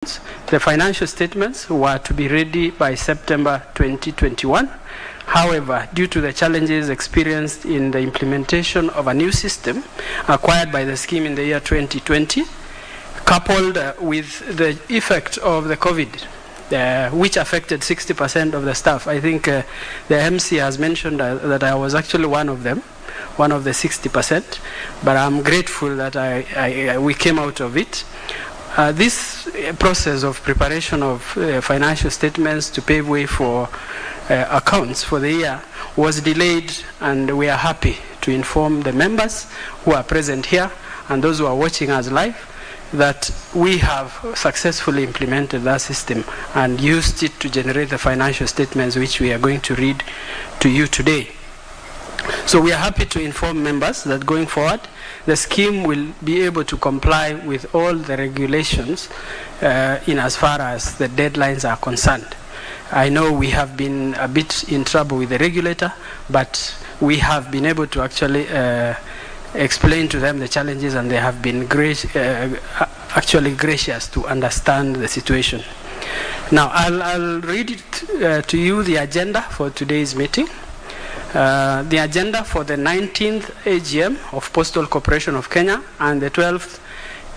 The financial statements were to be ready by September 2021. However, due to the challenges experienced in the implementation of a new system acquired by the scheme in the year 2020, coupled with the effect of the COVID, which affected 60% of the staff. I think the MC has mentioned that I was actually one of them, one of the 60%, but I'm grateful that we came out of it. This process of preparation of financial statements to pave way for accounts for the year was delayed, and we are happy to inform the members who are present here and those who are watching us live that we have successfully implemented that system and used it to generate the financial statements which we are going to read to you today. So we are happy to inform members that going forward, the scheme will be able to comply with all the regulations in as far as the deadlines are concerned. I know we have been a bit in trouble with the regulator, but we have been able to actually explain to them the challenges, and they have been actually gracious to understand the situation. Now, I'll read it to you, the agenda for today's meeting. The agenda for the 19th AGM of Postal Corporation of Kenya and the 12th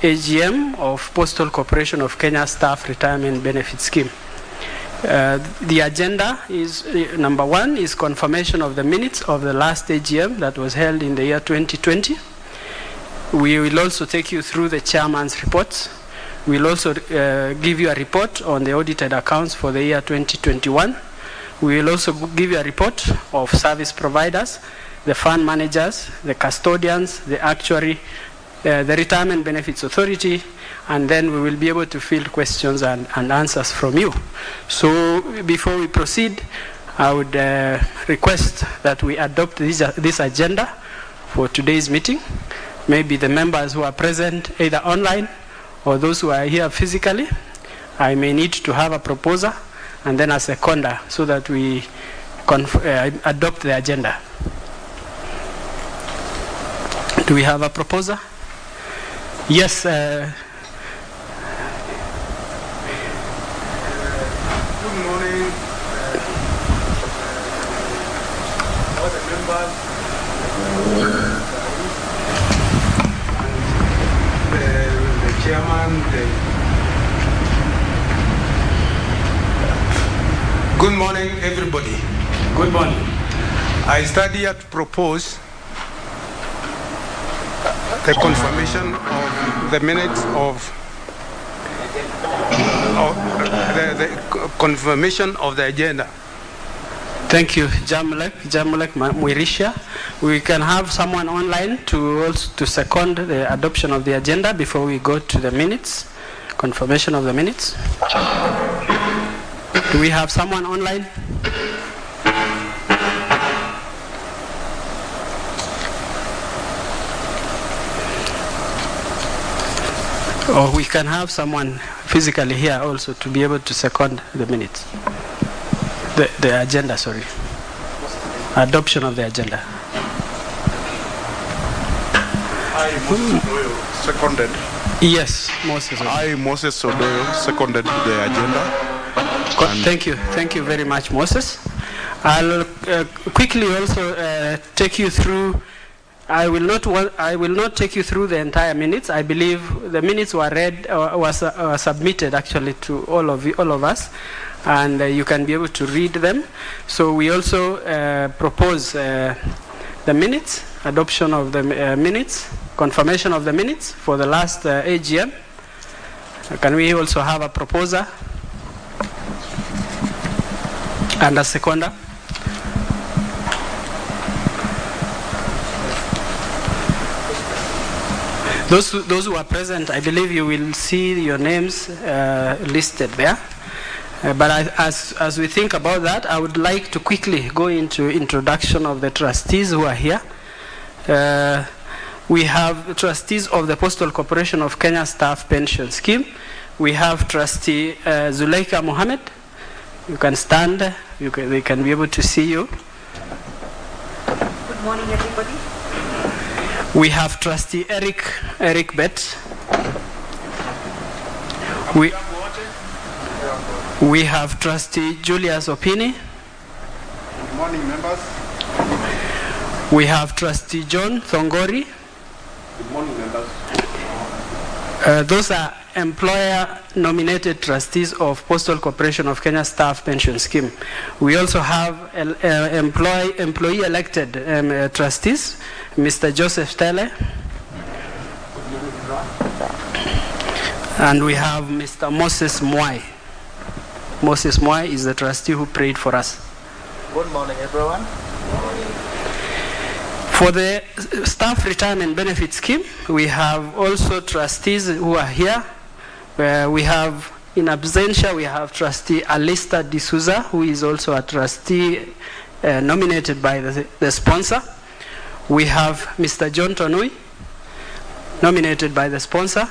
AGM of Postal Corporation of Kenya Staff Retirement Benefit Scheme. The agenda is, number one, is confirmation of the minutes of the last AGM that was held in the year 2020. We will also take you through the chairman's reports. We'll also give you a report on the audited accounts for the year 2021. We will also give you a report of service providers, the fund managers, the custodians, the actuary, the Retirement Benefits Authority, and then we will be able to field questions and answers from you. So before we proceed, I would request that we adopt this agenda for today's meeting. Maybe the members who are present either online or those who are here physically, I may need to have a proposer and then a seconder so that we adopt the agenda. Do we have a proposer? Yes. Good morning, all the members, the chairman. Good morning, everybody. Good morning. I stand here to propose the confirmation of the minutes of the confirmation of the agenda. Thank you, Jamulek Mwirisha. We can have someone online to second the adoption of the agenda before we go to the minutes, confirmation of the minutes. Do we have someone online? Or we can have someone physically here also to be able to second the minutes. The agenda, sorry. Adoption of the agenda. I, Moses Odoyo, seconded. Yes, Moses Odoyo. I, Moses Odoyo, seconded the agenda. Thank you very much, Moses. I'll quickly also take you through. I will not take you through the entire minutes. I believe the minutes were read, was submitted actually to all of us, and you can be able to read them. So we also propose the minutes, adoption of the minutes, confirmation of the minutes for the last AGM. Can we also have a proposer and a seconder? Those who are present, I believe you will see your names listed there. But as we think about that, I would like to quickly go into introduction of the trustees who are here. We have trustees of the Postal Corporation of Kenya Staff Pension Scheme. We have Trustee Zuleika Mohammed. You can stand. They can be able to see you. Good morning, everybody. We have Trustee Eric Betts. We have Trustee Julius Opini. Good morning, members. We have Trustee John Thongori. Good morning, members. Those are employer-nominated trustees of Postal Corporation of Kenya Staff Pension Scheme. We also have employee-elected trustees, Mr. Joseph Tele. And we have Mr. Moses Mwai. Moses Mwai is the trustee who prayed for us. Good morning, everyone. For the staff retirement benefit scheme, we have also trustees who are here. We have, in absentia, we have Trustee Alista D'Souza, who is also a trustee nominated by the sponsor. We have Mr. John Tonui, nominated by the sponsor.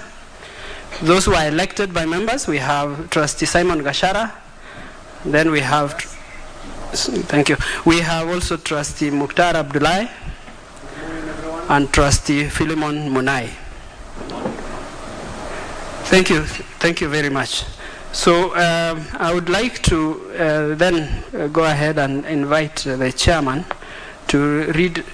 Those who are elected by members, we have Trustee Simon Gashara. Then we have, thank you. We have also Trustee Mukhtar Abdullahi and Trustee Philemon Munai. Thank you very much. So I would like to then go ahead and invite the chairman to read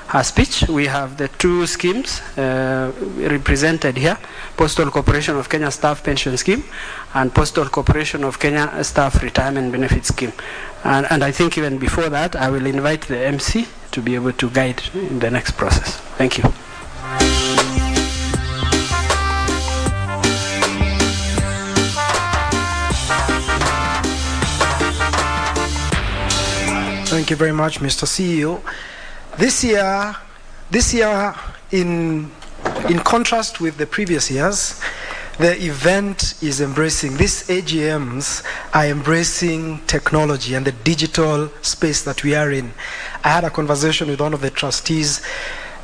her speech. We have the two schemes represented here, Postal Corporation of Kenya Staff Pension Scheme and Postal Corporation of Kenya Staff Retirement Benefit Scheme. And I think even before that, I will invite the MC to be able to guide in the next process. Thank you. Thank you very much, Mr. CEO. This year, in contrast with the previous years, the event is embracing, these AGMs are embracing technology and the digital space that we are in. I had a conversation with one of the trustees,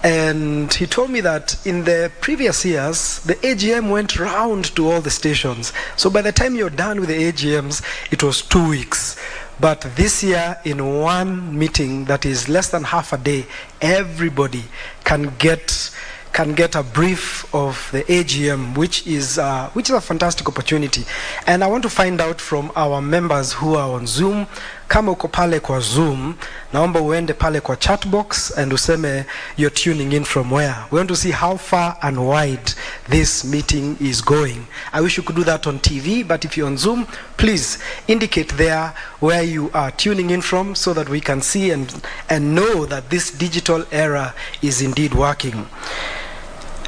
and he told me that in the previous years, the AGM went round to all the stations. So by the time you're done with the AGMs, it was 2 weeks. But this year, in one meeting that is less than half a day, everybody can get a brief of the AGM, which is a fantastic opportunity. And I want to find out from our members who are on Zoom. Kama uko pale kwa Zoom, naomba uende pale kwa chat box and useme you're tuning in from where. We want to see how far and wide this meeting is going. I wish you could do that on TV, but if you're on Zoom, please indicate there where you are tuning in from so that we can see and know that this digital era is indeed working.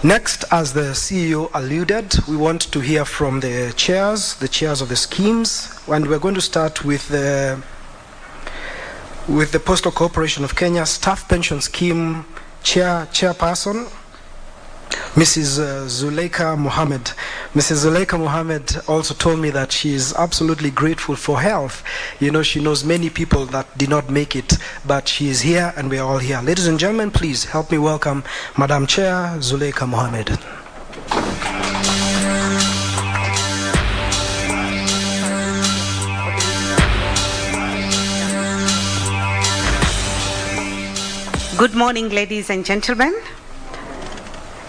Next, as the CEO alluded, we want to hear from the chairs of the schemes, and we're going to start with the Postal Corporation of Kenya Staff Pension Scheme Chairperson, Mrs. Zuleika Mohammed. Mrs. Zuleika Mohammed also told me that she is absolutely grateful for health. You know, she knows many people that did not make it, but she is here and we are all here. Ladies and gentlemen, please help me welcome Madam Chair Zuleika Mohammed. Good morning, ladies and gentlemen.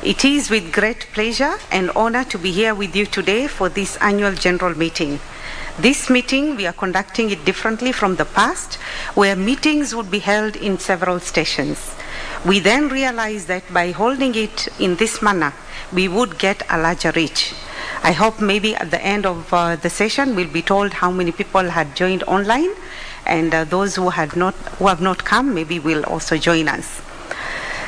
It is with great pleasure and honor to be here with you today for this annual general meeting. This meeting, we are conducting it differently from the past, where meetings would be held in several stations. We then realized that by holding it in this manner, we would get a larger reach. I hope maybe at the end of the session, we'll be told how many people had joined online, and those who have not come, maybe will also join us.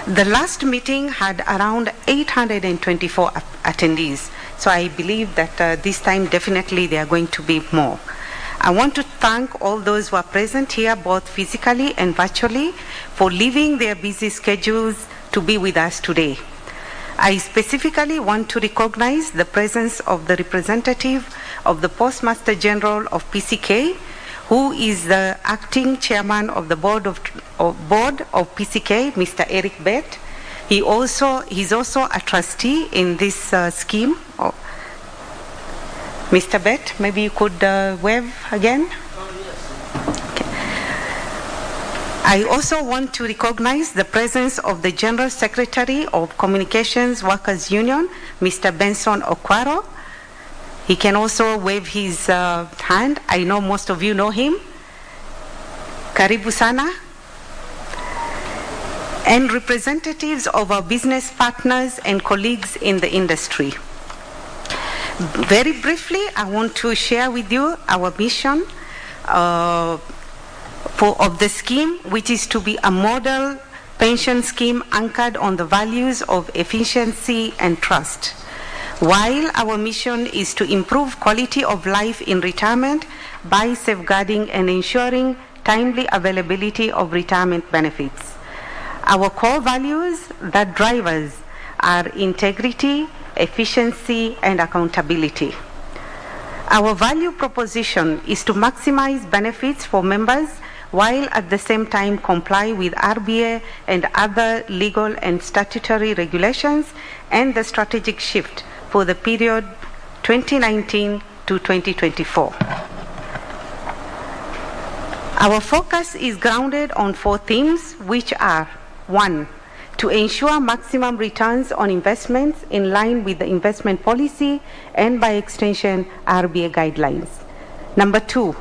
The last meeting had around 824 attendees, so I believe that this time definitely there are going to be more. I want to thank all those who are present here, both physically and virtually, for leaving their busy schedules to be with us today. I specifically want to recognize the presence of the representative of the Postmaster General of PCK, who is the acting chairman of the board of PCK, Mr. Eric Bett. He's also a trustee in this scheme. Mr. Bett, maybe you could wave again. Okay. I also want to recognize the presence of the General Secretary of Communications Workers Union, Mr. Benson Okwaro. He can also wave his hand. I know most of you know him. Karibu sana. And representatives of our business partners and colleagues in the industry. Very briefly, I want to share with you our mission of the scheme, which is to be a model pension scheme anchored on the values of efficiency and trust. While our mission is to improve quality of life in retirement by safeguarding and ensuring timely availability of retirement benefits. Our core values that drive us are integrity, efficiency, and accountability. Our value proposition is to maximize benefits for members while at the same time comply with RBA and other legal and statutory regulations and the strategic shift for the period 2019 to 2024. Our focus is grounded on 4 themes, which are: 1, to ensure maximum returns on investments in line with the investment policy and by extension RBA guidelines. Number 2,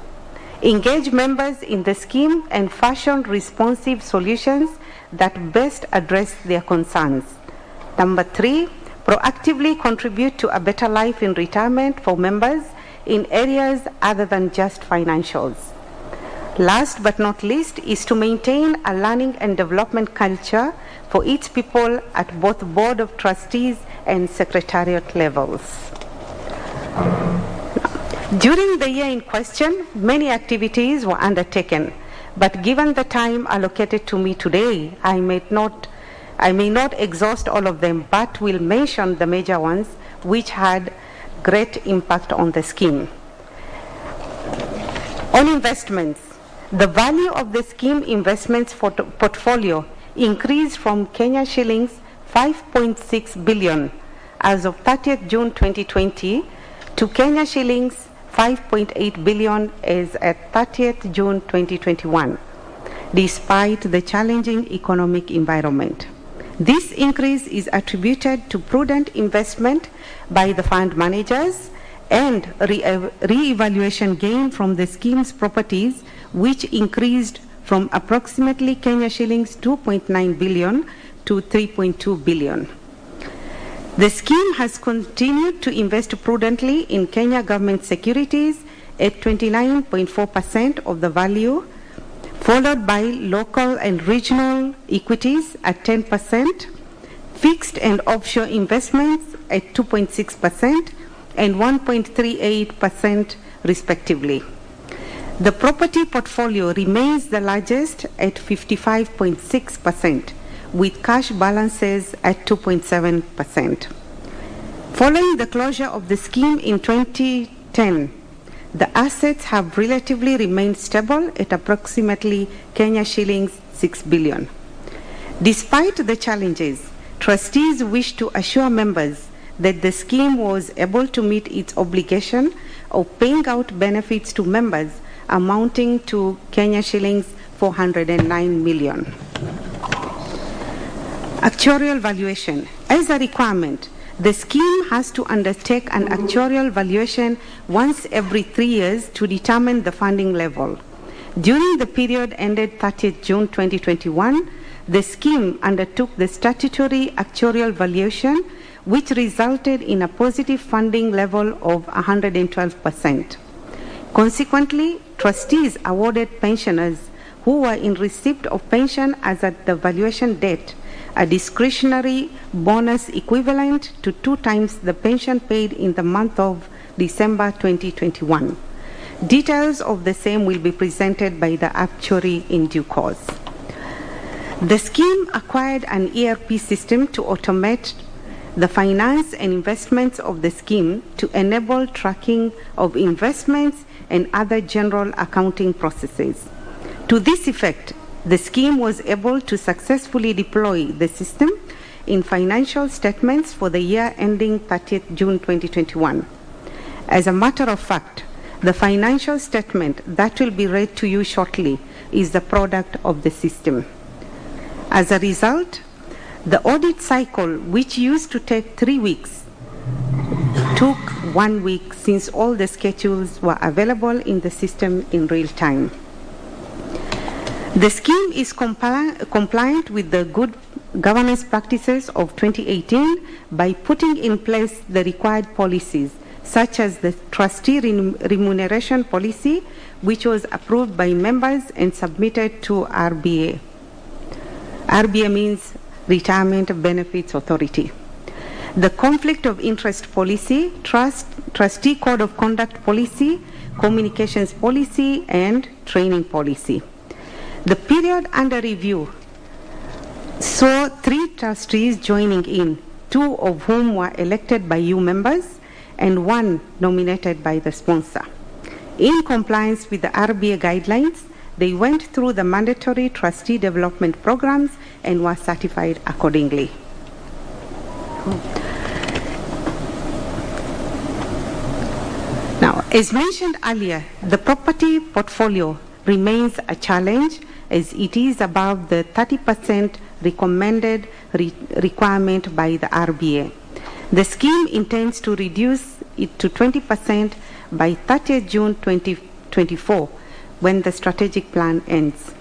engage members in the scheme and fashion responsive solutions that best address their concerns. Number 3, proactively contribute to a better life in retirement for members in areas other than just financials. Last but not least is to maintain a learning and development culture for its people at both Board of Trustees and Secretariat levels. During the year in question, many activities were undertaken, but given the time allocated to me today, I may not exhaust all of them, but will mention the major ones which had great impact on the scheme. On investments, the value of the scheme investments portfolio increased from Kenya shillings 5.6 billion as of 30th June 2020 to Kenya shillings 5.8 billion as at 30th June 2021, despite the challenging economic environment. This increase is attributed to prudent investment by the fund managers and re-evaluation gain from the scheme's properties, which increased from approximately Kenya shillings 2.9 billion to 3.2 billion. The scheme has continued to invest prudently in Kenya government securities at 29.4% of the value, followed by local and regional equities at 10%, fixed and offshore investments at 2.6% and 1.38% respectively. The property portfolio remains the largest at 55.6%, with cash balances at 2.7%. Following the closure of the scheme in 2010, the assets have relatively remained stable at approximately Kenya shillings 6 billion. Despite the challenges, trustees wish to assure members that the scheme was able to meet its obligation of paying out benefits to members amounting to Kenya shillings 409 million. Actuarial valuation. As a requirement, the scheme has to undertake an actuarial valuation once every 3 years to determine the funding level. During the period ended 30th June 2021, the scheme undertook the statutory actuarial valuation, which resulted in a positive funding level of 112%. Consequently, trustees awarded pensioners who were in receipt of pension as at the valuation date a discretionary bonus equivalent to 2 times the pension paid in the month of December 2021. Details of the same will be presented by the actuary in due course. The scheme acquired an ERP system to automate the finance and investments of the scheme to enable tracking of investments and other general accounting processes. To this effect, the scheme was able to successfully deploy the system in financial statements for the year ending 30th June 2021. As a matter of fact, the financial statement that will be read to you shortly is the product of the system. As a result, the audit cycle, which used to take 3 weeks, took 1 week since all the schedules were available in the system in real time. The scheme is compliant with the good governance practices of 2018 by putting in place the required policies, such as the trustee remuneration policy, which was approved by members and submitted to RBA. RBA means Retirement Benefits Authority. The conflict of interest policy, trustee code of conduct policy, communications policy, and training policy. The period under review saw 3 trustees joining in, 2 of whom were elected by you members and 1 nominated by the sponsor. In compliance with the RBA guidelines, they went through the mandatory trustee development programs and were certified accordingly. Now, as mentioned earlier, the property portfolio remains a challenge as it is above the 30% recommended requirement by the RBA. The scheme intends to reduce it to 20% by 30th June 2024 when the strategic plan ends,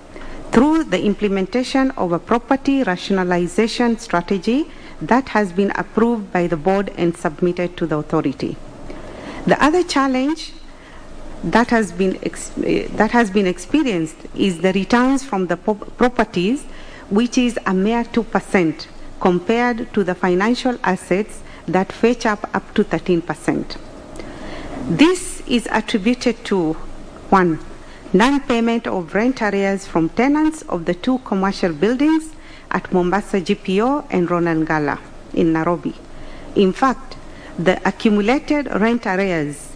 through the implementation of a property rationalization strategy that has been approved by the board and submitted to the authority. The other challenge that has been experienced is the returns from the properties, which is a mere 2% compared to the financial assets that fetch up to 13%. This is attributed to 1. Non-payment of rent arrears from tenants of the 2 commercial buildings at Mombasa GPO and Ronangala in Nairobi. In fact, the accumulated rent arrears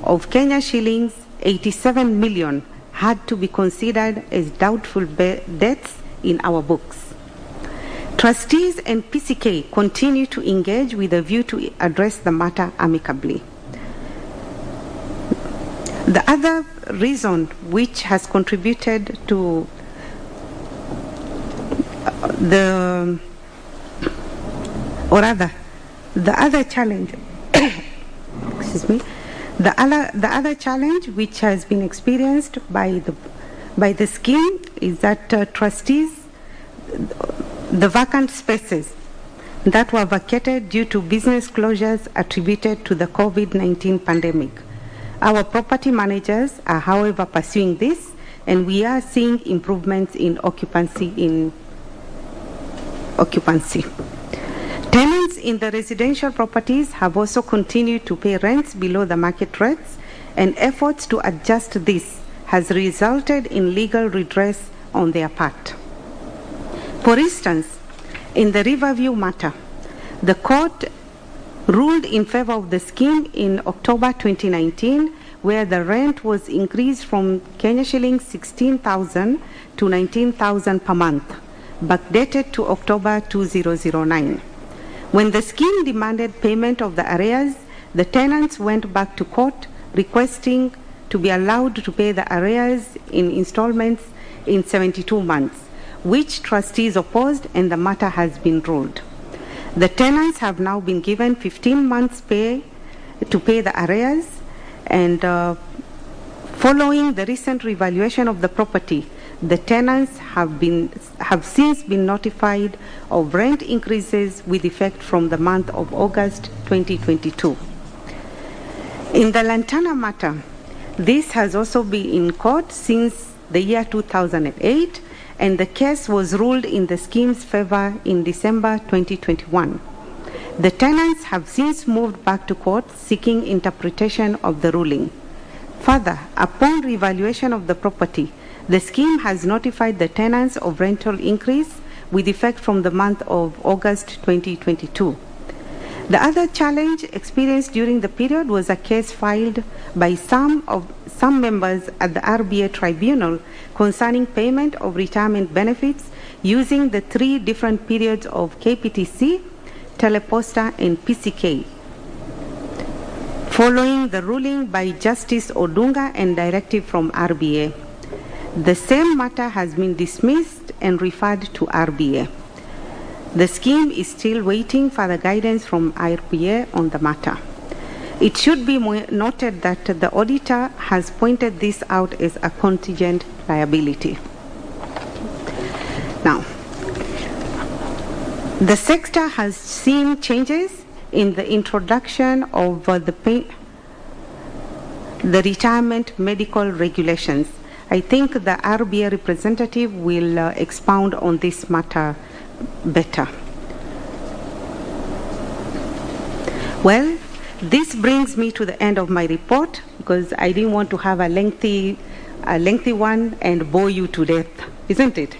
of Kenya shillings 87 million had to be considered as doubtful debts in our books. Trustees and PCK continue to engage with a view to address the matter amicably. The other reason which has contributed to the other challenge excuse me, the other challenge which has been experienced by the scheme is that trustees, the vacant spaces that were vacated due to business closures attributed to the COVID-19 pandemic. Our property managers are, however, pursuing this, and we are seeing improvements in occupancy. Tenants in the residential properties have also continued to pay rents below the market rates, and efforts to adjust this has resulted in legal redress on their part. For instance, in the Riverview matter, the court ruled in favor of the scheme in October 2019, where the rent was increased from Kenya shillings 16,000 to 19,000 per month, backdated to October 2009. When the scheme demanded payment of the arrears, the tenants went back to court requesting to be allowed to pay the arrears in installments in 72 months, which trustees opposed, and the matter has been ruled. The tenants have now been given 15 months pay to pay the arrears, and following the recent revaluation of the property, the tenants have since been notified of rent increases with effect from the month of August 2022. In the Lantana matter, this has also been in court since the year 2008, and the case was ruled in the scheme's favor in December 2021. The tenants have since moved back to court seeking interpretation of the ruling. Further, upon revaluation of the property, the scheme has notified the tenants of rental increase with effect from the month of August 2022. The other challenge experienced during the period was a case filed by some members at the RBA tribunal concerning payment of retirement benefits using the 3 different periods of KPTC, Teleposta, and PCK, following the ruling by Justice Odunga and directive from RBA. The same matter has been dismissed and referred to RBA. The scheme is still waiting for the guidance from RBA on the matter. It should be noted that the auditor has pointed this out as a contingent liability. Now, the sector has seen changes in the introduction of the retirement medical regulations. I think the RBA representative will expound on this matter better. Well, this brings me to the end of my report because I didn't want to have a lengthy one and bore you to death, isn't it?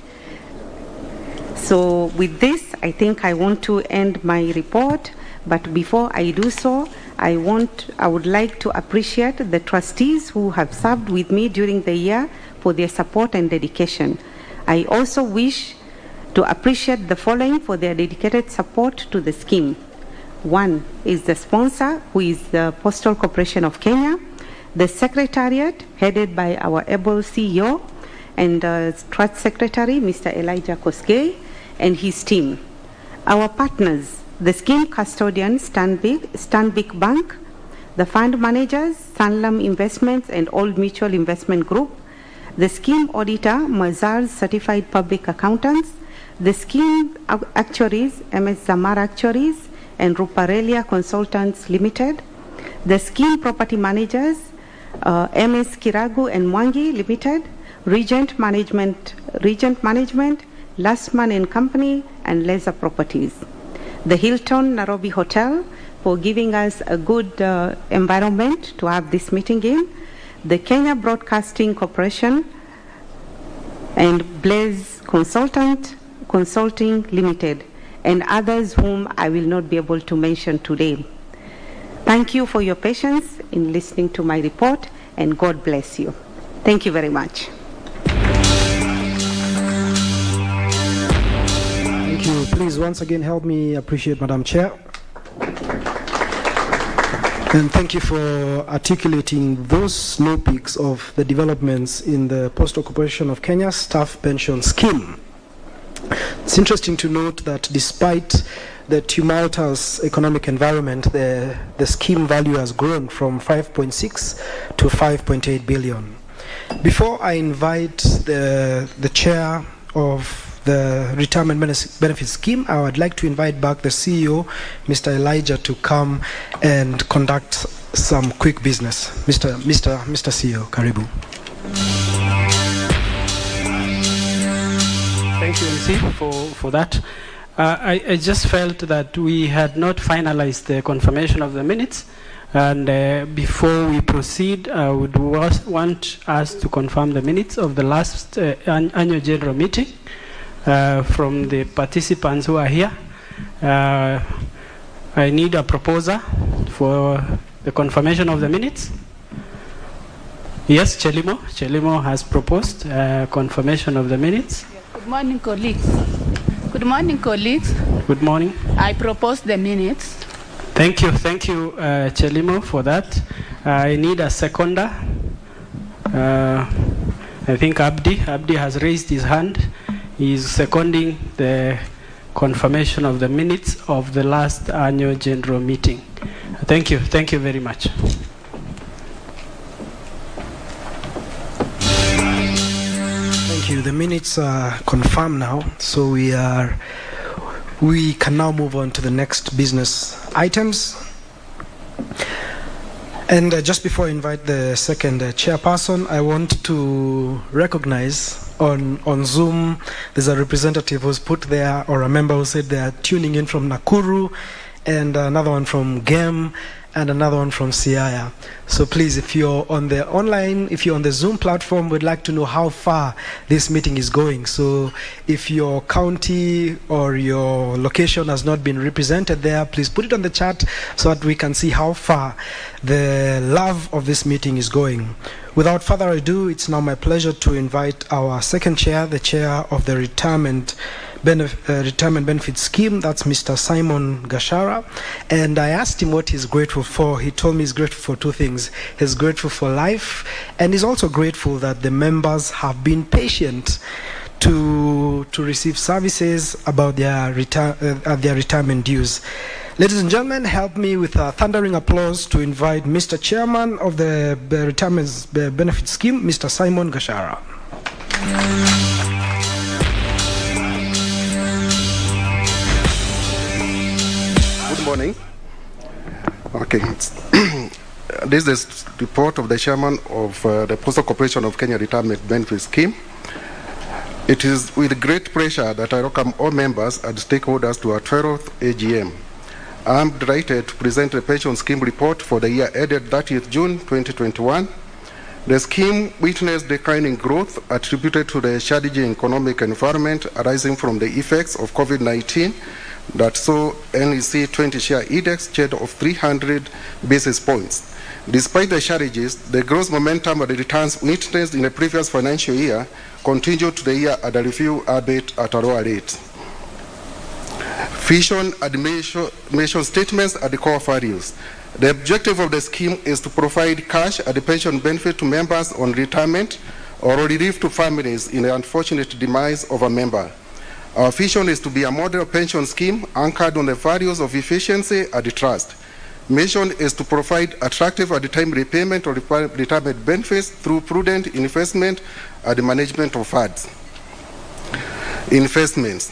So with this, I think I want to end my report, but before I do so, I would like to appreciate the trustees who have served with me during the year for their support and dedication. I also wish to appreciate the following for their dedicated support to the scheme. One is the sponsor, who is the Postal Corporation of Kenya, the Secretariat, headed by our able CEO, and Trust Secretary, Mr. Elijah Kosgei, and his team. Our partners, the scheme custodian, Stanbic Bank, the fund managers, Sanlam Investments and Old Mutual Investment Group, the scheme auditor, Mazars Certified Public Accountants, the scheme actuaries, MS Zamar Actuaries, and Ruparelia Consultants Limited, the scheme property managers, MS Kiragu and Mwangi Limited, Regent Management, Lastman and Company, and Laser Properties. The Hilton Nairobi Hotel for giving us a good environment to have this meeting in, the Kenya Broadcasting Corporation, and Blaze Consulting Limited, and others whom I will not be able to mention today. Thank you for your patience in listening to my report, and God bless you. Thank you very much. Thank you. Please once again help me appreciate Madam Chair. And thank you for articulating those snow peaks of the developments in the Postal Corporation of Kenya Staff Pension Scheme. It's interesting to note that despite the tumultuous economic environment, the scheme value has grown from 5.6 to 5.8 billion. Before I invite the chair of the Retirement Benefit Scheme, I would like to invite back the CEO, Mr. Elijah, to come and conduct some quick business. Mr. CEO, Karibu. Thank you, MC, for that. I just felt that we had not finalized the confirmation of the minutes, and before we proceed, I would want us to confirm the minutes of the last annual general meeting from the participants who are here. I need a proposer for the confirmation of the minutes. Yes, Chelimo has proposed confirmation of the minutes. Good morning, colleagues. Good morning, colleagues. Good morning. I propose the minutes. Thank you, Chelimo, for that. I need a seconder. I think Abdi has raised his hand. He is seconding the confirmation of the minutes of the last annual general meeting. Thank you very much. The minutes are confirmed now, so we can now move on to the next business items. And just before I invite the second chairperson, I want to recognize on Zoom, there's a representative who's put there, or a member who said they are tuning in from Nakuru, and another one from Gem, and another one from Siaya. So please, if you're on the Zoom platform, we'd like to know how far this meeting is going. So if your county or your location has not been represented there, please put it on the chat so that we can see how far the love of this meeting is going. Without further ado, it's now my pleasure to invite our second chair, the chair of the Retirement Benefit Scheme, that's Mr. Simon Gashara. And I asked him what he's grateful for. He told me he's grateful for two things. He's grateful for life, and he's also grateful that the members have been patient to receive services about their retirement dues. Ladies and gentlemen, help me with a thundering applause to invite Mr. Chairman of the Retirement Benefit Scheme, Mr. Simon Gashara. Good morning. Okay. This is the report of the chairman of the Postal Corporation of Kenya Retirement Benefit Scheme. It is with great pleasure that I welcome all members and stakeholders to our 12th AGM. I am delighted to present the pension scheme report for the year ended 30th June 2021. The scheme witnessed declining growth attributed to the challenging economic environment arising from the effects of COVID-19 that saw NEC 20-share index change of 300 basis points. Despite the challenges, the growth momentum of the returns witnessed in the previous financial year continued to the year at a review albeit at a lower rate. Vision and mission statements are the core values. The objective of the scheme is to provide cash and pension benefit to members on retirement or relief to families in the unfortunate demise of a member. Our vision is to be a model pension scheme anchored on the values of efficiency and trust. Mission is to provide attractive and timely repayment of retirement benefits through prudent investment and management of funds. Investments.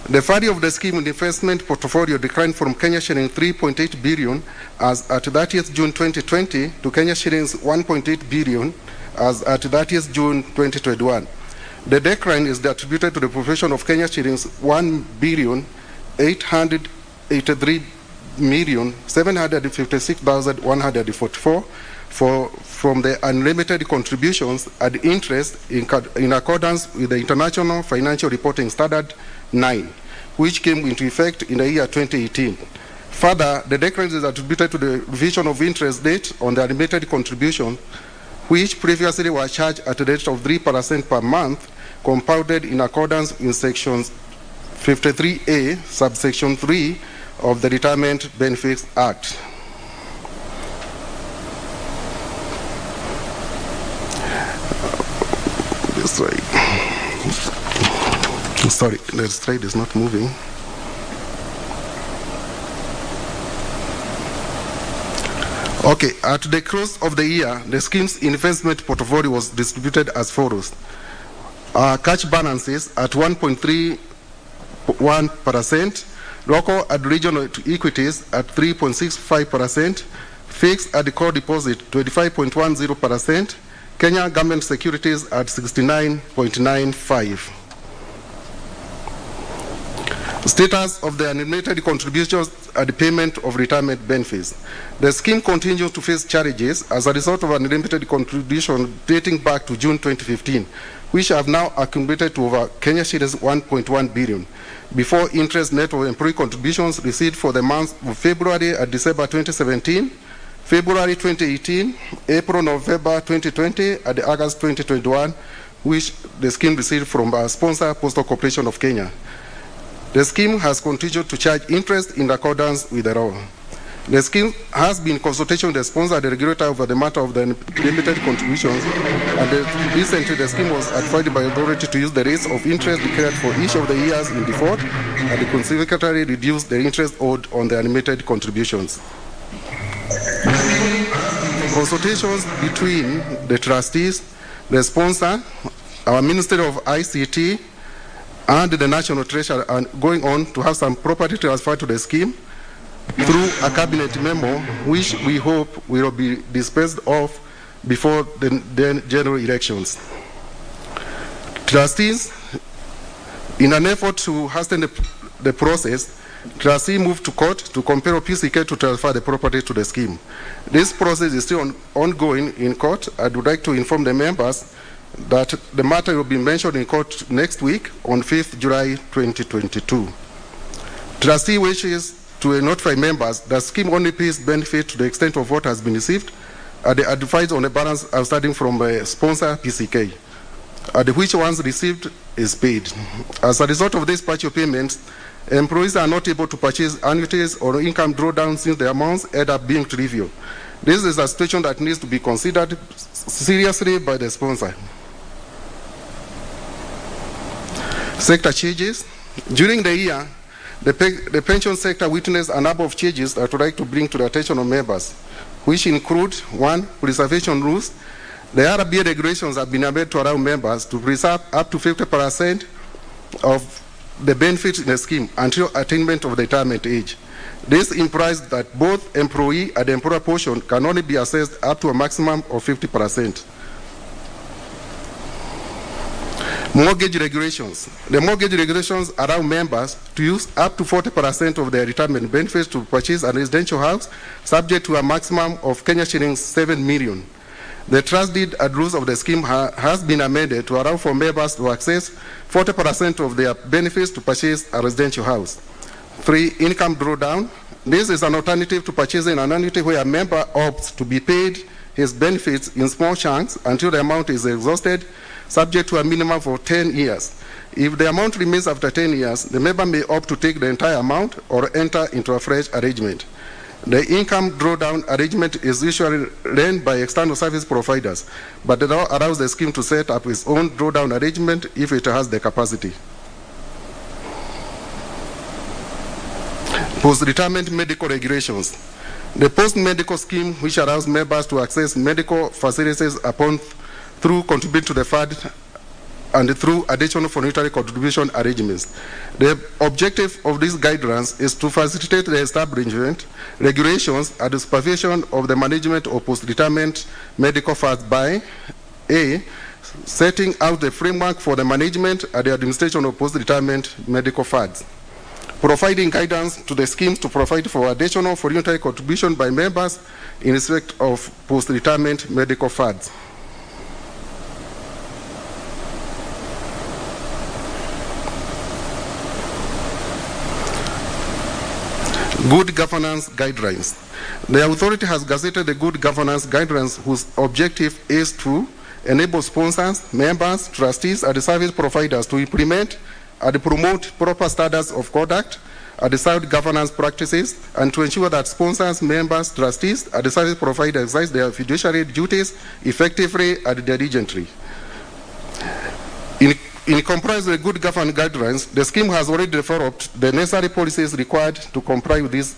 The value of the scheme investment portfolio declined from Kenya shillings 3.8 billion as at 30th June 2020 to Kenya shillings 1.8 billion as at 30th June 2021. The decline is attributed to the provision of Kenya shillings 1,883,756,144 from the unlimited contributions and interest in accordance with the International Financial Reporting Standard 9, which came into effect in the year 2018. Further, the decline is attributed to the revision of interest rate on the unlimited contribution, which previously were charged at a rate of 3% per month, compounded in accordance with Section 53A, subsection 3 of the Retirement Benefits Act. This way. Sorry, the slide is not moving. Okay, at the close of the year, the scheme's investment portfolio was distributed as follows. Cash balances at 1.31%, local and regional equities at 3.65%, fixed and core deposit 25.10%, Kenya government securities at 69.95%. Status of the unlimited contributions and payment of retirement benefits. The scheme continues to face challenges as a result of unlimited contribution dating back to June 2015, which have now accumulated to over Kenya shillings 1.1 billion. Before interest net of employee contributions received for the months of February and December 2017, February 2018, April, November 2020, and August 2021, which the scheme received from our sponsor, Postal Corporation of Kenya. The scheme has continued to charge interest in accordance with the law. The scheme has been in consultation with the sponsor and the regulator over the matter of the limited contributions, and recently the scheme was advised by authority to use the rates of interest declared for each of the years in default and consequently reduce the interest owed on the unlimited contributions. Consultations between the trustees, the sponsor, our Ministry of ICT, and the National Treasury are going on to have some property transferred to the scheme through a cabinet memo, which we hope will be disposed of before the general elections. Trustees, in an effort to hasten the process, trustee moved to court to compel PCK to transfer the property to the scheme. This process is still ongoing in court. I would like to inform the members that the matter will be mentioned in court next week on 5th July 2022. Trustee wishes to notify members that scheme only pays benefit to the extent of what has been received and the advice on the balance outstanding from the sponsor PCK, and which ones received is paid. As a result of these partial payments, employees are not able to purchase annuities or income drawdowns since the amounts end up being trivial. This is a situation that needs to be considered seriously by the sponsor. Sector changes. During the year, The pension sector witnessed a number of changes that I would like to bring to the attention of members, which include: 1, preservation rules. The RBA regulations have been amended to allow members to preserve up to 50% of the benefits in the scheme until attainment of the retirement age. This implies that both employee and employer portion can only be assessed up to a maximum of 50%. Mortgage regulations. The mortgage regulations allow members to use up to 40% of their retirement benefits to purchase a residential house, subject to a maximum of Kenya shillings 7 million. The trust deed and rules of the scheme has been amended to allow for members to access 40% of their benefits to purchase a residential house. 3, income drawdown. This is an alternative to purchasing an annuity where a member opts to be paid his benefits in small chunks until the amount is exhausted, subject to a minimum for 10 years. If the amount remains after 10 years, the member may opt to take the entire amount or enter into a fresh arrangement. The income drawdown arrangement is usually run by external service providers, but the law allows the scheme to set up its own drawdown arrangement if it has the capacity. Post-retirement medical regulations. The post-medical scheme, which allows members to access medical facilities through contributing to the fund and through additional voluntary contribution arrangements. The objective of these guidelines is to facilitate the establishment, regulations, and the supervision of the management of post-retirement medical funds by A, setting out the framework for the management and the administration of post-retirement medical funds, providing guidance to the schemes to provide for additional voluntary contribution by members in respect of post-retirement medical funds. Good governance guidelines. The authority has gazetted the good governance guidelines whose objective is to enable sponsors, members, trustees, and service providers to implement and promote proper standards of conduct and sound governance practices, and to ensure that sponsors, members, trustees, and service providers exercise their fiduciary duties effectively and diligently. In compliance with good governance guidelines, the scheme has already developed the necessary policies required to comply with these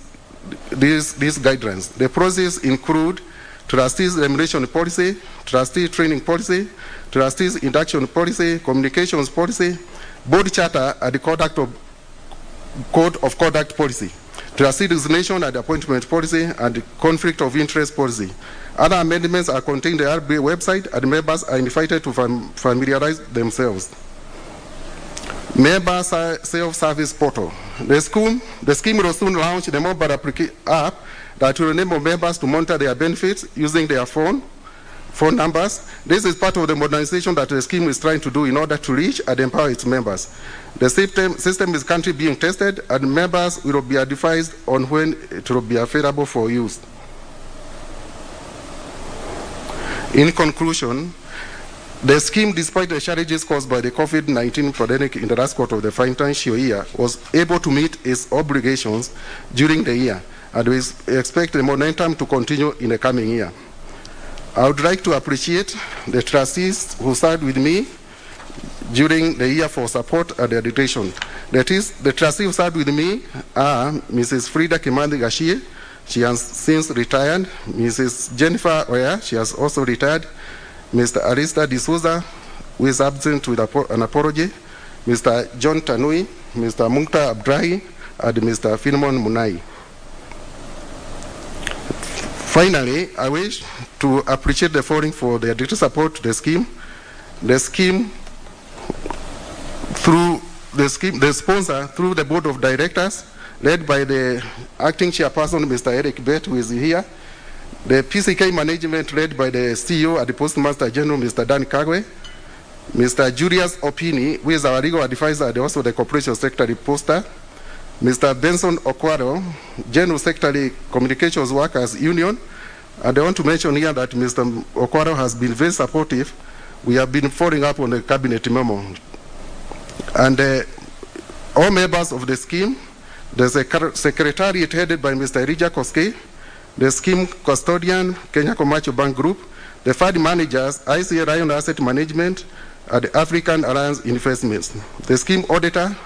guidelines. The processes include trustees remuneration policy, trustee training policy, trustees induction policy, communications policy, board charter, and the code of conduct policy, trustee designation and appointment policy, and the conflict of interest policy. Other amendments are contained in the RBA website, and members are invited to familiarize themselves. Member self-service portal. The scheme will soon launch the mobile app that will enable members to monitor their benefits using their phone numbers. This is part of the modernization that the scheme is trying to do in order to reach and empower its members. The system is currently being tested, and members will be advised on when it will be available for use. In conclusion, the scheme, despite the challenges caused by the COVID-19 pandemic in the last quarter of the financial year, was able to meet its obligations during the year, and we expect the momentum to continue in the coming year. I would like to appreciate the trustees who served with me during the year for support and dedication. That is, the trustees who served with me are Mrs. Frida Kimandi Gashie, she has since retired, Mrs. Jennifer Oya, she has also retired, Mr. Arista D'Souza, who is absent with an apology, Mr. John Tanui, Mr. Munkta Abdrahi, and Mr. Philemon Munai. Finally, I wish to appreciate the following for their direct support to the scheme. The sponsor, through the board of directors, led by the acting chairperson, Mr. Eric Bett, who is here. The PCK management, led by the CEO and the Postmaster General, Mr. Dan Kagwe. Mr. Julius Opini, who is our legal advisor and also the Corporation Secretary Postal. Mr. Benson Okwaro, General Secretary Communications Workers Union. And I want to mention here that Mr. Okwaro has been very supportive. We have been following up on the cabinet memo. And all members of the scheme, there's a secretariat headed by Mr. Elijah Koske, the scheme custodian, Kenya Commercial Bank Group, the fund managers, ICA Lion Asset Management, and the African Alliance Investments, the scheme auditor,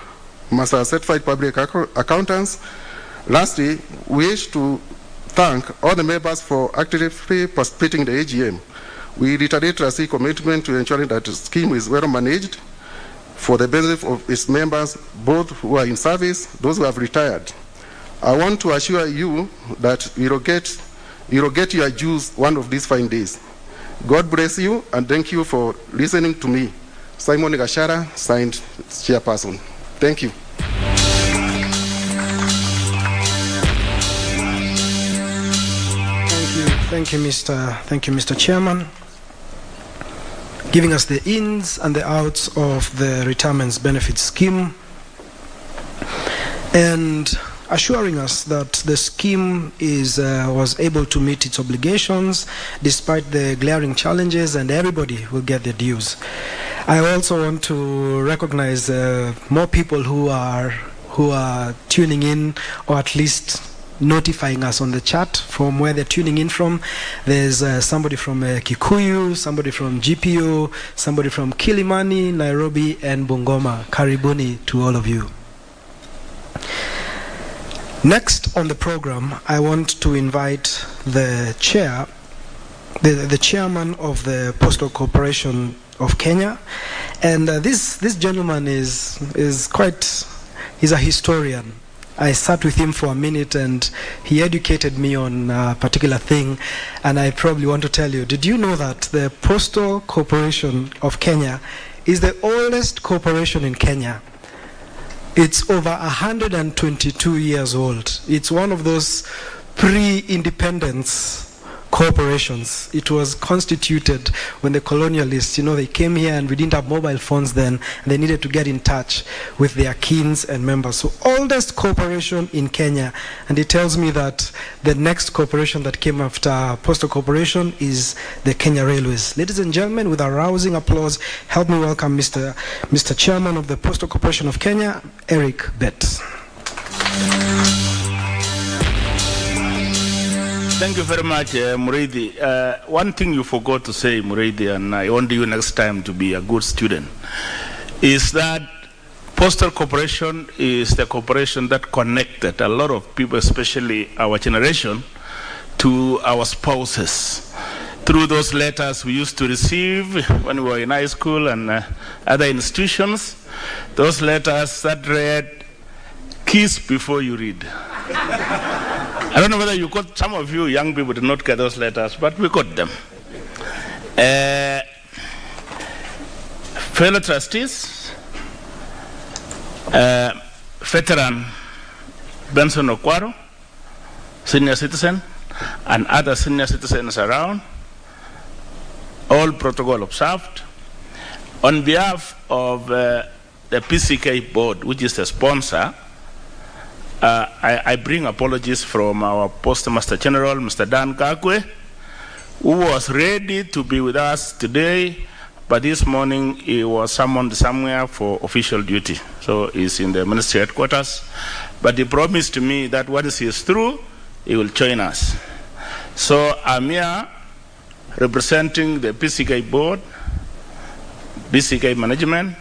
Master Certified Public Accountants. Lastly, we wish to thank all the members for actively participating in the AGM. We reiterate trustee commitment to ensuring that the scheme is well managed for the benefit of its members, both who are in service, those who have retired. I want to assure you that you'll get your dues one of these fine days. God bless you, and thank you for listening to me. Simon Gashara, signed Chairperson. Thank you. Thank you, Mr. Chairman, giving us the ins and the outs of the retirement benefit scheme and assuring us that the scheme was able to meet its obligations despite the glaring challenges, and everybody will get their dues. I also want to recognize more people who are tuning in, or at least notifying us on the chat from where they're tuning in from. There's somebody from Kikuyu, somebody from GPO, somebody from Kilimani, Nairobi, and Bungoma. Karibuni to all of you. Next on the program, I want to invite the chairman of the Postal Corporation of Kenya, and this gentleman is a historian. I sat with him for a minute and he educated me on a particular thing, and I probably want to tell you, did you know that the Postal Corporation of Kenya is the oldest corporation in Kenya? It's over 122 years old. It's one of those pre-independence corporations. It was constituted when the colonialists, they came here and we didn't have mobile phones then, and they needed to get in touch with their kins and members. So oldest corporation in Kenya, and it tells me that the next corporation that came after Postal Corporation is the Kenya Railways. Ladies and gentlemen, with a rousing applause, help me welcome Mr. Chairman of the Postal Corporation of Kenya, Eric Betts. Thank you very much, Muridi. One thing you forgot to say, Muridi, and I want you next time to be a good student, is that Postal Corporation is the corporation that connected a lot of people, especially our generation, to our spouses. Through those letters we used to receive when we were in high school and other institutions, those letters that read, "Kiss before you read." I don't know whether you got, some of you young people did not get those letters, but we got them. Fellow trustees, veteran Benson Okwaro, senior citizen, and other senior citizens around, all protocol observed. On behalf of the PCK board, which is the sponsor, I bring apologies from our Postmaster General, Mr. Dan Kakwe, who was ready to be with us today, but this morning he was summoned somewhere for official duty. So he's in the ministry headquarters. But he promised me that once he is through, he will join us. So I'm here representing the PCK board, PCK management,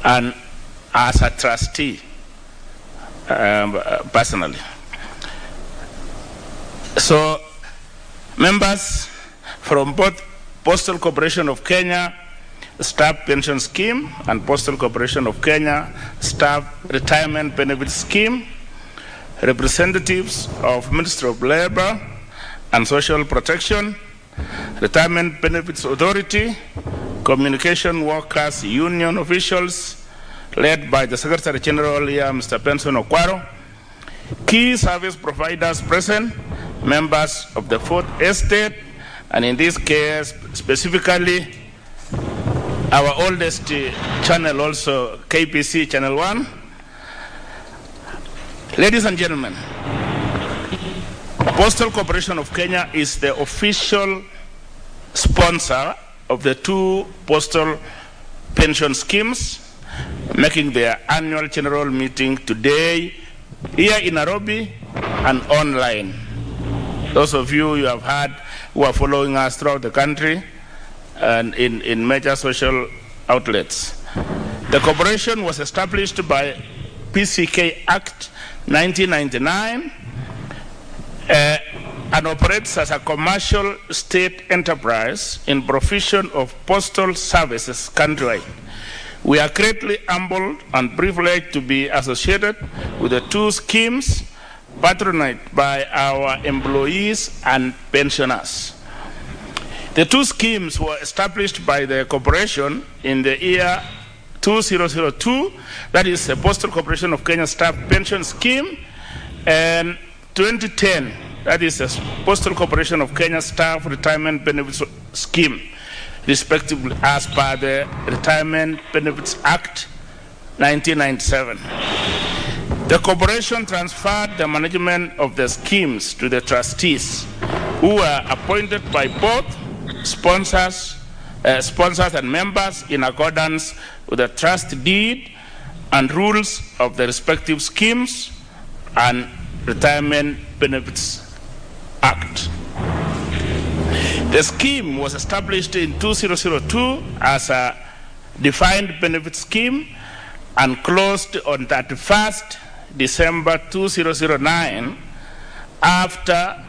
and as a trustee. Personally. So, members from both Postal Corporation of Kenya Staff Pension Scheme and Postal Corporation of Kenya Staff Retirement Benefit Scheme, representatives of Ministry of Labor and Social Protection, Retirement Benefits Authority, Communication Workers Union officials, led by the Secretary General here, Mr. Benson Okwaro, key service providers present, members of the Fourth Estate, and in this case, specifically, our oldest channel also, KBC Channel 1. Ladies and gentlemen, Postal Corporation of Kenya is the official sponsor of the two postal pension schemes, making their annual general meeting today here in Nairobi and online. Those of you have heard who are following us throughout the country and in major social outlets. The corporation was established by PCK Act 1999 and operates as a commercial state enterprise in provision of postal services countrywide. We are greatly humbled and privileged to be associated with the two schemes patronized by our employees and pensioners. The two schemes were established by the corporation in the year 2002, that is the Postal Corporation of Kenya Staff Pension Scheme, and 2010, that is the Postal Corporation of Kenya Staff Retirement Benefits Scheme, respectively, as per the Retirement Benefits Act 1997. The corporation transferred the management of the schemes to the trustees, who were appointed by both sponsors and members in accordance with the trust deed and rules of the respective schemes and Retirement Benefits Act. The scheme was established in 2002 as a defined benefit scheme and closed on 31st December 2009 after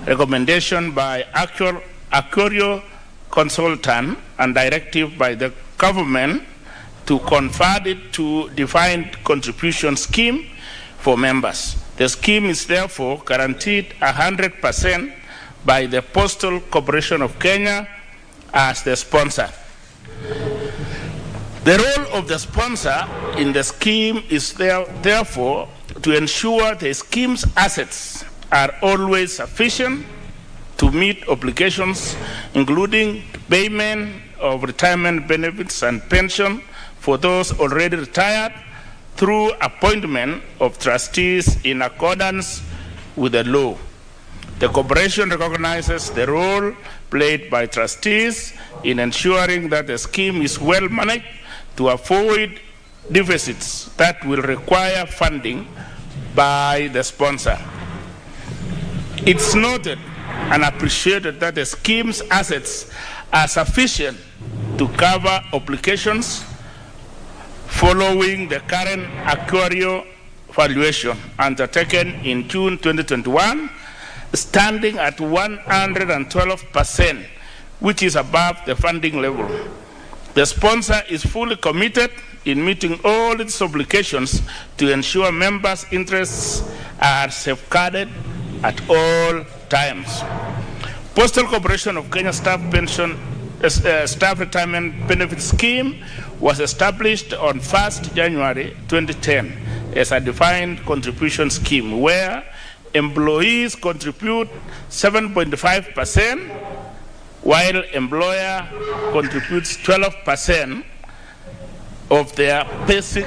recommendation by Actuarial consultant and directive by the government to convert it to defined contribution scheme for members. The scheme is therefore guaranteed 100% by the Postal Corporation of Kenya as the sponsor. The role of the sponsor in the scheme is therefore to ensure the scheme's assets are always sufficient to meet obligations, including payment of retirement benefits and pension for those already retired through appointment of trustees in accordance with the law. The corporation recognizes the role played by trustees in ensuring that the scheme is well managed to avoid deficits that will require funding by the sponsor. It's noted and appreciated that the scheme's assets are sufficient to cover obligations following the current actuarial valuation undertaken in June 2021, standing at 112%, which is above the funding level. The sponsor is fully committed in meeting all its obligations to ensure members' interests are safeguarded at all times. Postal Corporation of Kenya Staff Retirement Benefit Scheme was established on 1st January 2010 as a defined contribution scheme where employees contribute 7.5%, while employer contributes 12% of their basic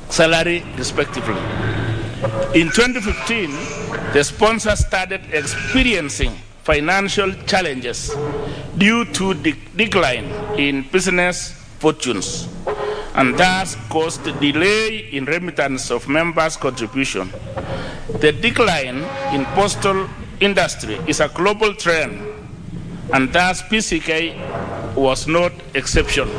salary, respectively. In 2015, the sponsor started experiencing financial challenges due to the decline in business fortunes, and thus caused delay in remittance of members' contribution. The decline in postal industry is a global trend, and thus PCK was not exception.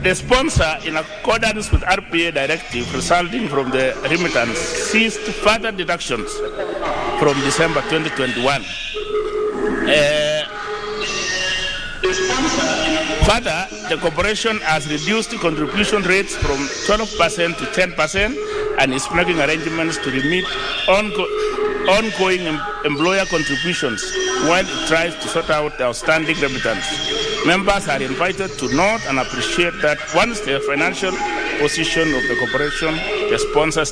The sponsor, in accordance with RPA directive resulting from the remittance, ceased further deductions from December 2021. Further, the corporation has reduced contribution rates from 12% to 10% and is making arrangements to remit ongoing employer contributions while it tries to sort out the outstanding remittance. Members are invited to note and appreciate that once the financial position of the corporation, the sponsor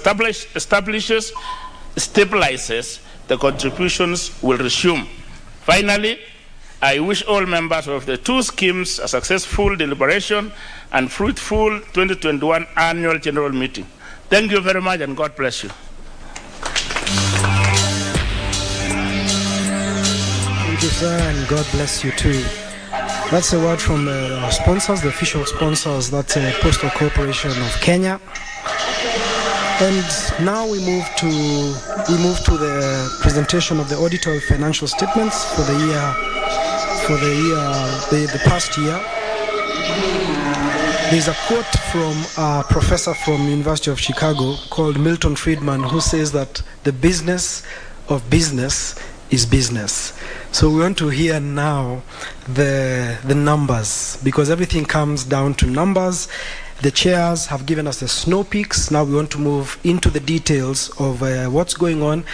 stabilizes, the contributions will resume. Finally, I wish all members of the two schemes a successful deliberation and fruitful 2021 annual general meeting. Thank you very much and God bless you. Thank you, sir, and God bless you too. That's a word from our sponsors, the official sponsors, that's Postal Corporation of Kenya. And now we move to the presentation of the Auditor financial statements for the past year. There's a quote from a professor from University of Chicago called Milton Friedman, who says that the business of business is business. So we want to hear now the numbers, because everything comes down to numbers. The chairs have given us the snow peaks. Now we want to move into the details of what's going on.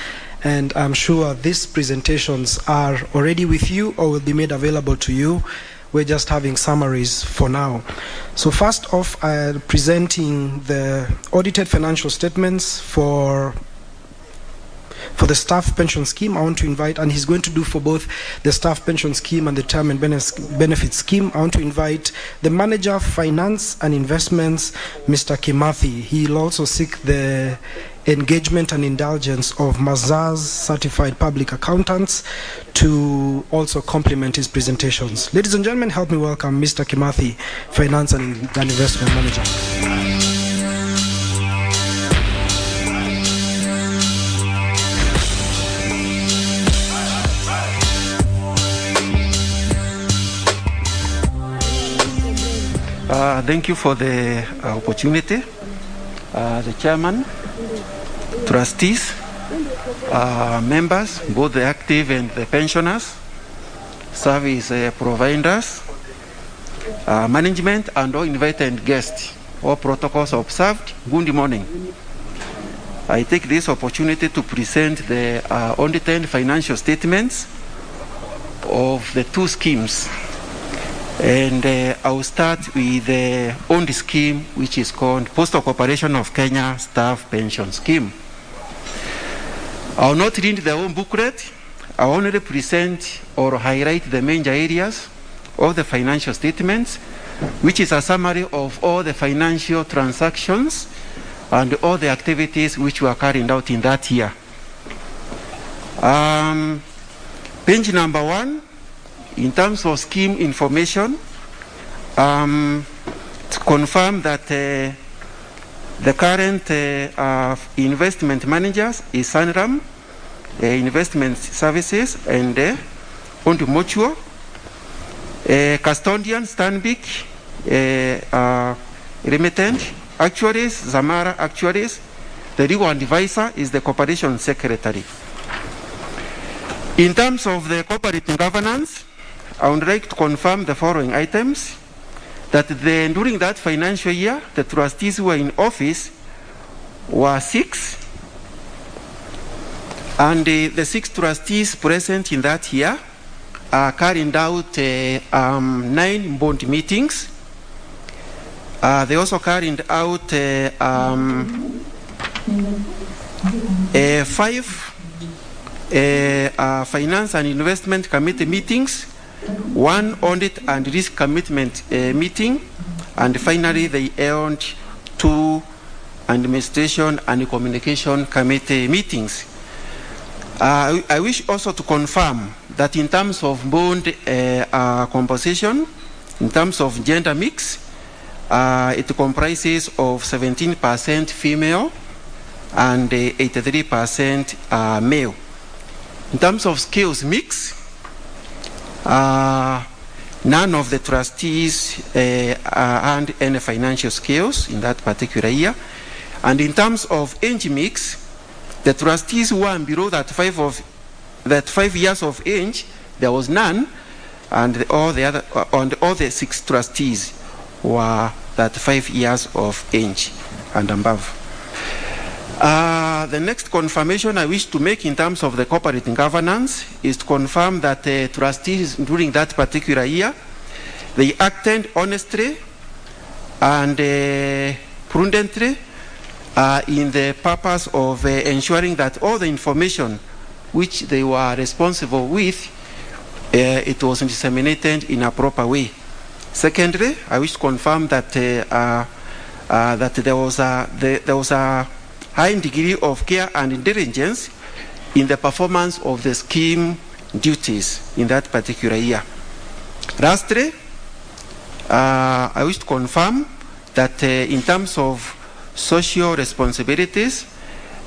And I'm sure these presentations are already with you or will be made available to you. We're just having summaries for now. So first off, presenting the audited financial statements for the staff pension scheme. I want to invite, and he's going to do for both the staff pension scheme and the term and benefit scheme. I want to invite the manager of finance and investments, Mr. Kimathi. He'll also seek the engagement and indulgence of Mazars certified public accountants to also complement his presentations. Ladies and gentlemen, help me welcome Mr. Kimathi, finance and investment manager. Thank you for the opportunity. The chairman, trustees, members, both the active and the pensioners, service providers, management, and all invited guests. All protocols observed. Good morning. I take this opportunity to present the audited financial statements of the two schemes. And I will start with the owned scheme, which is called Postal Corporation of Kenya Staff Pension Scheme. I will not read the whole booklet. I will only present or highlight the major areas of the financial statements, which is a summary of all the financial transactions and all the activities which were carried out in that year. Page number 1. In terms of scheme information, to confirm that the current investment managers is Sanram Investment Services and Owned Mutual, Custodian, Stanbic, Remittance, Actuaries, Zamara Actuaries. The legal advisor is the Corporation Secretary. In terms of the corporate governance, I would like to confirm the following items: that during that financial year, the trustees who were in office were 6, and the 6 trustees present in that year carried out 9 board meetings. They also carried out 5 finance and investment committee meetings, 1 audit and risk commitment meeting, and finally they held 2 administration and communication committee meetings. I wish also to confirm that in terms of board composition, in terms of gender mix, it comprises of 17% female and 83% male. In terms of skills mix, none of the trustees earned any financial skills in that particular year. And in terms of age mix, the trustees who were below that 5 years of age, there was none, and all the 6 trustees were that 5 years of age and above. The next confirmation I wish to make in terms of the corporate governance is to confirm that the trustees during that particular year, they acted honestly and prudently in the purpose of ensuring that all the information which they were responsible with, it was disseminated in a proper way. Secondly, I wish to confirm that that there was a high degree of care and diligence in the performance of the scheme duties in that particular year. Lastly, I wish to confirm that in terms of social responsibilities,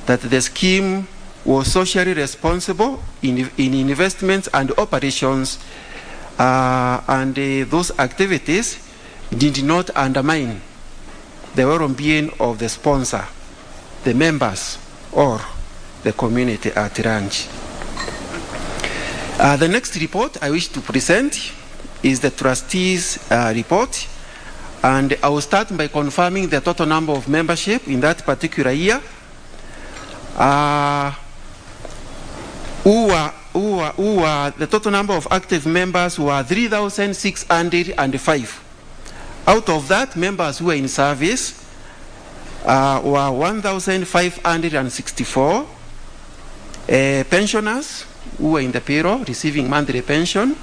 that the scheme was socially responsible in investments and operations, and those activities did not undermine the well-being of the sponsor, the members, or the community at large. The next report I wish to present is the Trustees Report, and I will start by confirming the total number of membership in that particular year. The total number of active members were 3,605. Out of that, members who were in service were 1,564. Pensioners who were in the payroll receiving monthly pension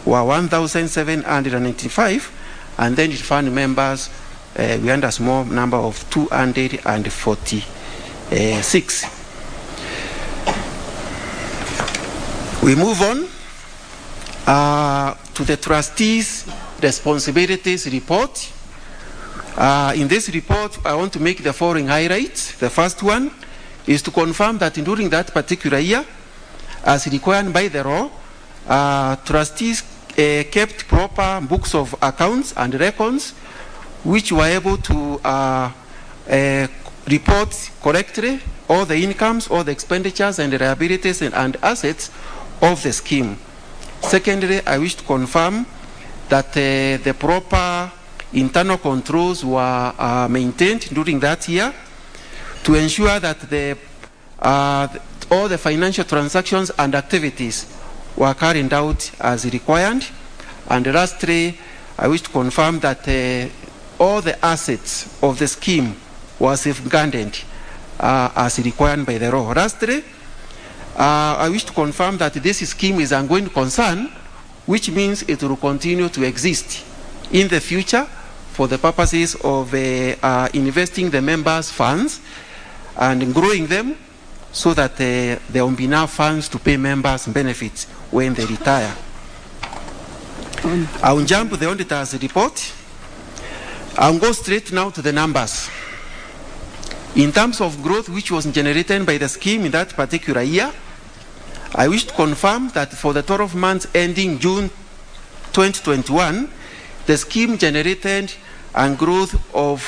were 1,795. And then fund members, we had a small number of 246. We move on to the Trustees Responsibilities Report. In this report, I want to make the following highlights. The first one is to confirm that during that particular year, as required by the law, trustees kept proper books of accounts and records, which were able to report correctly all the incomes, all the expenditures and the liabilities and assets of the scheme. Secondly, I wish to confirm that the proper internal controls were maintained during that year to ensure that all the financial transactions and activities were carried out as required. And lastly, I wish to confirm that all the assets of the scheme were safeguarded as required by the law. Lastly, I wish to confirm that this scheme is an ongoing concern, which means it will continue to exist in the future for the purposes of investing the members' funds and growing them so that there will be enough funds to pay members' benefits when they retire. I will jump to the Auditor's report. I'll go straight now to the numbers. In terms of growth which was generated by the scheme in that particular year, I wish to confirm that for the 12 months ending June 2021, the scheme generated a growth of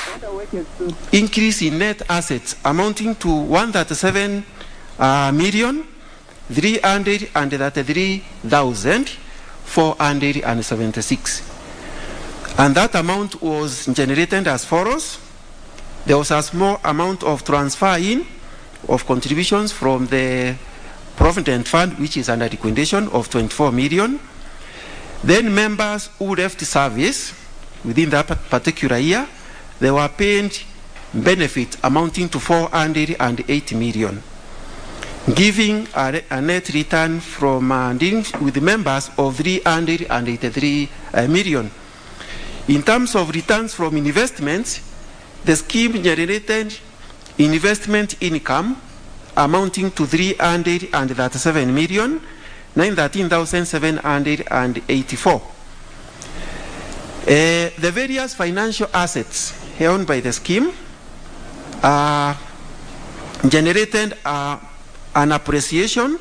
increase in net assets amounting to 137,333,476. And that amount was generated as follows. There was a small amount of transfer in of contributions from the Provident Fund, which is under liquidation, of 24 million. Then members who left service within that particular year, they were paid benefits amounting to 408 million, giving a net return from dealing with the members of 383 million. In terms of returns from investments, the scheme generated investment income amounting to 337 million, 913,784. The various financial assets held by the scheme generated an appreciation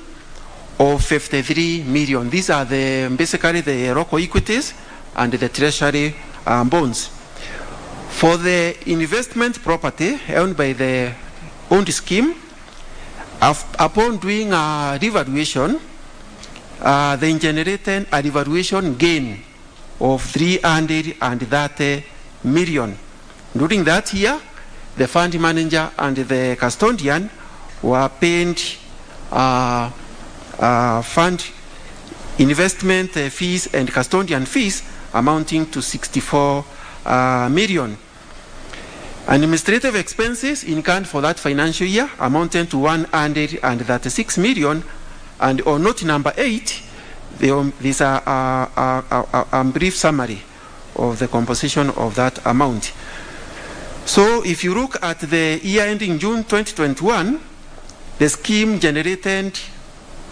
of 53 million. These are basically the local equities and the treasury bonds. For the investment property held by the owned scheme, upon doing a revaluation, they generated a revaluation gain of 330 million. During that year, the fund manager and the custodian were paid fund investment fees and custodian fees amounting to 64 million. Administrative expenses incurred for that financial year amounted to 136 million, and on note number 8, these are a brief summary of the composition of that amount. So if you look at the year ending June 2021, the scheme generated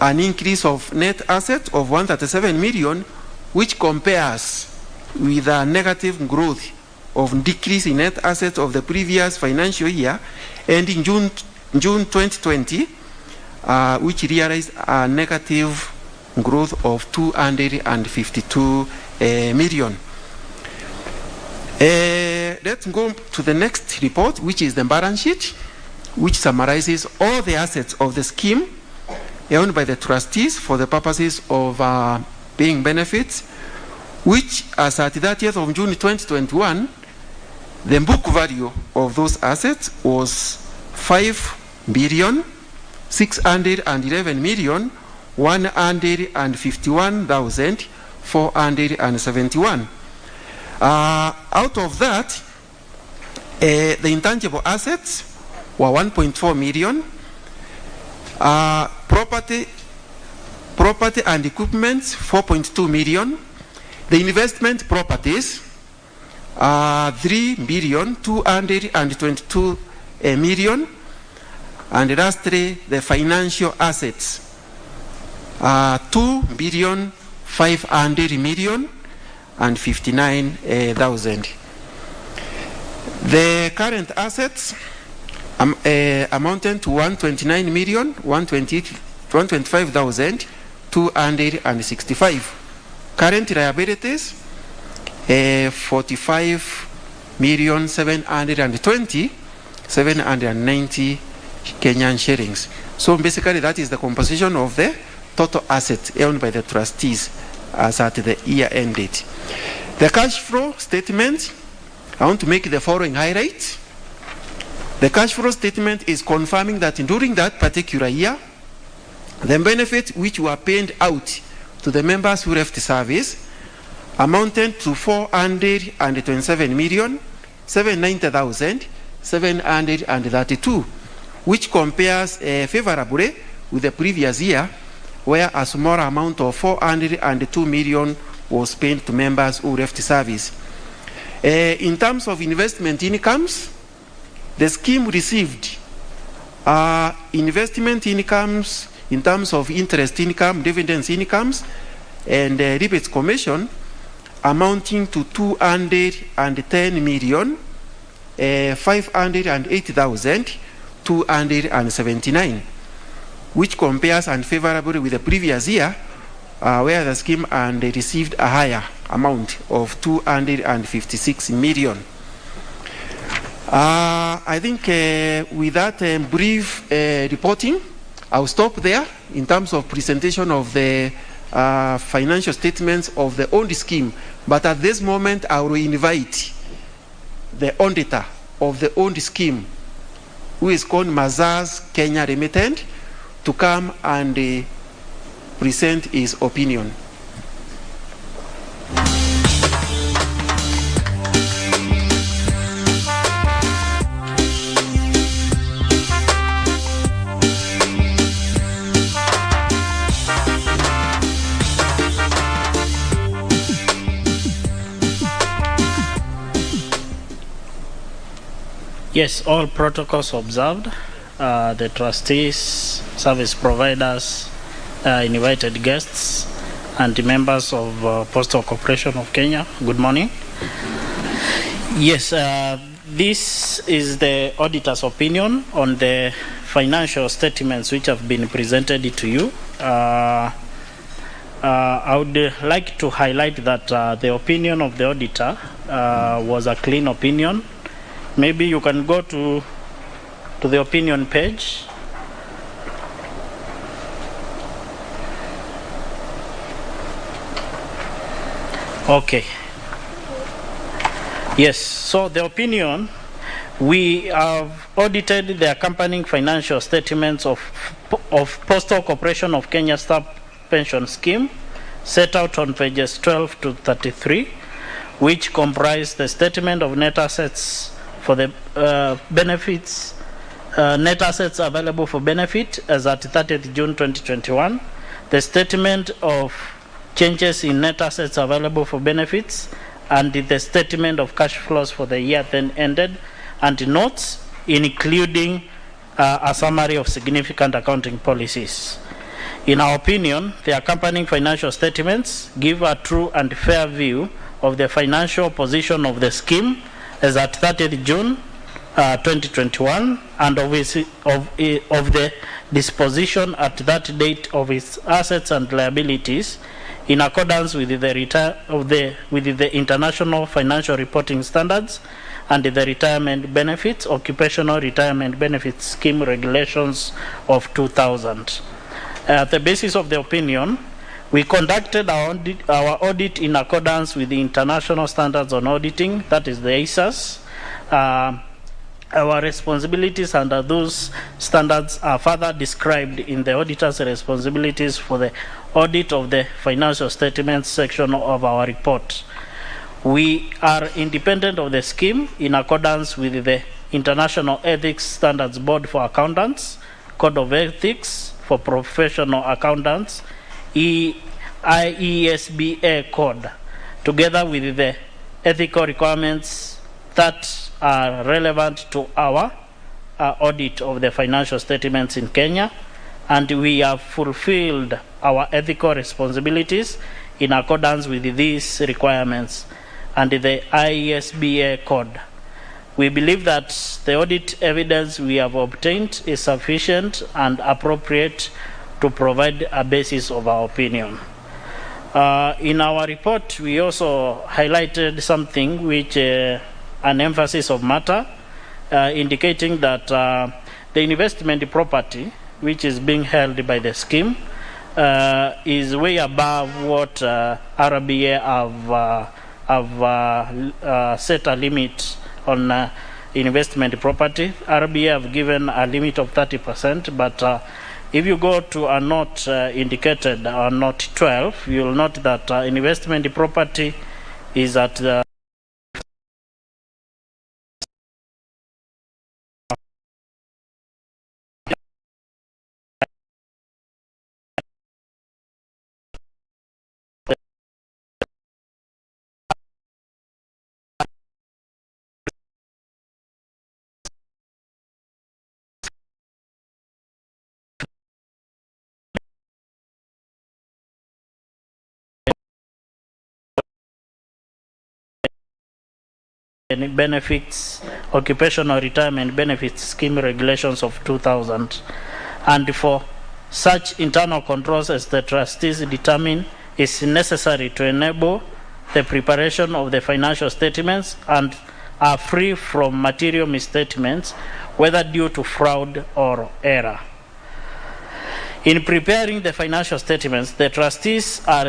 an increase of net assets of 137 million, which compares with a negative growth of decrease in net assets of the previous financial year ending June 2020, which realized a negative growth of 252 million. Let's go to the next report, which is the balance sheet, which summarizes all the assets of the scheme owned by the trustees for the purposes of paying benefits, which as at 30th of June 2021, the book value of those assets was 5,611,151,471. Out of that, the intangible assets were 1.4 million. Property and equipment, 4.2 million. The investment properties, 3,222 million. And lastly, the financial assets, 2,500,000,059,000. The current assets amounted to 129,125,265. Current liabilities, 45,720,790 Kenyan shillings. So basically that is the composition of the total assets owned by the trustees as at the year end date. The cash flow statement, I want to make the following highlights. The cash flow statement is confirming that during that particular year, the benefits which were paid out to the members who left service amounted to 427,790,732, which compares favorably with the previous year, where a small amount of 402 million was paid to members who left service. In terms of investment incomes, the scheme received investment incomes in terms of interest income, dividends incomes, and rebates commission amounting to 210,508,279, which compares unfavorably with the previous year, where the scheme received a higher amount of 256 million. I think with that brief reporting, I'll stop there in terms of presentation of the financial statements of the owned scheme. But at this moment, I will invite the auditor of the owned scheme, who is called Mazars Kenya Limited, to come and present his opinion. Yes, all protocols observed. The trustees, service providers, invited guests, and the members of Postal Corporation of Kenya. Good morning. Yes, this is the auditor's opinion on the financial statements which have been presented to you. I would like to highlight that the opinion of the auditor was a clean opinion. Maybe you can go to the opinion page. Okay. Yes, so the opinion, we have audited the accompanying financial statements of Postal Corporation of Kenya Staff Pension Scheme, set out on pages 12 to 33, which comprise the statement of net assets for the benefits, net assets available for benefit as at 30th June 2021, the statement of changes in net assets available for benefits, and the statement of cash flows for the year then ended, and notes, including a summary of significant accounting policies. In our opinion, the accompanying financial statements give a true and fair view of the financial position of the scheme as at 30th June 2021, and of the disposition at that date of its assets and liabilities in accordance with the International Financial Reporting Standards and the Retirement Benefits, Occupational Retirement Benefits Scheme Regulations of 2000. At the basis of the opinion, we conducted our audit in accordance with the International Standards on Auditing, that is the ISAS. Our responsibilities under those standards are further described in the auditor's responsibilities for the audit of the financial statements section of our report. We are independent of the scheme in accordance with the International Ethics Standards Board for Accountants, Code of Ethics for Professional Accountants, IESBA Code, together with the ethical requirements that are relevant to our audit of the financial statements in Kenya, and we have fulfilled our ethical responsibilities in accordance with these requirements and the IESBA Code. We believe that the audit evidence we have obtained is sufficient and appropriate to provide a basis of our opinion. In our report, we also highlighted something which an emphasis of matter, indicating that the investment property which is being held by the scheme is way above what RBA have set a limit on investment property. RBA have given a limit of 30%, but if you go to a note indicated on note 12, you will note that investment property is at the benefits, occupational retirement benefits scheme regulations of 2000, and for such internal controls as the trustees determine is necessary to enable the preparation of the financial statements and are free from material misstatements, whether due to fraud or error. In preparing the financial statements, the trustees are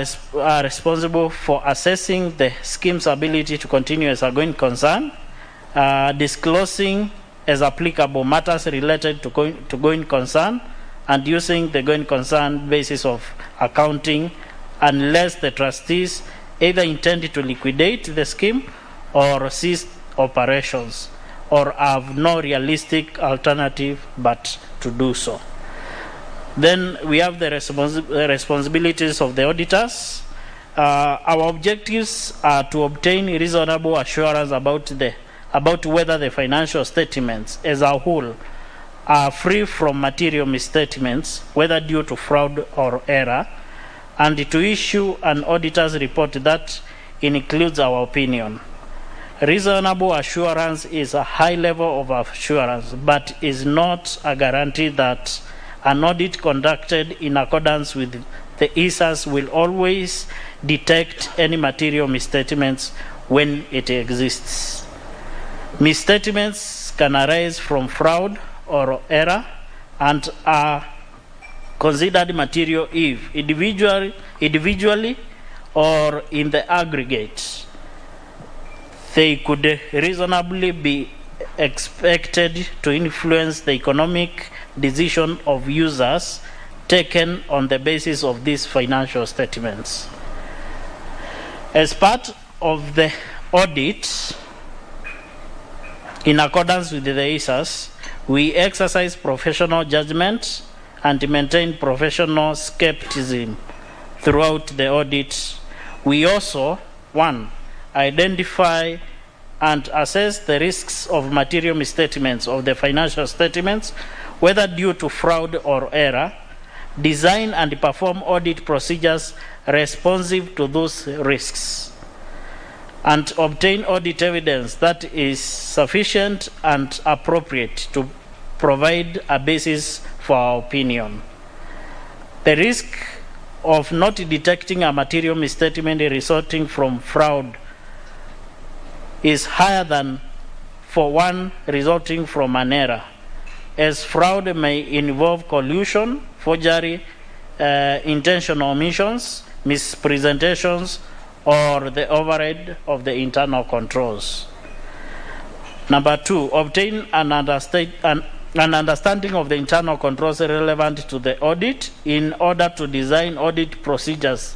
responsible for assessing the scheme's ability to continue as a going concern, disclosing as applicable matters related to going concern, and using the going concern basis of accounting unless the trustees either intend to liquidate the scheme or cease operations or have no realistic alternative but to do so. Then we have the responsibilities of the auditors. Our objectives are to obtain reasonable assurance about whether the financial statements as a whole are free from material misstatements, whether due to fraud or error, and to issue an auditor's report that includes our opinion. Reasonable assurance is a high level of assurance, but is not a guarantee that an audit conducted in accordance with the ISAS will always detect any material misstatements when it exists. Misstatements can arise from fraud or error and are considered material if individually or in the aggregate they could reasonably be expected to influence the economic decision of users taken on the basis of these financial statements. As part of the audit, in accordance with the ISAS, we exercise professional judgment and maintain professional skepticism throughout the audit. We also, 1, identify and assess the risks of material misstatements of the financial statements, whether due to fraud or error, design and perform audit procedures responsive to those risks. and obtain audit evidence that is sufficient and appropriate to provide a basis for our opinion. The risk of not detecting a material misstatement resulting from fraud is higher than for one resulting from an error, as fraud may involve collusion, forgery, intentional omissions, mispresentations, or the override of the internal controls. Number 2, obtain an understanding of the internal controls relevant to the audit in order to design audit procedures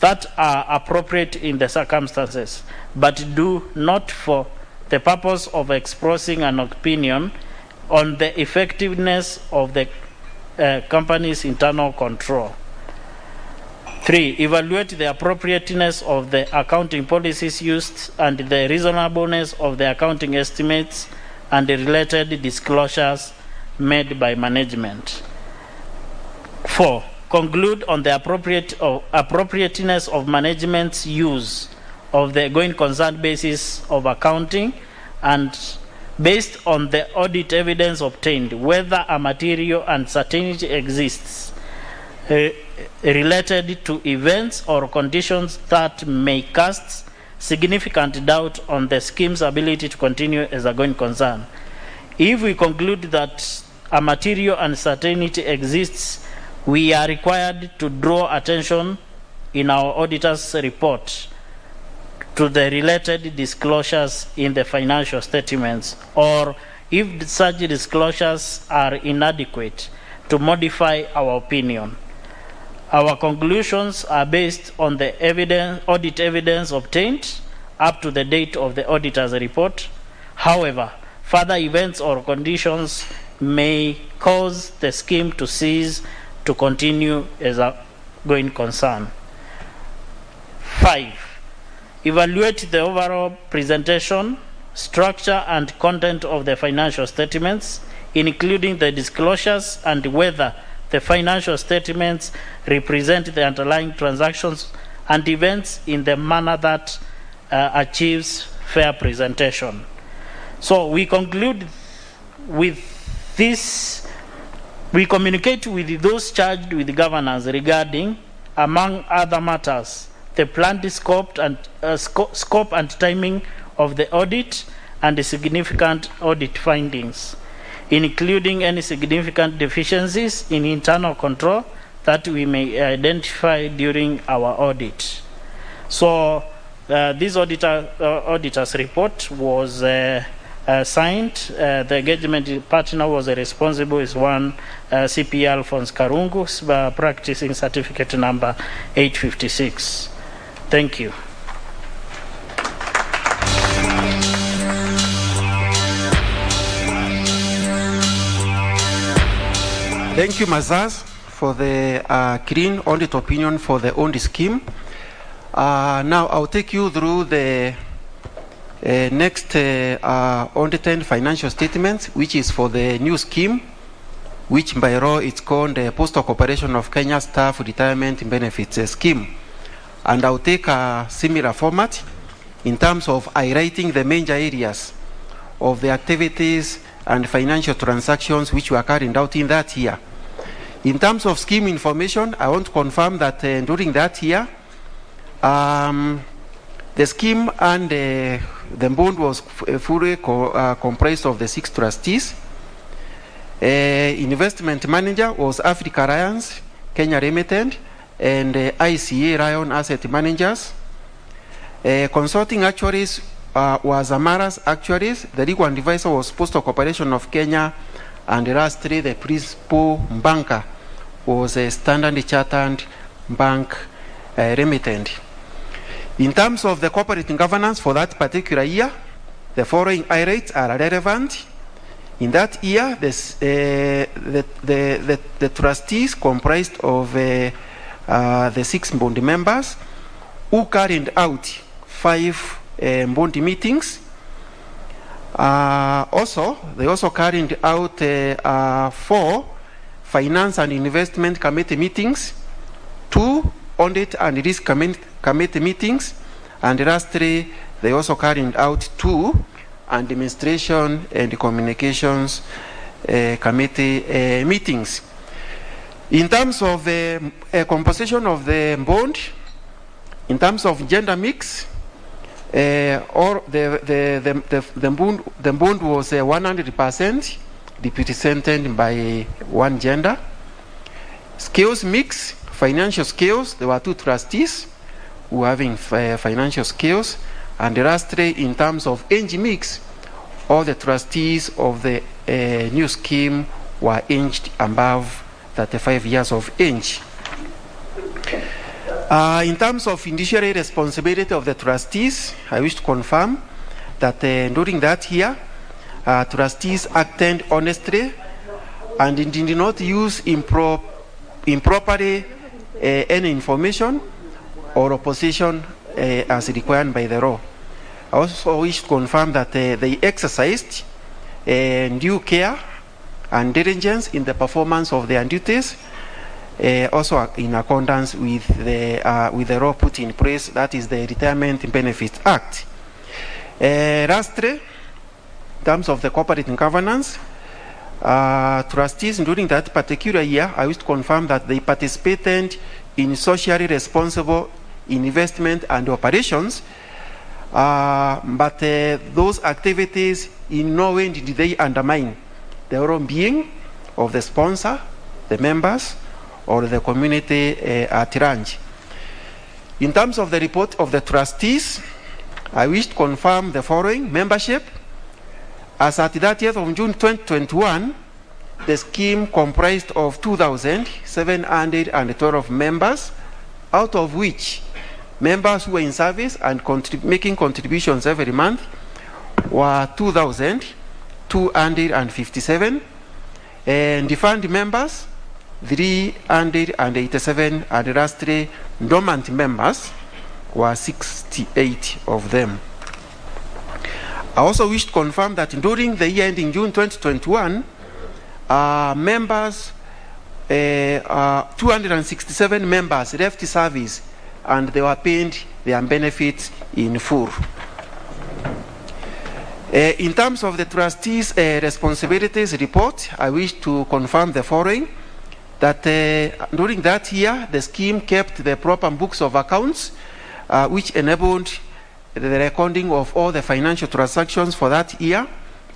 that are appropriate in the circumstances, but do not for the purpose of expressing an opinion on the effectiveness of the company's internal control. 3, evaluate the appropriateness of the accounting policies used and the reasonableness of the accounting estimates and the related disclosures made by management. 4, conclude on the appropriateness of management's use of the going concern basis of accounting, and based on the audit evidence obtained, whether a material uncertainty exists related to events or conditions that may cast significant doubt on the scheme's ability to continue as a going concern. If we conclude that a material uncertainty exists, we are required to draw attention in our auditor's report to the related disclosures in the financial statements, or if such disclosures are inadequate, to modify our opinion. Our conclusions are based on the audit evidence obtained up to the date of the auditor's report. However, further events or conditions may cause the scheme to cease to continue as a going concern. 5, evaluate the overall presentation, structure, and content of the financial statements, including the disclosures, and whether the financial statements represent the underlying transactions and events in the manner that achieves fair presentation. So we conclude with this. We communicate with those charged with governance regarding, among other matters, the planned scope and timing of the audit and the significant audit findings, including any significant deficiencies in internal control that we may identify during our audit. So this auditor's report was signed. The engagement partner was responsible is one CPA Alphonse Karungu, practicing certificate number 856. Thank you. Thank you, Mazaz, for the clean audit opinion for the audit scheme. Now I'll take you through the next audited financial statements, which is for the new scheme, which by law it's called the Postal Corporation of Kenya Staff Retirement Benefits Scheme. And I'll take a similar format in terms of highlighting the major areas of the activities and financial transactions which were carried out in that year. In terms of scheme information, I want to confirm that during that year, the scheme and the bond was fully comprised of the 6 trustees. Investment manager was Africa Alliance, Kenya Limited, and ICA Lion Asset Managers. Consulting actuaries was Amara's Actuaries. The legal advisor was Postal Corporation of Kenya, and lastly, the principal banker was a Standard Chartered Bank Limited. In terms of the corporate governance for that particular year, the following highlights are relevant. In that year, the trustees comprised of the 6 board members who carried out 5 board meetings. They also carried out 4 finance and investment committee meetings, 2 audit and risk committee meetings, and lastly they also carried out 2 administration and communications committee meetings. In terms of the composition of the bond, in terms of gender mix, or the bond was 100% represented by one gender. Skills mix, financial skills, there were 2 trustees who were having financial skills, and lastly, in terms of age mix, all the trustees of the new scheme were aged above 35 years of age. In terms of fiduciary responsibility of the trustees, I wish to confirm that during that year, trustees acted honestly and did not use improperly any information or opposition as required by the law. I also wish to confirm that they exercised due care and diligence in the performance of their duties, also in accordance with the law put in place, that is the Retirement Benefits Act. Lastly, in terms of the corporate governance, trustees during that particular year, I wish to confirm that they participated in socially responsible investment and operations, but those activities in no way did they undermine the own being of the sponsor, the members, or the community at large. In terms of the report of the trustees, I wish to confirm the following. Membership, as at 30th of June 2021, the scheme comprised of 2,712 members, out of which members who were in service and making contributions every month were 2,257, and defunct members 387, and lastly dormant members were 68 of them. I also wish to confirm that during the year ending June 2021, members, 267 members left service and they were paid their benefits in full. In terms of the trustees' responsibilities report, I wish to confirm the following: that during that year, the scheme kept the proper books of accounts, which enabled the recording of all the financial transactions for that year.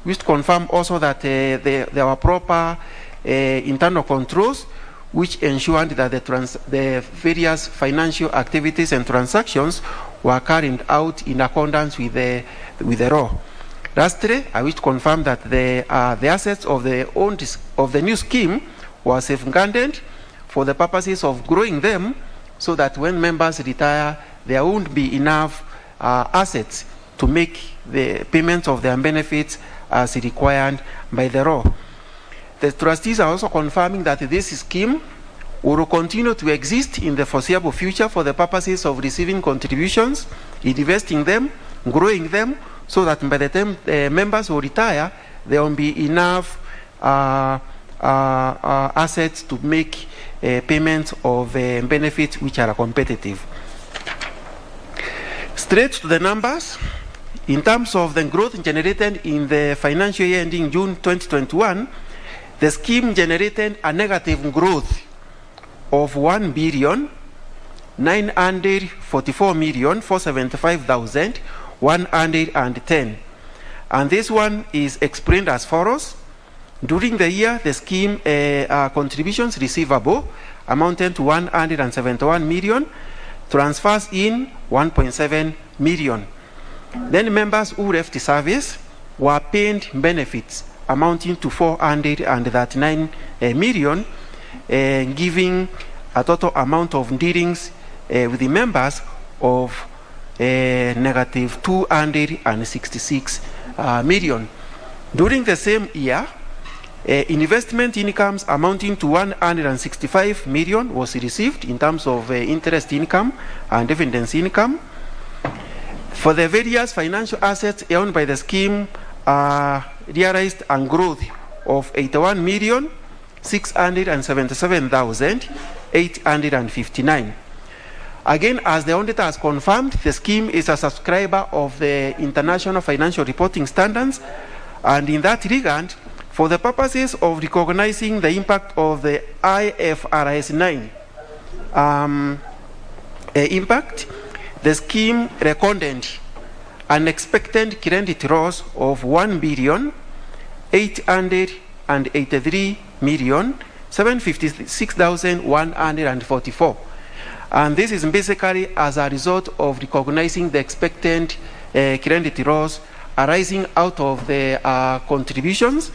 We wish to confirm also that there were proper internal controls, which ensured that the various financial activities and transactions were carried out in accordance with the law. Lastly, I wish to confirm that the assets of the new scheme were safeguarded for the purposes of growing them, so that when members retire, there won't be enough assets to make the payment of their benefits as required by the law. The trustees are also confirming that this scheme will continue to exist in the foreseeable future for the purposes of receiving contributions, investing them, growing them, so that by the time members will retire, there will be enough assets to make payments of benefits which are competitive. Straight to the numbers, in terms of the growth generated in the financial year ending June 2021, the scheme generated a negative growth of 1,944,475,110. And this one is explained as follows. During the year, the scheme contributions receivable amounted to 171 million, transfers in 1.7 million. Then members who left the service were paid benefits amounting to 439 million, giving a total amount of dealings with the members of negative 266 million. During the same year, investment incomes amounting to 165 million was received in terms of interest income and dividends income. For the various financial assets owned by the scheme, realized a growth of 81,677,859. Again, as the auditor has confirmed, the scheme is a subscriber of the International Financial Reporting Standards, and in that regard, for the purposes of recognizing the impact of the IFRS 9 impact, the scheme recorded an expected credit loss of 1,883,756,144. And this is basically as a result of recognizing the expected credit loss arising out of the contributions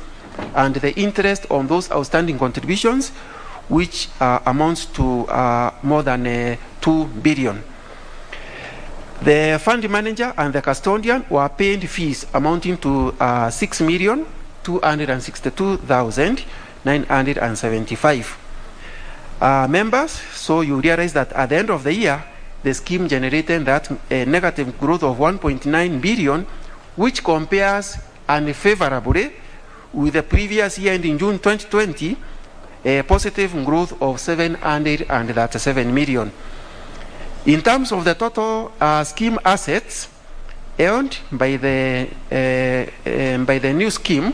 and the interest on those outstanding contributions, which amounts to more than 2 billion. The fund manager and the custodian were paid fees amounting to 6,262,975. Members, so you realize that at the end of the year, the scheme generated that negative growth of 1.9 billion, which compares unfavorably with the previous year ending June 2020, a positive growth of 737 million. In terms of the total scheme assets earned by the new scheme,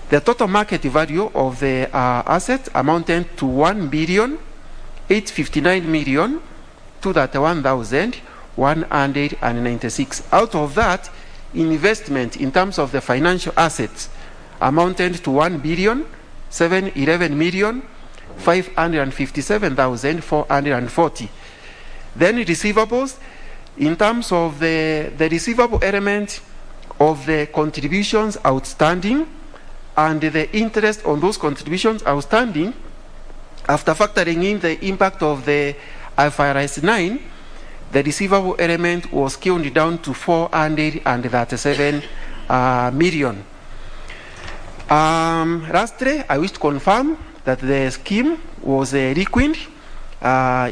the total market value of the assets amounted to 1,859,231,196. Out of that, investment in terms of the financial assets amounted to 1,711,557,440. Then receivables, in terms of the receivable element of the contributions outstanding and the interest on those contributions outstanding, after factoring in the impact of the IFRS 9, the receivable element was scaled down to 437 million. Lastly, I wish to confirm that the scheme was required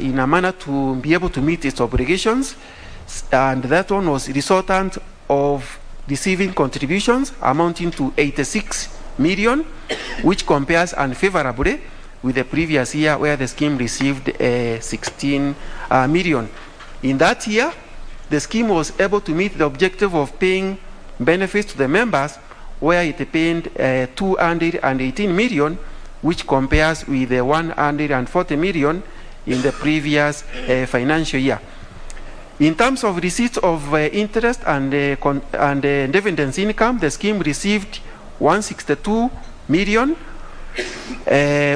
in a manner to be able to meet its obligations, and that one was resultant of receiving contributions amounting to 86 million, which compares unfavorably with the previous year where the scheme received 16 million. In that year, the scheme was able to meet the objective of paying benefits to the members, where it paid 218 million, which compares with the 140 million in the previous financial year. In terms of receipts of interest and dividends income, the scheme received 162 million,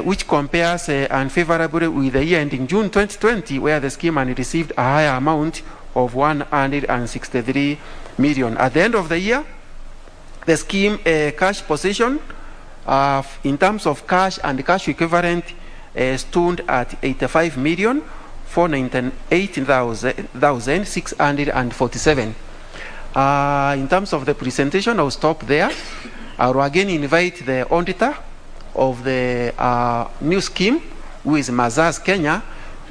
which compares unfavorably with the year ending June 2020, where the scheme had received a higher amount of 163 million. At the end of the year, the scheme cash position, in terms of cash and cash equivalent, stood at 85,498,647. In terms of the presentation, I'll stop there. I will again invite the auditor of the new scheme, who is Mazars Kenya,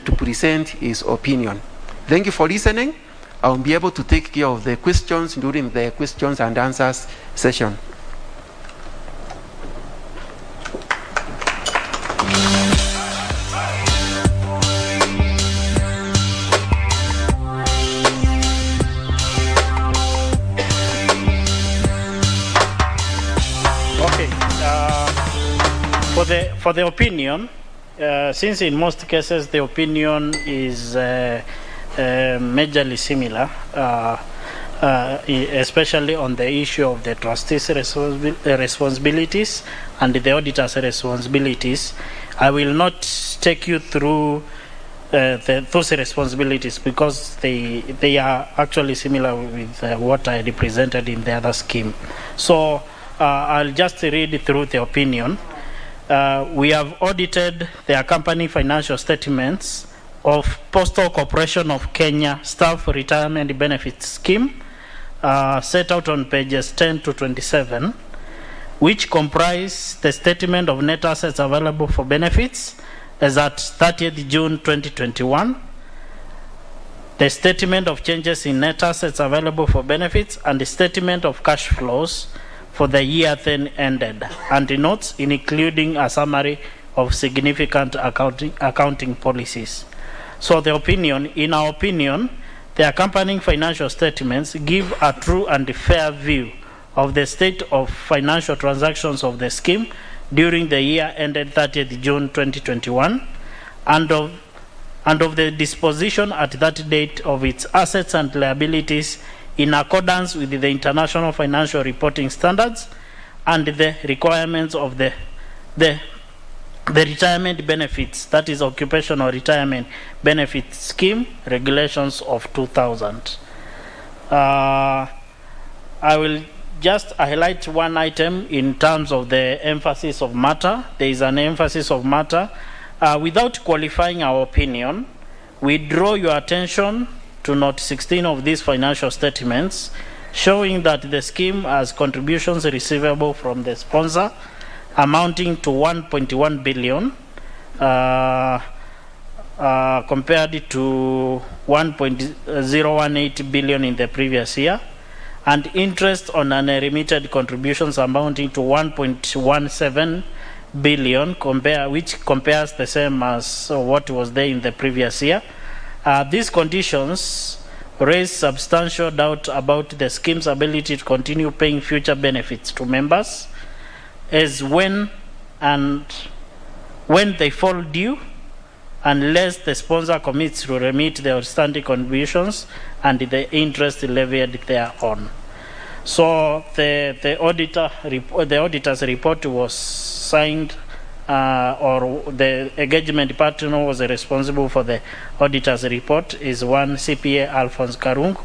to present his opinion. Thank you for listening. I will be able to take care of the questions during the questions and answers session. For the opinion, since in most cases the opinion is majorly similar, especially on the issue of the trustees' responsibilities and the auditor's responsibilities, I will not take you through those responsibilities because they are actually similar with what I represented in the other scheme. So I'll just read through the opinion. We have audited the accompanying financial statements of Postal Corporation of Kenya Staff Retirement Benefits Scheme, set out on pages 10 to 27, which comprise the statement of net assets available for benefits as at 30th June 2021, the statement of changes in net assets available for benefits, and the statement of cash flows for the year then ended, and the notes including a summary of significant accounting policies. So in our opinion, the accompanying financial statements give a true and fair view of the state of financial transactions of the scheme during the year ended 30th June 2021 and of the disposition at that date of its assets and liabilities in accordance with the International Financial Reporting Standards and the requirements of the retirement benefits, that is Occupational Retirement Benefit Scheme Regulations of 2000. I will just highlight one item in terms of the emphasis of matter. There is an emphasis of matter. Without qualifying our opinion, we draw your attention to note 16 of these financial statements, showing that the scheme has contributions receivable from the sponsor amounting to 1.1 billion compared to 1.018 billion in the previous year, and interest on unremitted contributions amounting to 1.17 billion, which compares the same as what was there in the previous year. These conditions raise substantial doubt about the scheme's ability to continue paying future benefits to members, as when they fall due, unless the sponsor commits to remit the outstanding contributions and the interest levied thereon. So the auditor's report was signed, or the engagement partner was responsible for the auditor's report is one CPA Alphonse Karung,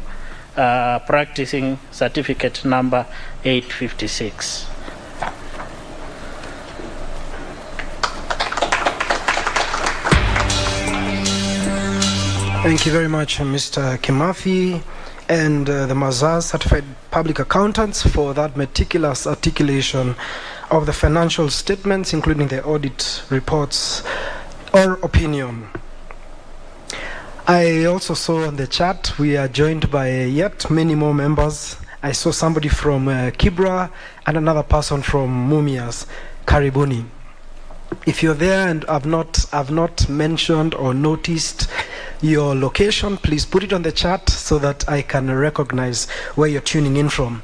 practicing certificate number 856. Thank you very much, Mr. Kimathi and the Mazars Certified Public Accountants for that meticulous articulation of the financial statements, including the audit reports or opinion. I also saw on the chat we are joined by yet many more members. I saw somebody from Kibra and another person from Mumias, Karibuni. If you're there and I've not mentioned or noticed your location, please put it on the chat so that I can recognize where you're tuning in from.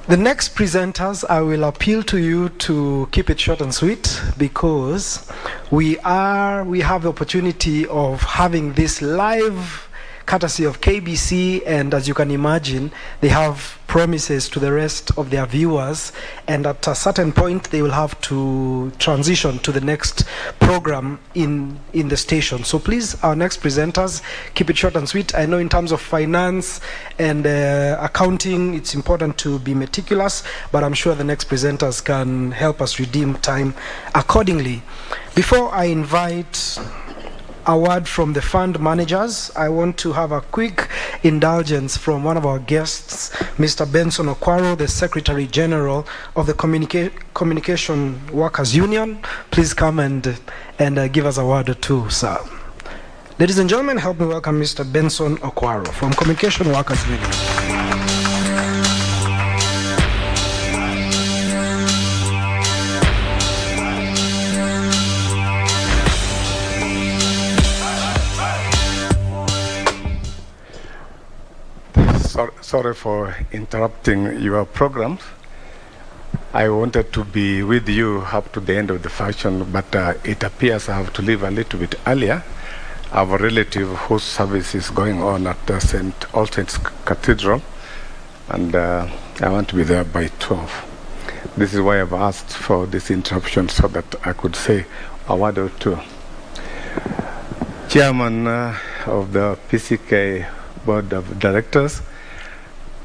The next presenters, I will appeal to you to keep it short and sweet, because we have the opportunity of having this live courtesy of KBC, and as you can imagine, they have promises to the rest of their viewers, and at a certain point they will have to transition to the next program in the station. So please, our next presenters, keep it short and sweet. I know in terms of finance and accounting, it's important to be meticulous, but I'm sure the next presenters can help us redeem time accordingly. Before I invite a word from the fund managers, I want to have a quick indulgence from one of our guests, Mr. Benson Okwaro, the Secretary General of the Communication Workers Union. Please come and give us a word or two, sir. Ladies and gentlemen, help me welcome Mr. Benson Okwaro from Communication Workers Union. Sorry for interrupting your programs. I wanted to be with you up to the end of the function, but it appears I have to leave a little bit earlier. I have a relative whose service is going on at St. All Saints Cathedral, and I want to be there by 12. This is why I've asked for this interruption, so that I could say a word or two. Chairman of the PCK Board of Directors,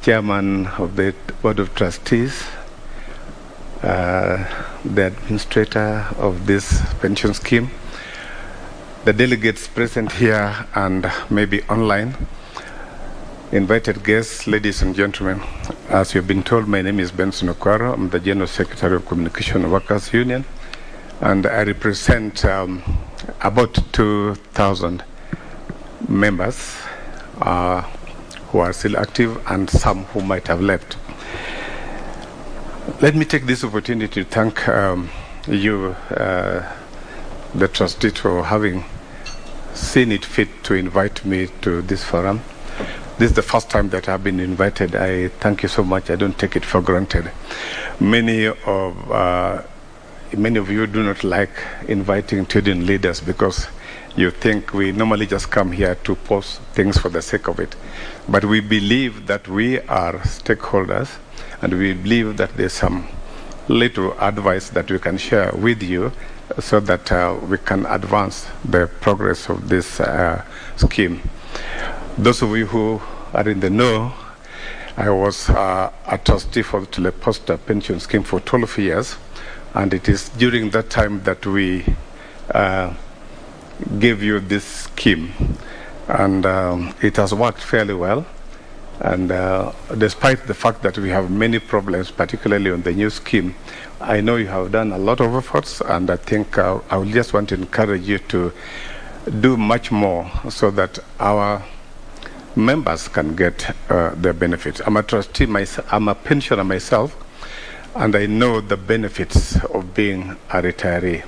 Chairman of the Board of Trustees, the administrator of this pension scheme, the delegates present here and maybe online, invited guests, ladies and gentlemen. As you've been told, my name is Benson Okwaro. I'm the General Secretary of Communication Workers Union, and I represent about 2,000 members who are still active and some who might have left. Let me take this opportunity to thank you, the trustees, for having seen it fit to invite me to this forum. This is the first time that I've been invited. I thank you so much. I don't take it for granted. Many of you do not like inviting student leaders because you think we normally just come here to post things for the sake of it. But we believe that we are stakeholders, and we believe that there's some little advice that we can share with you so that we can advance the progress of this scheme. Those of you who are in the know, I was a trustee for the Postal pension scheme for 12 years, and it is during that time that we gave you this scheme, and it has worked fairly well. And despite the fact that we have many problems, particularly on the new scheme, I know you have done a lot of efforts, and I think I will just want to encourage you to do much more so that our members can get the benefits. I'm a trustee myself, I'm a pensioner myself, and I know the benefits of being a retiree.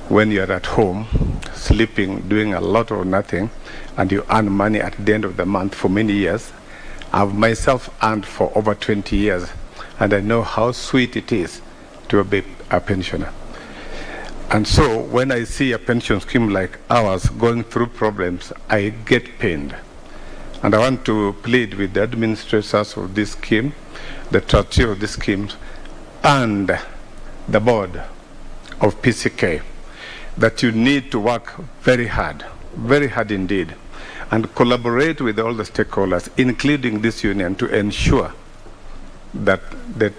When you're at home, sleeping, doing a lot of nothing, and you earn money at the end of the month for many years. I've myself earned for over 20 years, and I know how sweet it is to be a pensioner. And so when I see a pension scheme like ours going through problems, I get pained. And I want to plead with the administrators of this scheme, the trustee of this scheme, and the board of PCK, that you need to work very hard indeed, and collaborate with all the stakeholders, including this union, to ensure that the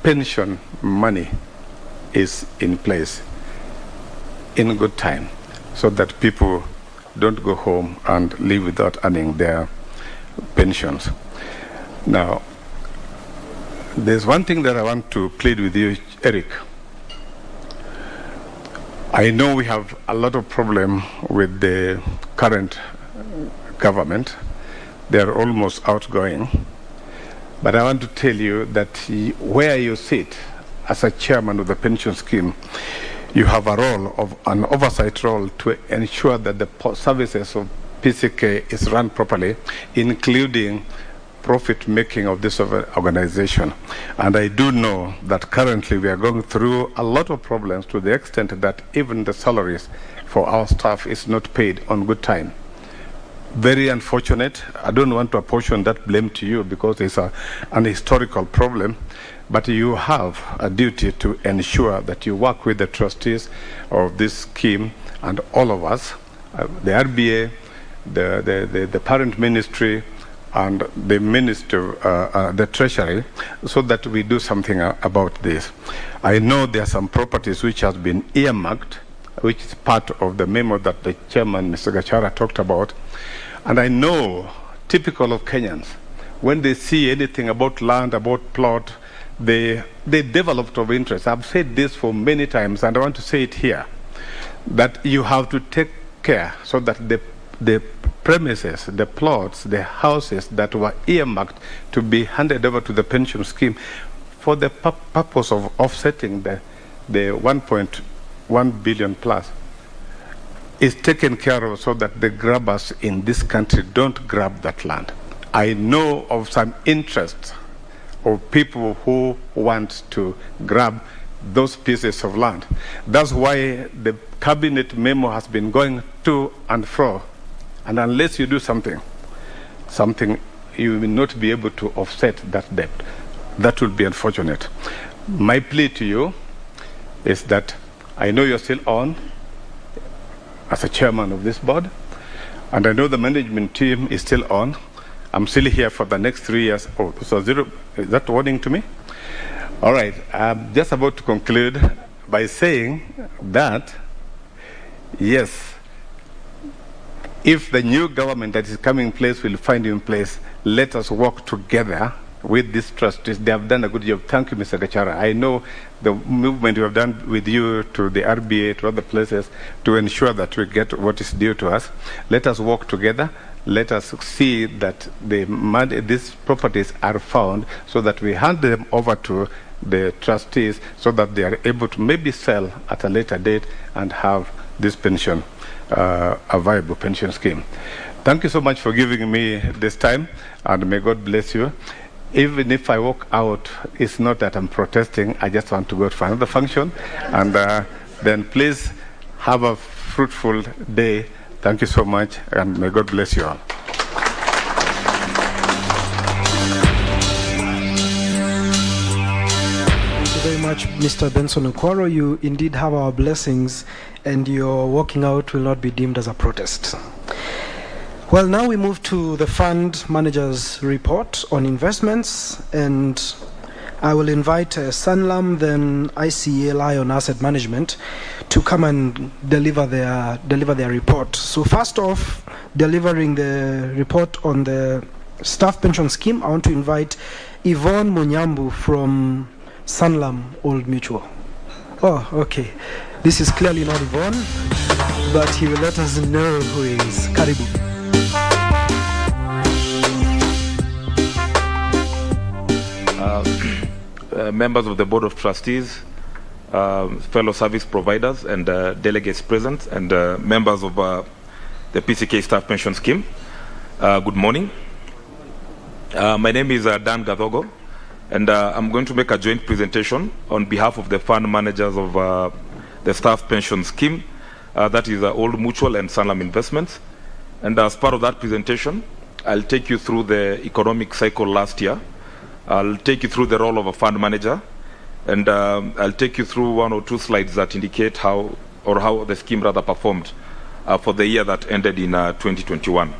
pension money is in place in good time, so that people don't go home and live without earning their pensions. Now, there's one thing that I want to plead with you, Eric. I know we have a lot of problem with the current government. They are almost outgoing. But I want to tell you that where you sit as a chairman of the pension scheme, you have a role of an oversight role to ensure that the services of PCK is run properly, including profit making of this organization. And I do know that currently we are going through a lot of problems, to the extent that even the salaries for our staff is not paid on good time. Very unfortunate. I don't want to apportion that blame to you because it's an historical problem, but you have a duty to ensure that you work with the trustees of this scheme and all of us, the RBA, the parent ministry, and the Minister, the Treasury, so that we do something about this. I know there are some properties which has been earmarked, which is part of the memo that the chairman, Mr. Gachara, talked about. And I know, typical of Kenyans, when they see anything about land, about plot, they develop of interest. I've said this for many times, and I want to say it here, that you have to take care so that the premises, the plots, the houses that were earmarked to be handed over to the pension scheme for the purpose of offsetting the 1.1 billion plus is taken care of, so that the grabbers in this country don't grab that land. I know of some interest of people who want to grab those pieces of land. That's why the cabinet memo has been going to and fro. And unless you do something, you will not be able to offset that debt. That will be unfortunate. My plea to you is that I know you're still on as a chairman of this board, and I know the management team is still on. I'm still here for the next 3 years. Oh, so zero, is that warning to me? All right, I'm just about to conclude by saying that, yes, if the new government that is coming in place will find you in place, let us work together with these trustees. They have done a good job. Thank you, Mr. Gachara. I know the movement you have done with you to the RBA, to other places, to ensure that we get what is due to us. Let us work together. Let us see that these properties are found, so that we hand them over to the trustees, so that they are able to maybe sell at a later date and have this pension a viable pension scheme. Thank you so much for giving me this time, and may God bless you. Even if I walk out, it's not that I'm protesting. I just want to go for another function. And then please have a fruitful day. Thank you so much, and may God bless you all. Thank you very much, Mr. Benson Okwaro. You indeed have our blessings, and your walking out will not be deemed as a protest. Well, now we move to the fund manager's report on investments, and I will invite Sanlam, then ICA Lion Asset Management, to come and deliver their report. So first off, delivering the report on the staff pension scheme, I want to invite Yvonne Munyambu from Sanlam Old Mutual. Oh, okay. This is clearly not Yvonne, but he will let us know who he is. Karibu. Members of the Board of Trustees, fellow service providers, and delegates present, and members of the PCK Staff Pension Scheme. Good morning. My name is Dan Gadhogo, and I'm going to make a joint presentation on behalf of the fund managers of the Staff Pension Scheme, that is Old Mutual and Sanlam Investments. And as part of that presentation, I'll take you through the economic cycle last year. I'll take you through the role of a fund manager, and I'll take you through one or two slides that indicate how the scheme rather performed for the year that ended in 2021.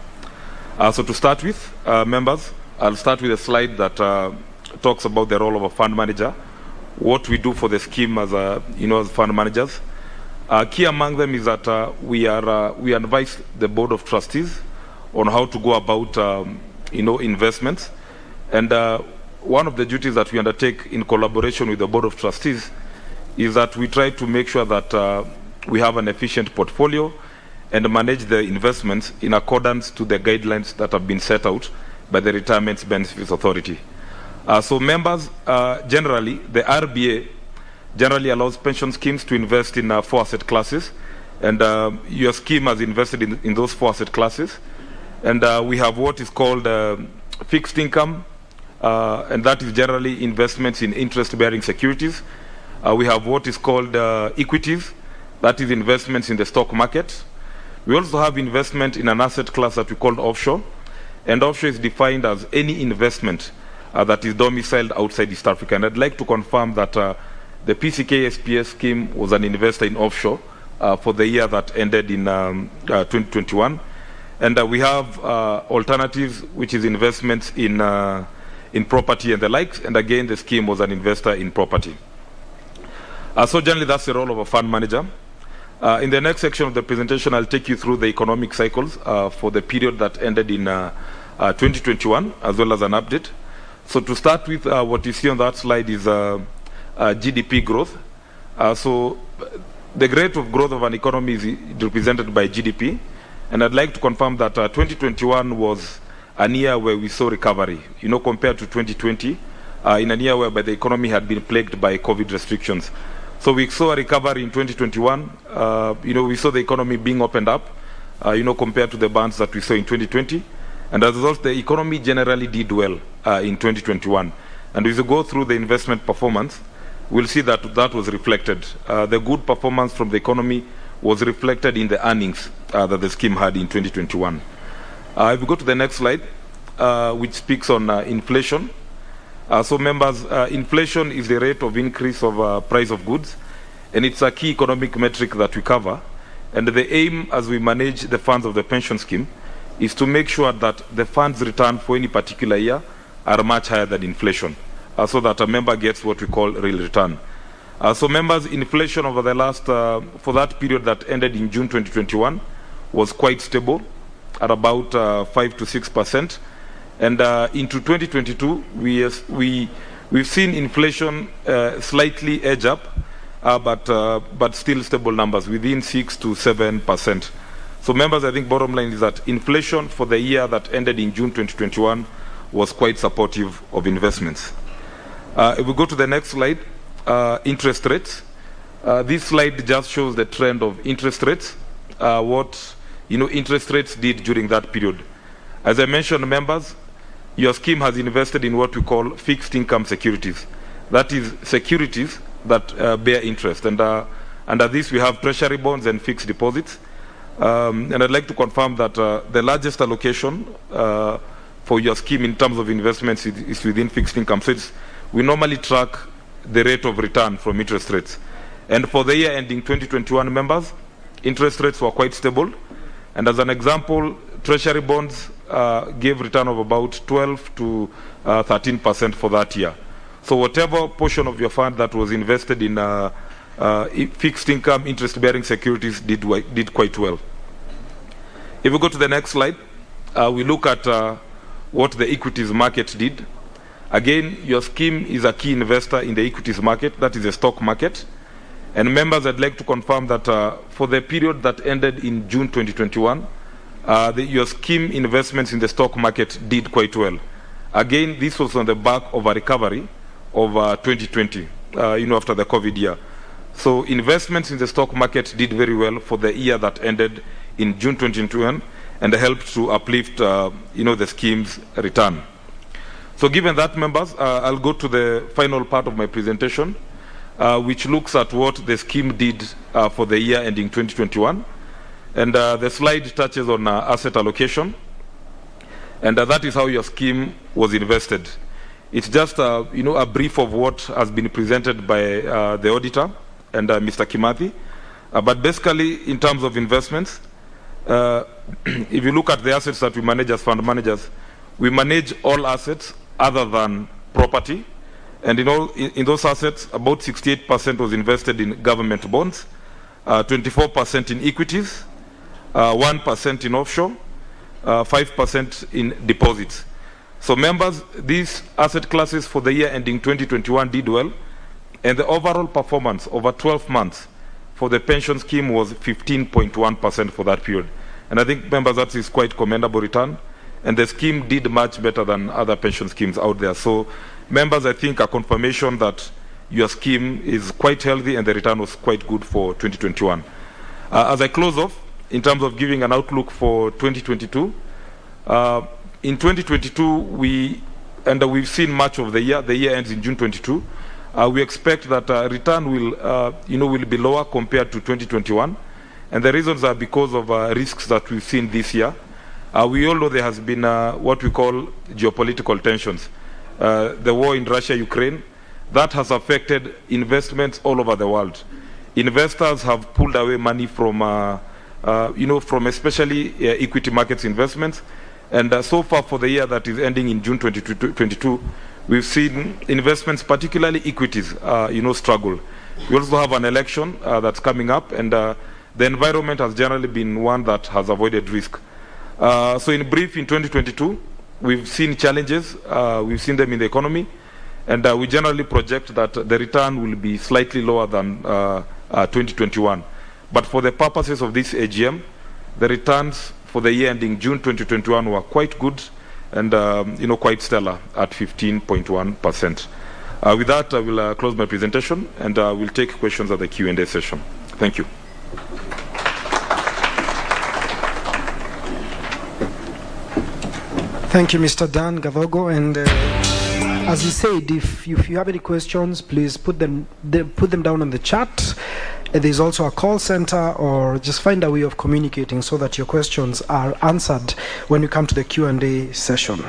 So to start with, members, I'll start with a slide that talks about the role of a fund manager, what we do for the scheme as as fund managers. Key among them is that we advise the Board of Trustees on how to go about investments, and one of the duties that we undertake in collaboration with the Board of Trustees is that we try to make sure that we have an efficient portfolio and manage the investments in accordance to the guidelines that have been set out by the Retirement Benefits Authority. So members, generally, the RBA generally allows pension schemes to invest in 4 asset classes, and your scheme has invested in those 4 asset classes. And we have what is called fixed income, and that is generally investments in interest-bearing securities. We have what is called equities, that is investments in the stock market. We also have investment in an asset class that we call offshore, and offshore is defined as any investment that is domiciled outside East Africa. And I'd like to confirm that the PCK SPS scheme was an investor in offshore for the year that ended in 2021. And we have alternatives, which is investments in property and the likes, and again the scheme was an investor in property. So generally that's the role of a fund manager. In the next section of the presentation, I'll take you through the economic cycles for the period that ended in 2021, as well as an update. So to start with, what you see on that slide is GDP growth. So the rate of growth of an economy is represented by GDP, and I'd like to confirm that 2021 was a year where we saw recovery, compared to 2020, in a year whereby the economy had been plagued by COVID restrictions. So we saw a recovery in 2021. We saw the economy being opened up, compared to the bans that we saw in 2020. And as a result, the economy generally did well in 2021. And as we go through the investment performance, we'll see that that was reflected. The good performance from the economy was reflected in the earnings that the scheme had in 2021. If we go to the next slide, which speaks on inflation. So members, inflation is the rate of increase of price of goods, and it's a key economic metric that we cover. And the aim as we manage the funds of the pension scheme is to make sure that the funds return for any particular year are much higher than inflation, so that a member gets what we call real return. So members, inflation over the last, for that period that ended in June 2021 was quite stable at about 5 to 6%. And into 2022, we've seen inflation slightly edge up, but still stable numbers within 6 to 7%. So members, I think bottom line is that inflation for the year that ended in June 2021 was quite supportive of investments. If we go to the next slide, interest rates. This slide just shows the trend of interest rates what interest rates did during that period. As I mentioned, members, your scheme has invested in what we call fixed income securities. That is securities that bear interest. And under this, we have treasury bonds and fixed deposits. And I'd like to confirm that the largest allocation for your scheme in terms of investments is within fixed income. So we normally track the rate of return from interest rates. And for the year ending 2021, members, interest rates were quite stable. And as an example, treasury bonds gave return of about 12 to 13% for that year. So whatever portion of your fund that was invested in fixed income interest-bearing securities did quite well. If we go to the next slide, we look at what the equities market did. Again, your scheme is a key investor in the equities market, that is the stock market. And members, I'd like to confirm that for the period that ended in June 2021, your scheme investments in the stock market did quite well. Again, this was on the back of a recovery of 2020, after the COVID year. So investments in the stock market did very well for the year that ended in June 2021 and helped to uplift, the scheme's return. So given that, members, I'll go to the final part of my presentation, which looks at what the scheme did for the year ending 2021. And the slide touches on asset allocation. And that is how your scheme was invested. It's just, a brief of what has been presented by the auditor and Mr. Kimathi. But basically, in terms of investments, if you look at the assets that we manage as fund managers, we manage all assets other than property. And in those assets, about 68% was invested in government bonds, 24% in equities, 1% in offshore, 5% in deposits. So members, these asset classes for the year ending 2021 did well, and the overall performance over 12 months for the pension scheme was 15.1% for that period. And I think, members, that is quite commendable return, and the scheme did much better than other pension schemes out there. So members, I think a confirmation that your scheme is quite healthy and the return was quite good for 2021. As I close off, in terms of giving an outlook for 2022, in 2022, we've seen much of the year ends in June 22. We expect that return will be lower compared to 2021. And the reasons are because of risks that we've seen this year. We all know there has been what we call geopolitical tensions. The war in Russia, Ukraine, that has affected investments all over the world. Investors have pulled away money from from especially equity markets investments. And so far for the year that is ending in June 2022, we've seen investments, particularly equities, struggle. We also have an election that's coming up, and the environment has generally been one that has avoided risk. So in brief, in 2022, we've seen challenges. We've seen them in the economy, and we generally project that the return will be slightly lower than 2021. But for the purposes of this AGM, the returns for the year ending June 2021 were quite good and quite stellar at 15.1%. With that, I will close my presentation, and we'll take questions at the Q&A session. Thank you. Thank you, Mr. Dan Gavogo. And as he said, if you have any questions, please put them down on the chat. There's also a call center, or just find a way of communicating so that your questions are answered when you come to the Q&A session.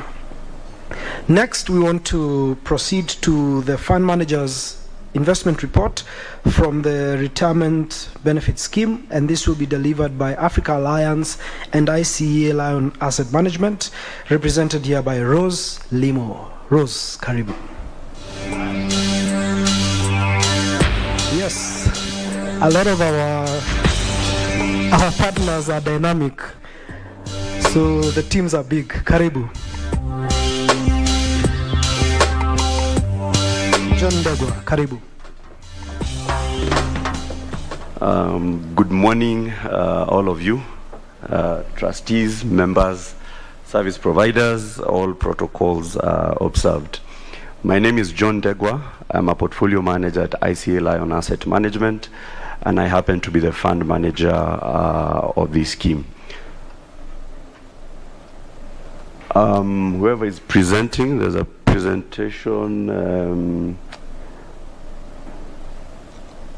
Next, we want to proceed to the fund manager's investment report from the retirement benefit scheme, and this will be delivered by Africa Alliance and ICEA Lion Asset Management, represented here by Rose Limo. Rose, karibu. Yes. A lot of our partners are dynamic, so the teams are big. Karibu. John Degwa, karibu. Good morning, all of you, trustees, members, service providers, all protocols observed. My name is John Degwa. I'm a portfolio manager at ICA Lion Asset Management. and I happen to be the fund manager of this scheme. Whoever is presenting, there's a presentation.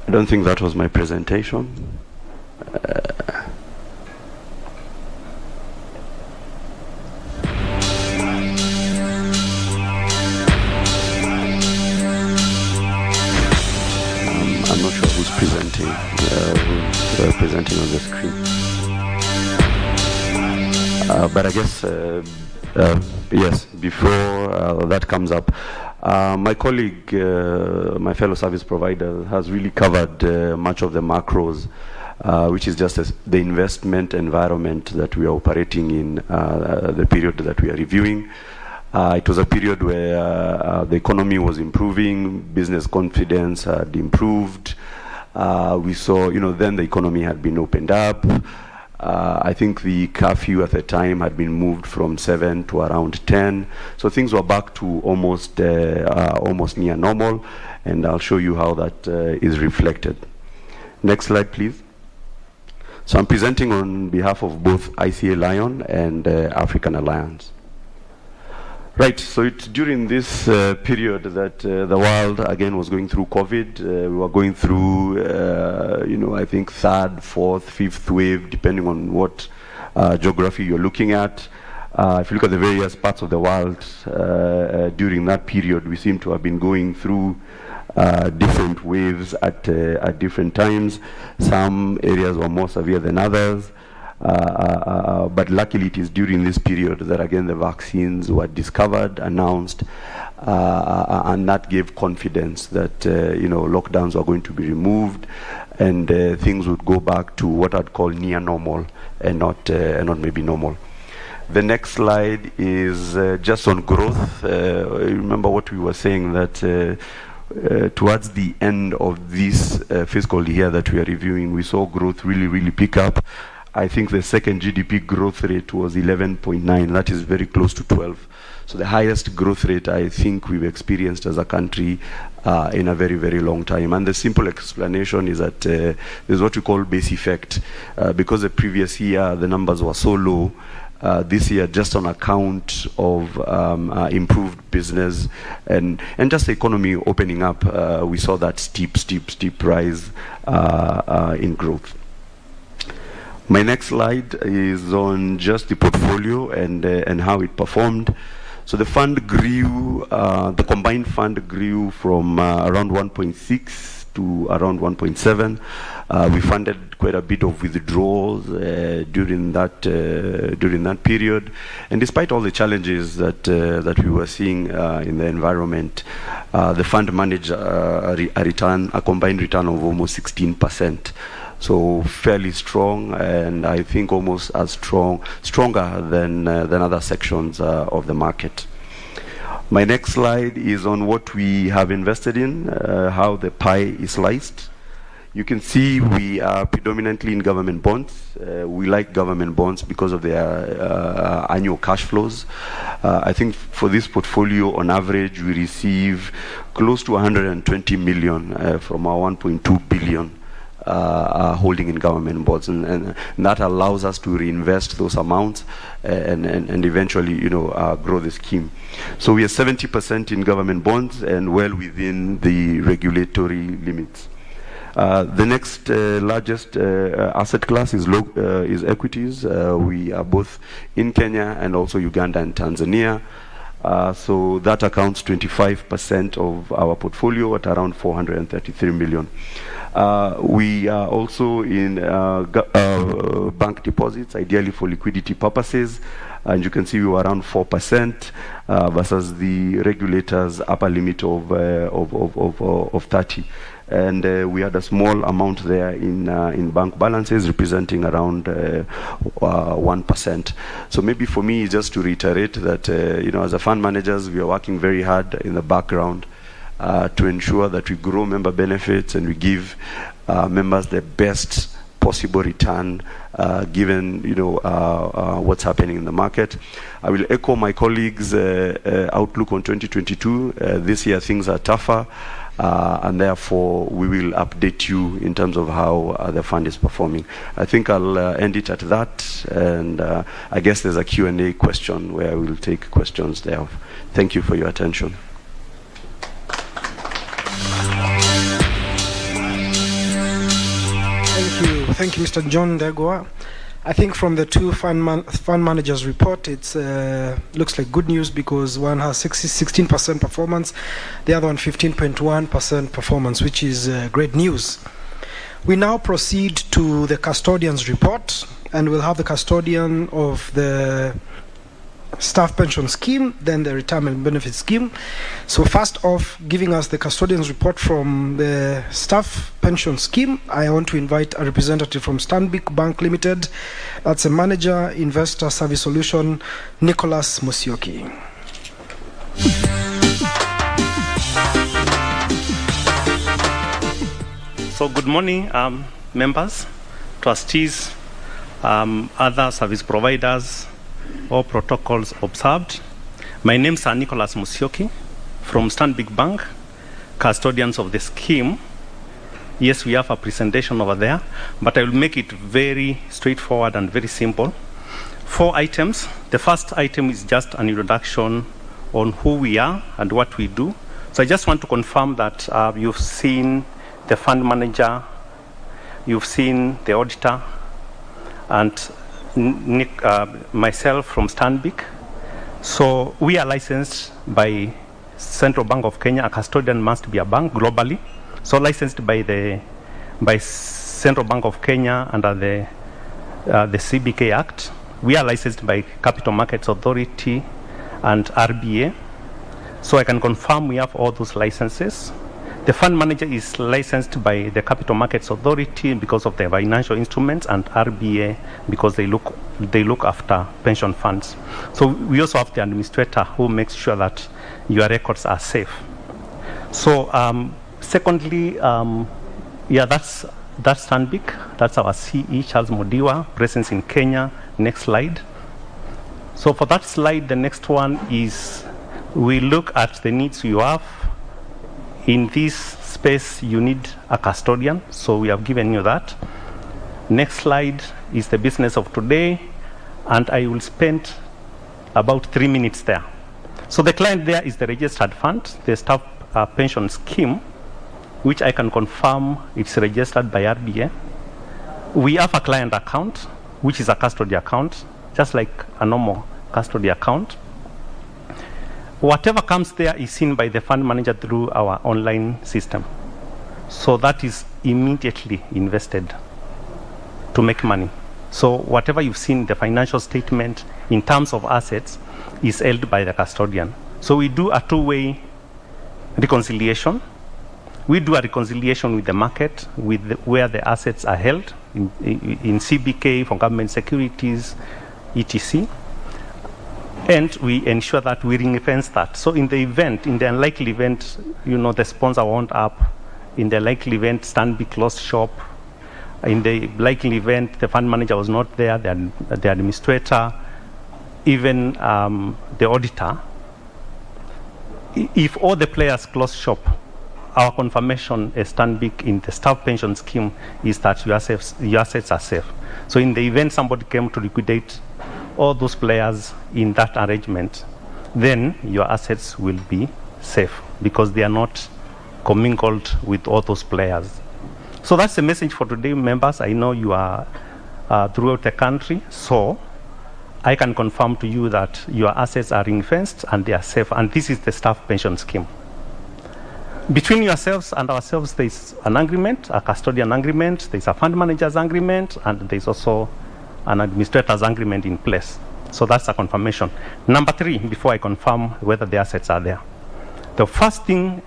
I don't think that was my presentation. I'm not sure who's presenting. Who's presenting on the screen. But I guess, yes, before that comes up, my colleague, my fellow service provider, has really covered much of the macros, which is just the investment environment that we are operating in, the period that we are reviewing. It was a period where the economy was improving, business confidence had improved. We saw, then the economy had been opened up. I think the curfew at the time had been moved from 7 to around 10. So things were back to almost near normal, and I'll show you how that is reflected. Next slide, please. So I'm presenting on behalf of both ICA Lion and African Alliance. Right, so it's during this period that the world again was going through COVID. We were going through, I think third, fourth, fifth wave, depending on what geography you're looking at. If you look at the various parts of the world during that period, we seem to have been going through different waves at different times. Some areas were more severe than others. But luckily it is during this period that again the vaccines were discovered, announced, and that gave confidence that lockdowns were going to be removed, and things would go back to what I'd call near normal and not maybe normal. The next slide is just on growth. Remember what we were saying, that towards the end of this fiscal year that we are reviewing, we saw growth really pick up. I think the second GDP growth rate was 11.9. That is very close to 12. So the highest growth rate I think we've experienced as a country in a very long time. And the simple explanation is that there's what we call base effect. Because the previous year the numbers were so low, this year, just on account of improved business and just the economy opening up, we saw that steep rise in growth. My next slide is on just the portfolio and how it performed. So the fund grew, the combined fund grew from around 1.6 to around 1.7. We funded quite a bit of withdrawals during that period, and despite all the challenges that we were seeing in the environment, the fund managed a combined return of almost 16%. So fairly strong, and I think almost as stronger than other sections of the market. My next slide is on what we have invested in, how the pie is sliced. You can see we are predominantly in government bonds. We like government bonds because of their annual cash flows. I think for this portfolio, on average, we receive close to 120 million from our 1.2 billion holding in government bonds, and that allows us to reinvest those amounts and eventually grow the scheme. So we are 70% in government bonds and well within the regulatory limits. The next largest asset class is equities. We are both in Kenya and also Uganda and Tanzania. So that accounts 25% of our portfolio at around 433 million. We are also in bank deposits, ideally for liquidity purposes, and you can see we were around 4% versus the regulator's upper limit of 30. And we had a small amount there in bank balances representing around 1%. So maybe for me, just to reiterate that, as a fund managers, we are working very hard in the background to ensure that we grow member benefits and we give members the best possible return given what's happening in the market. I will echo my colleagues' outlook on 2022. This year things are tougher. and therefore we will update you in terms of how the fund is performing. I think I'll end it at that, and I guess there's a Q&A question where we'll take questions thereof. Thank you for your attention. Thank you, Mr. John Degwa. I think from the two fund managers' report, it looks like good news, because one has 16% performance, the other one 15.1% performance, which is great news. We now proceed to the Custodians Report, and we'll have the custodian of the staff pension scheme, then the retirement benefit scheme. So first off, giving us the Custodians Report from the staff pension scheme, I want to invite a representative from Stanbic Bank Limited. That's a manager, investor service solution, Nicholas Musyoki. So good morning, members, trustees, other service providers, all protocols observed. My name is Nicholas Musyoki from Stanbic Bank, custodians of the scheme. Yes, we have a presentation over there, but I will make it very straightforward and very simple. 4 items. The first item is just an introduction on who we are and what we do. So I just want to confirm that you've seen the fund manager, you've seen the auditor, and myself from Stanbic. So we are licensed by Central Bank of Kenya. A custodian must be a bank globally. So licensed by Central Bank of Kenya under the CBK Act. We are licensed by Capital Markets Authority and RBA. So I can confirm we have all those licenses. The fund manager is licensed by the Capital Markets Authority because of their financial instruments, and RBA because they look after pension funds. So we also have the administrator who makes sure that your records are safe. So secondly, that's Stanbic. That's our CE, Charles Modiwa, presence in Kenya. Next slide. So for that slide, the next one is we look at the needs you have. In this space, you need a custodian, so we have given you that. Next slide is the business of today, and I will spend about 3 minutes there. So the client there is the registered fund, the staff pension scheme, which I can confirm it's registered by RBA. We have a client account, which is a custody account, just like a normal custody account. Whatever comes there is seen by the fund manager through our online system. So that is immediately invested to make money. So whatever you've seen, the financial statement in terms of assets is held by the custodian. So we do a two-way reconciliation. We do a reconciliation with the market, where the assets are held in CBK, for government securities, etc. And we ensure that we ring-fence that. So in the unlikely event, the sponsor wound up. In the likely event, Stanbic closed shop. In the likely event, the fund manager was not there, the administrator, even the auditor. If all the players close shop, our confirmation as Stanbic in the staff pension scheme is that your assets are safe. So in the event somebody came to liquidate all those players in that arrangement, then your assets will be safe because they are not commingled with all those players. So that's the message for today, members. I know you are throughout the country, so I can confirm to you that your assets are ring-fenced and they are safe, and this is the staff pension scheme. Between yourselves and ourselves, there is an agreement, a custodian agreement, there is a fund manager's agreement, and there is also an administrator's agreement in place. So that's a confirmation. Number 3, before I confirm whether the assets are there. The first thing,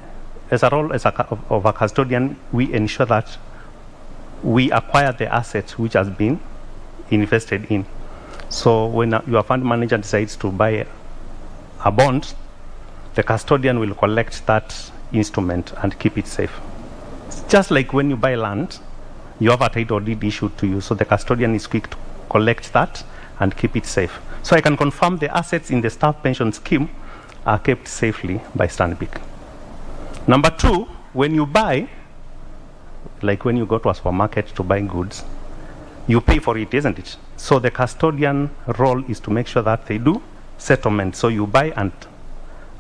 as a role of a custodian, we ensure that we acquire the assets which has been invested in. So when your fund manager decides to buy a bond, the custodian will collect that instrument and keep it safe. It's just like when you buy land, you have a title deed issued to you, so the custodian is quick to collect that and keep it safe. So I can confirm the assets in the staff pension scheme are kept safely by Stanbic. Number 2, when you buy, like when you go to a supermarket to buy goods, you pay for it, isn't it? So the custodian role is to make sure that they do settlement. So you buy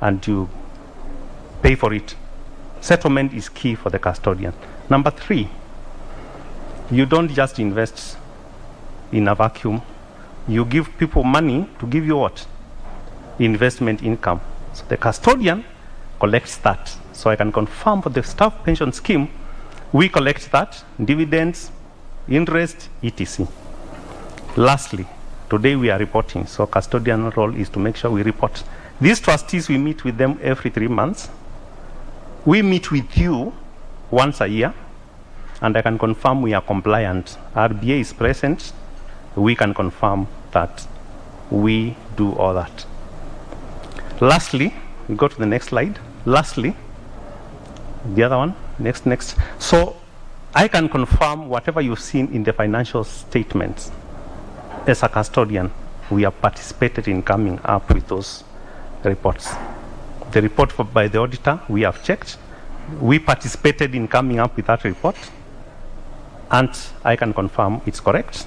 and you pay for it. Settlement is key for the custodian. Number 3, you don't just invest in a vacuum. You give people money to give you what? Investment income. So the custodian collects that. So I can confirm for the staff pension scheme, we collect that, dividends, interest, etc. Lastly, today we are reporting. So custodian role is to make sure we report. These trustees, we meet with them every 3 months. We meet with you once a year, and I can confirm we are compliant. RBA is present. We can confirm that we do all that. Lastly, we go to the next slide. Lastly, the other one, next. So I can confirm whatever you've seen in the financial statements. As a custodian, we have participated in coming up with those reports. The report by the auditor, we have checked. We participated in coming up with that report, and I can confirm it's correct,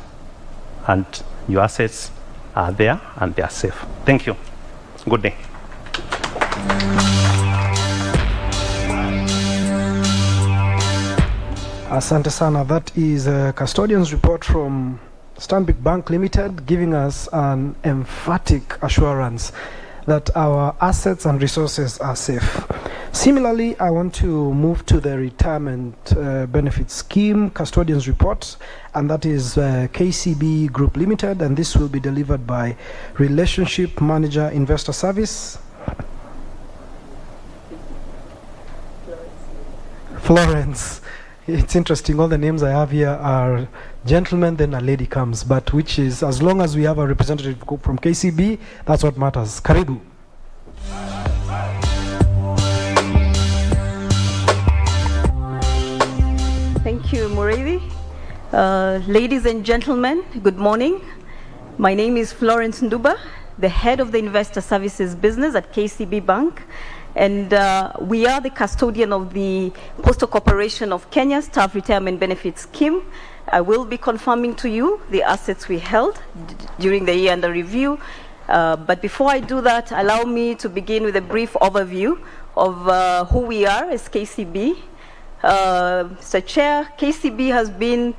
and your assets are there and they are safe. Thank you. Good day. Asante sana. That is a Custodians Report from Stanbic Bank Limited, giving us an emphatic assurance that our assets and resources are safe. Similarly, I want to move to the Retirement Benefit Scheme Custodians Report, and that is KCB Group Limited, and this will be delivered by Relationship Manager Investor Service, Florence. It's interesting, all the names I have here are gentlemen, then a lady comes, but which is, as long as we have a representative from KCB, that's what matters. Karibu. Thank you, Muridi. Ladies and gentlemen, good morning. My name is Florence Nduba, the head of the Investor Services business at KCB Bank. And we are the custodian of the Postal Corporation of Kenya Staff Retirement Benefit Scheme. I will be confirming to you the assets we held during the year under review. But before I do that, allow me to begin with a brief overview of who we are as KCB. Mr. Chair, KCB has been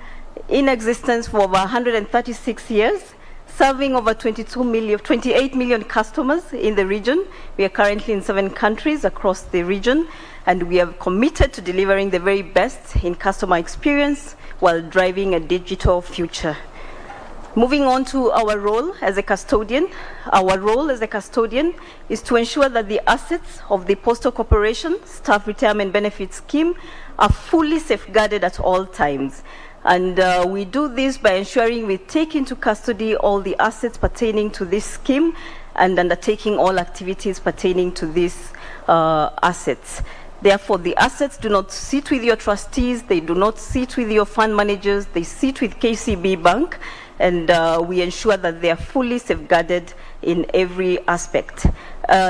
in existence for over 136 years. Serving over 28 million customers in the region. We are currently in 7 countries across the region, and we are committed to delivering the very best in customer experience while driving a digital future. Moving on to our role as a custodian. Our role as a custodian is to ensure that the assets of the Postal Corporation Staff Retirement Benefit Scheme are fully safeguarded at all times. And we do this by ensuring we take into custody all the assets pertaining to this scheme and undertaking all activities pertaining to these assets. Therefore, the assets do not sit with your trustees, they do not sit with your fund managers, they sit with KCB Bank, and we ensure that they are fully safeguarded in every aspect.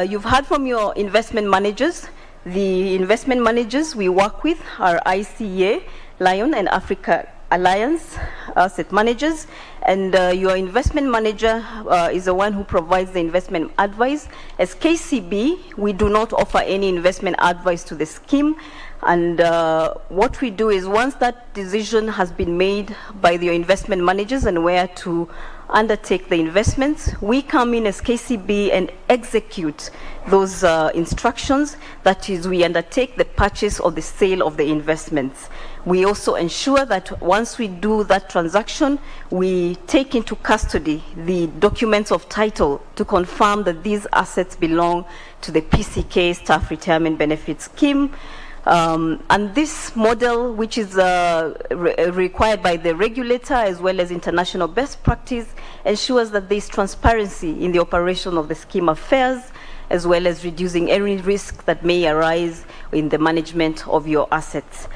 You've heard from your investment managers. The investment managers we work with are ICA, Lion, and Africa Alliance asset managers, and your investment manager is the one who provides the investment advice. As KCB, we do not offer any investment advice to the scheme, and what we do is once that decision has been made by your investment managers and where to undertake the investments, we come in as KCB and execute those instructions. That is, we undertake the purchase or the sale of the investments. We also ensure that once we do that transaction, we take into custody the documents of title to confirm that these assets belong to the PCK Staff Retirement Benefit Scheme. And this model, which is required by the regulator as well as international best practice, ensures that there is transparency in the operation of the scheme affairs, as well as reducing any risk that may arise in the management of your assets.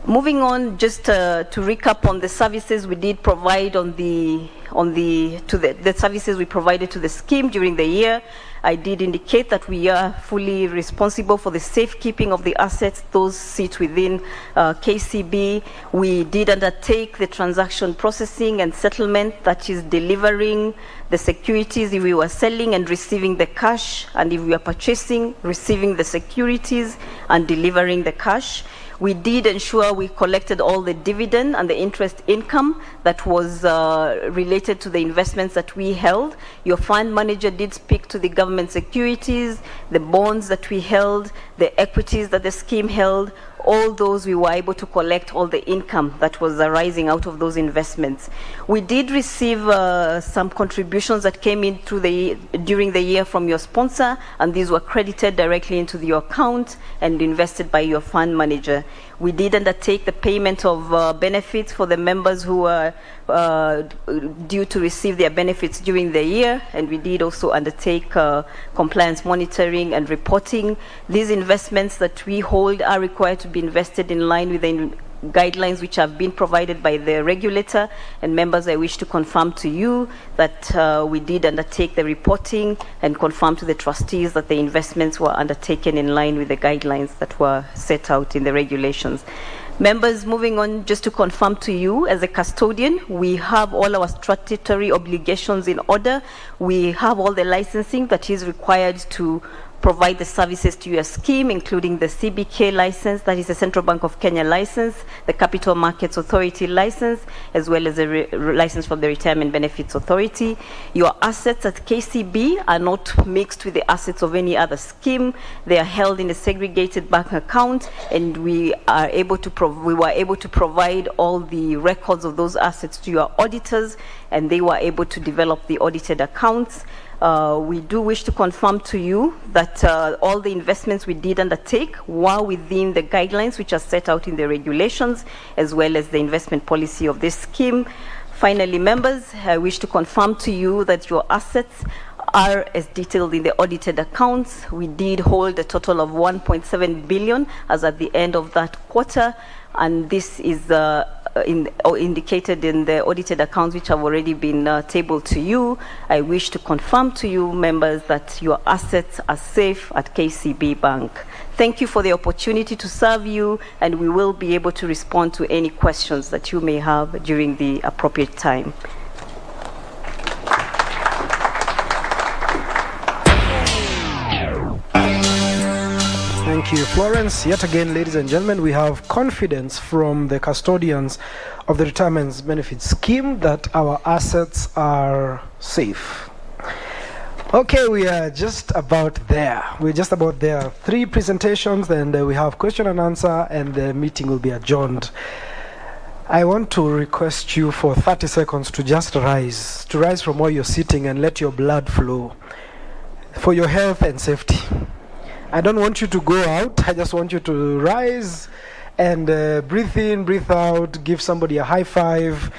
Moving on, just to recap on the services we did provide on the the services we provided to the scheme during the year. I did indicate that we are fully responsible for the safekeeping of the assets. Those sit within KCB. We did undertake the transaction processing and settlement, that is delivering the securities if we were selling and receiving the cash, and if we are purchasing, receiving the securities and delivering the cash. We did ensure we collected all the dividend and the interest income that was related to the investments that we held. Your fund manager did speak to the government securities, the bonds that we held, the equities that the scheme held. All those we were able to collect all the income that was arising out of those investments. We did receive some contributions that came in during the year from your sponsor, and these were credited directly into your account and invested by your fund manager. We did undertake the payment of benefits for the members who were due to receive their benefits during the year, and we did also undertake compliance monitoring and reporting. These investments that we hold are required to be invested in line with the guidelines which have been provided by the regulator. And members, I wish to confirm to you that we did undertake the reporting and confirm to the trustees that the investments were undertaken in line with the guidelines that were set out in the regulations. Members, moving on, just to confirm to you, as a custodian, we have all our statutory obligations in order. We have all the licensing that is required to provide the services to your scheme, including the CBK license, that is the Central Bank of Kenya license, the Capital Markets Authority license, as well as a license from the Retirement Benefits Authority. Your assets at KCB are not mixed with the assets of any other scheme. They are held in a segregated bank account, and we were able to provide all the records of those assets to your auditors, and they were able to develop the audited accounts. We do wish to confirm to you that all the investments we did undertake were within the guidelines which are set out in the regulations, as well as the investment policy of this scheme. Finally, members, I wish to confirm to you that your assets are as detailed in the audited accounts. We did hold a total of 1.7 billion as at the end of that quarter, and this is indicated in the audited accounts which have already been tabled to you. I wish to confirm to you, members, that your assets are safe at KCB Bank. Thank you for the opportunity to serve you, and we will be able to respond to any questions that you may have during the appropriate time. Thank you, Florence. Yet again, ladies and gentlemen, we have confidence from the custodians of the Retirement Benefits Scheme that our assets are safe. Okay, we are just about there. We're just about there. 3 presentations, and we have question and answer, and the meeting will be adjourned. I want to request you for 30 seconds to just rise from where you're sitting and let your blood flow for your health and safety. I don't want you to go out. I just want you to rise and breathe in, breathe out, give somebody a high five,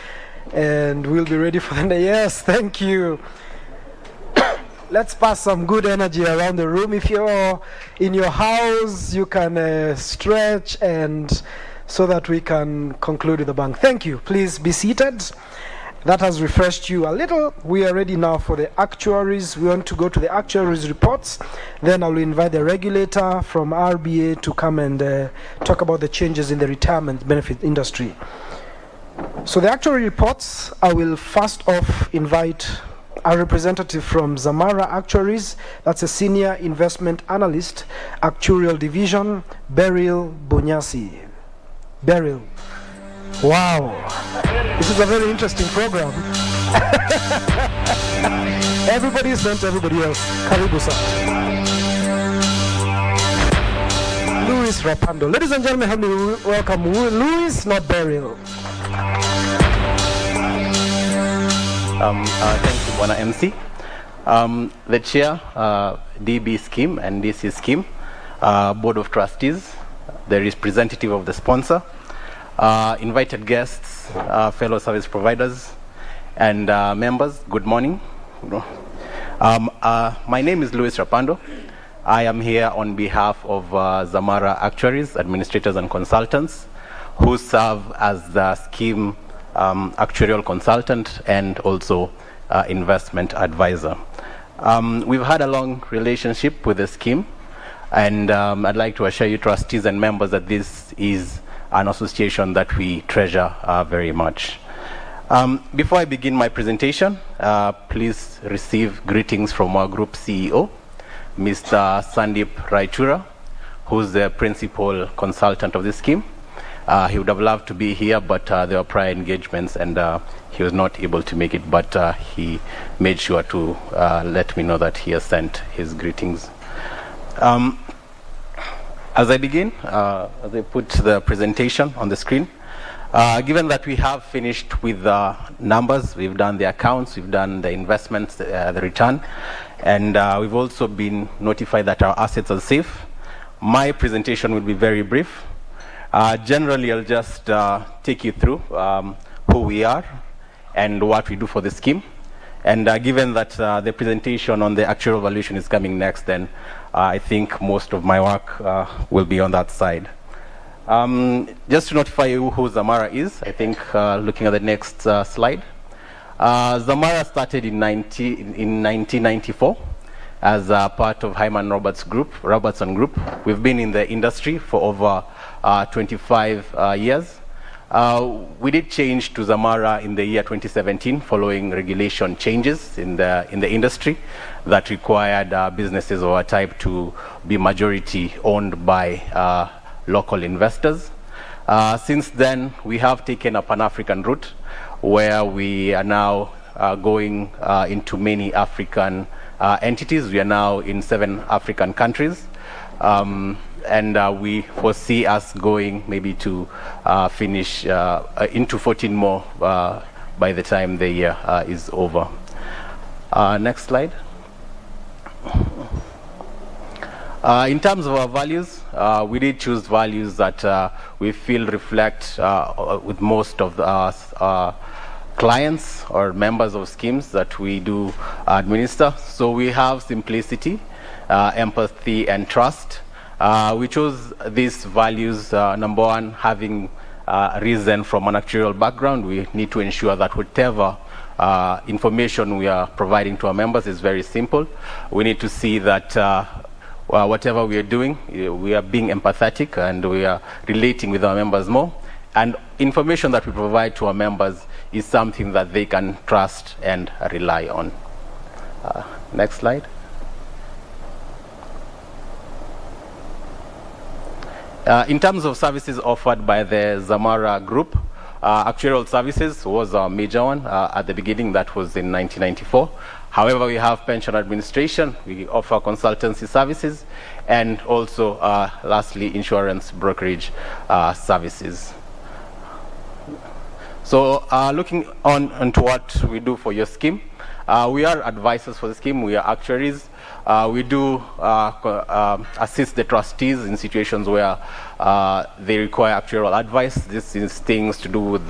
and we'll be ready for the day. Yes, thank you. Let's pass some good energy around the room. If you're in your house, you can stretch, and so that we can conclude with the bank. Thank you. Please be seated. That has refreshed you a little. We are ready now for the actuaries. We want to go to the Actuaries Reports. Then I will invite the regulator from RBA to come and talk about the changes in the retirement benefit industry. So the Actuary Reports, I will first off invite a representative from Zamara Actuaries. That's a Senior Investment Analyst, Actuarial Division, Beryl Bunyasi. Beryl. Wow, this is a very interesting program. Everybody is meant to everybody else. Karibu sir. Luis Rapando. Ladies and gentlemen, help me welcome Luis, not Beryl. Thank you, Bwana MC. The chair, DB scheme and DC scheme, Board of Trustees, the representative of the sponsor, invited guests, fellow service providers, and members, good morning. My name is Luis Rapando. I am here on behalf of Zamara Actuaries, administrators and consultants, who serve as the scheme actuarial consultant, and also investment advisor. We've had a long relationship with the scheme, and I'd like to assure you, trustees and members, that this is an association that we treasure very much. Before I begin my presentation, please receive greetings from our group CEO, Mr. Sandeep Raichura, who's the principal consultant of this scheme. He would have loved to be here, but there were prior engagements, and he was not able to make it, but he made sure to let me know that he has sent his greetings. As I begin, as I put the presentation on the screen, given that we have finished with the numbers, we've done the accounts, we've done the investments, the return, and we've also been notified that our assets are safe, my presentation will be very brief. Generally, I'll just take you through who we are and what we do for the scheme. And given that the presentation on the actuarial valuation is coming next, then I think most of my work will be on that side. Just to notify you who Zamara is, I think looking at the next slide. Zamara started in 1994 as part of Hyman Robertson Group. We've been in the industry for over 25 years. We did change to Zamara in the year 2017 following regulation changes in the industry that required businesses of our type to be majority owned by local investors. Since then, we have taken a Pan-African route where we are now going into many African entities. We are now in 7 African countries. And we foresee us going maybe to finish into 14 more by the time the year is over. Next slide. In terms of our values, we did choose values that we feel reflect with most of our clients or members of schemes that we do administer. So we have simplicity, empathy, and trust. We chose these values, number one, having reason from an actuarial background. We need to ensure that whatever information we are providing to our members is very simple. We need to see that whatever we are doing, we are being empathetic and we are relating with our members more. And information that we provide to our members is something that they can trust and rely on. Next slide. In terms of services offered by the Zamara Group, actuarial services was our major one. At the beginning, that was in 1994. However, we have pension administration, we offer consultancy services, and also, lastly, insurance brokerage services. So looking onto what we do for your scheme, we are advisors for the scheme, we are actuaries. We do assist the trustees in situations where they require actuarial advice. This is things to do with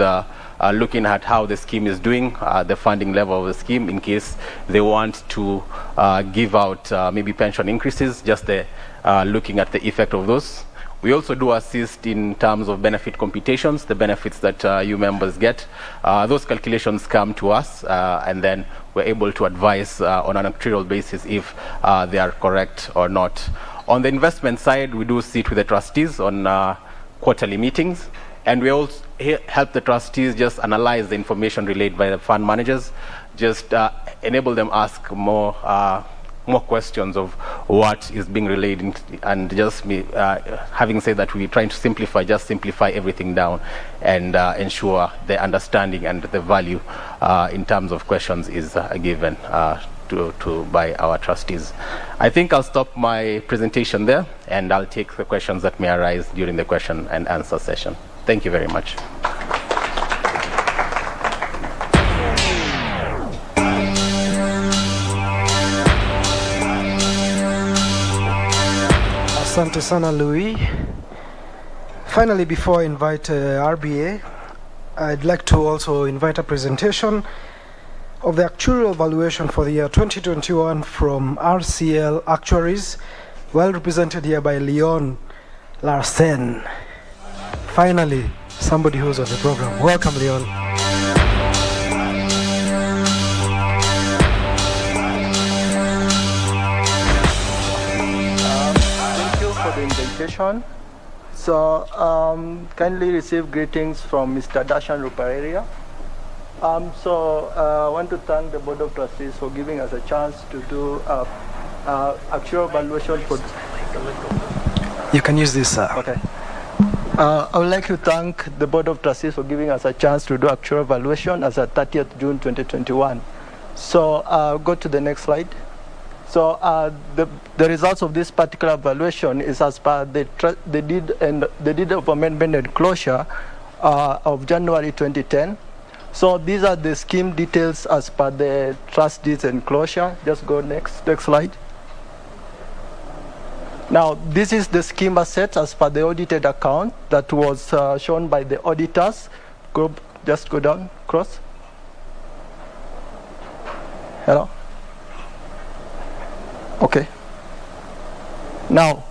looking at how the scheme is doing, the funding level of the scheme, in case they want to give out maybe pension increases, just looking at the effect of those. We also do assist in terms of benefit computations, the benefits that you members get. Those calculations come to us, and then we're able to advise on an actuarial basis if they are correct or not. On the investment side, we do sit with the trustees on quarterly meetings, and we also help the trustees just analyze the information relayed by the fund managers, just enable them ask more questions of what is being relayed, and just having said that, we're trying to simplify everything down and ensure the understanding and the value in terms of questions is given by our trustees. I think I'll stop my presentation there, and I'll take the questions that may arise during the question and answer session. Thank you very much. Asante sana, Louis. Finally, before I invite RBA, I'd like to also invite a presentation of the actuarial valuation for the year 2021 from RCL Actuaries, well represented here by Leon Larsen. Finally, somebody who's on the program. Welcome, Leon. presentation. So kindly receive greetings from Mr. Darshan Ruparelia. I want to thank the Board of Trustees for giving us a chance to do actual valuation for. You can use this, sir. Okay. I would like to thank the Board of Trustees for giving us a chance to do actual valuation as of 30th June 2021. So go to the next slide. So the results of this particular valuation is as per the deed of amendment and closure of January 2010. So these are the scheme details as per the trust deeds and closure. Just go next slide. Now this is the scheme assets as per the audited account that was shown by the auditors. Just go down, cross. Hello? Okay. Now,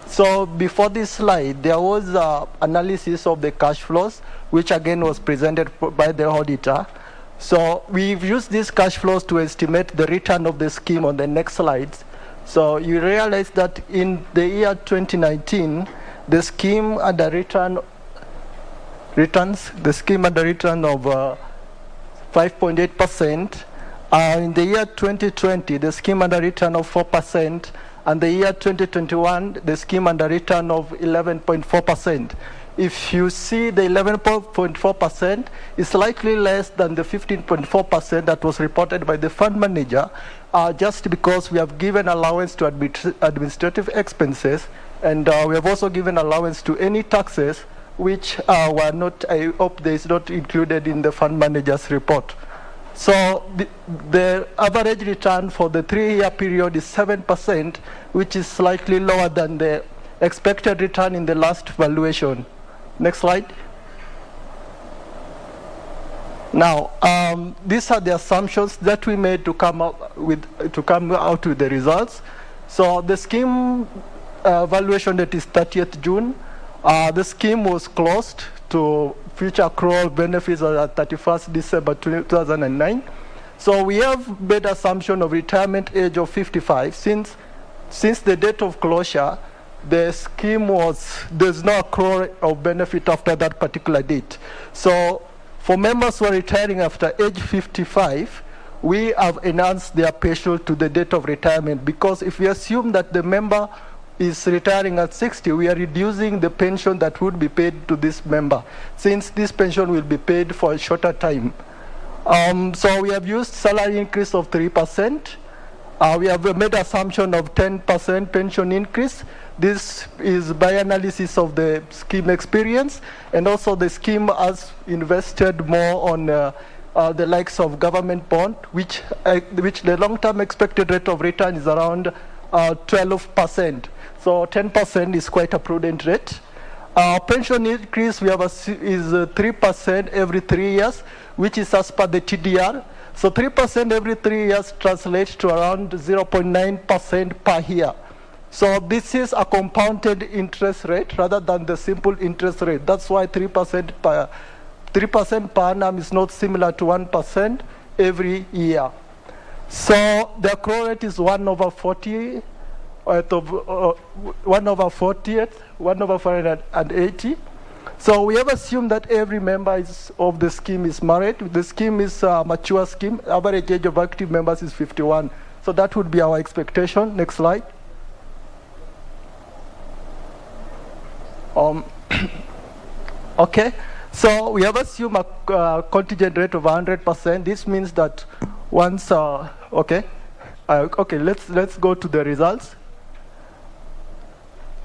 so before this slide, there was analysis of the cash flows, which again was presented by the auditor. So we've used these cash flows to estimate the return of the scheme on the next slides. So you realize that in the year 2019, the scheme had a return of 5.8%. In the year 2020, the scheme had a return of 4%, and the year 2021, the scheme had a return of 11.4%. If you see the 11.4% is slightly less than the 15.4% that was reported by the fund manager, just because we have given allowance to administrative expenses, and we have also given allowance to any taxes which were not, I hope they is not included in the fund manager's report. So the average return for the 3-year period is 7%, which is slightly lower than the expected return in the last valuation. Next slide. Now, these are the assumptions that we made to come out with the results. So the scheme valuation that is 30th June, the scheme was closed to future accrual benefits at 31st December 2009. So we have made assumption of retirement age of 55. Since the date of closure, the scheme there's no accrual of benefit after that particular date. So for members who are retiring after age 55, we have enhanced their pension to the date of retirement, because if we assume that the member is retiring at 60, we are reducing the pension that would be paid to this member, since this pension will be paid for a shorter time. So we have used salary increase of 3%. We have made assumption of 10% pension increase. This is by analysis of the scheme experience, and also the scheme has invested more on the likes of government bond, which the long-term expected rate of return is around 12%. So 10% is quite a prudent rate. Pension increase we have is 3% every 3 years, which is as per the TDR. So 3% every 3 years translates to around 0.9% per year. So this is a compounded interest rate rather than the simple interest rate. That's why 3% per annum is not similar to 1% every year. So the accrual rate is 1/40. 1/480. So we have assumed that every member of the scheme is married. The scheme is a mature scheme. Average age of active members is 51. So that would be our expectation. Next slide. Okay. So we have assumed a contingent rate of 100%. This means that once okay, let's go to the results.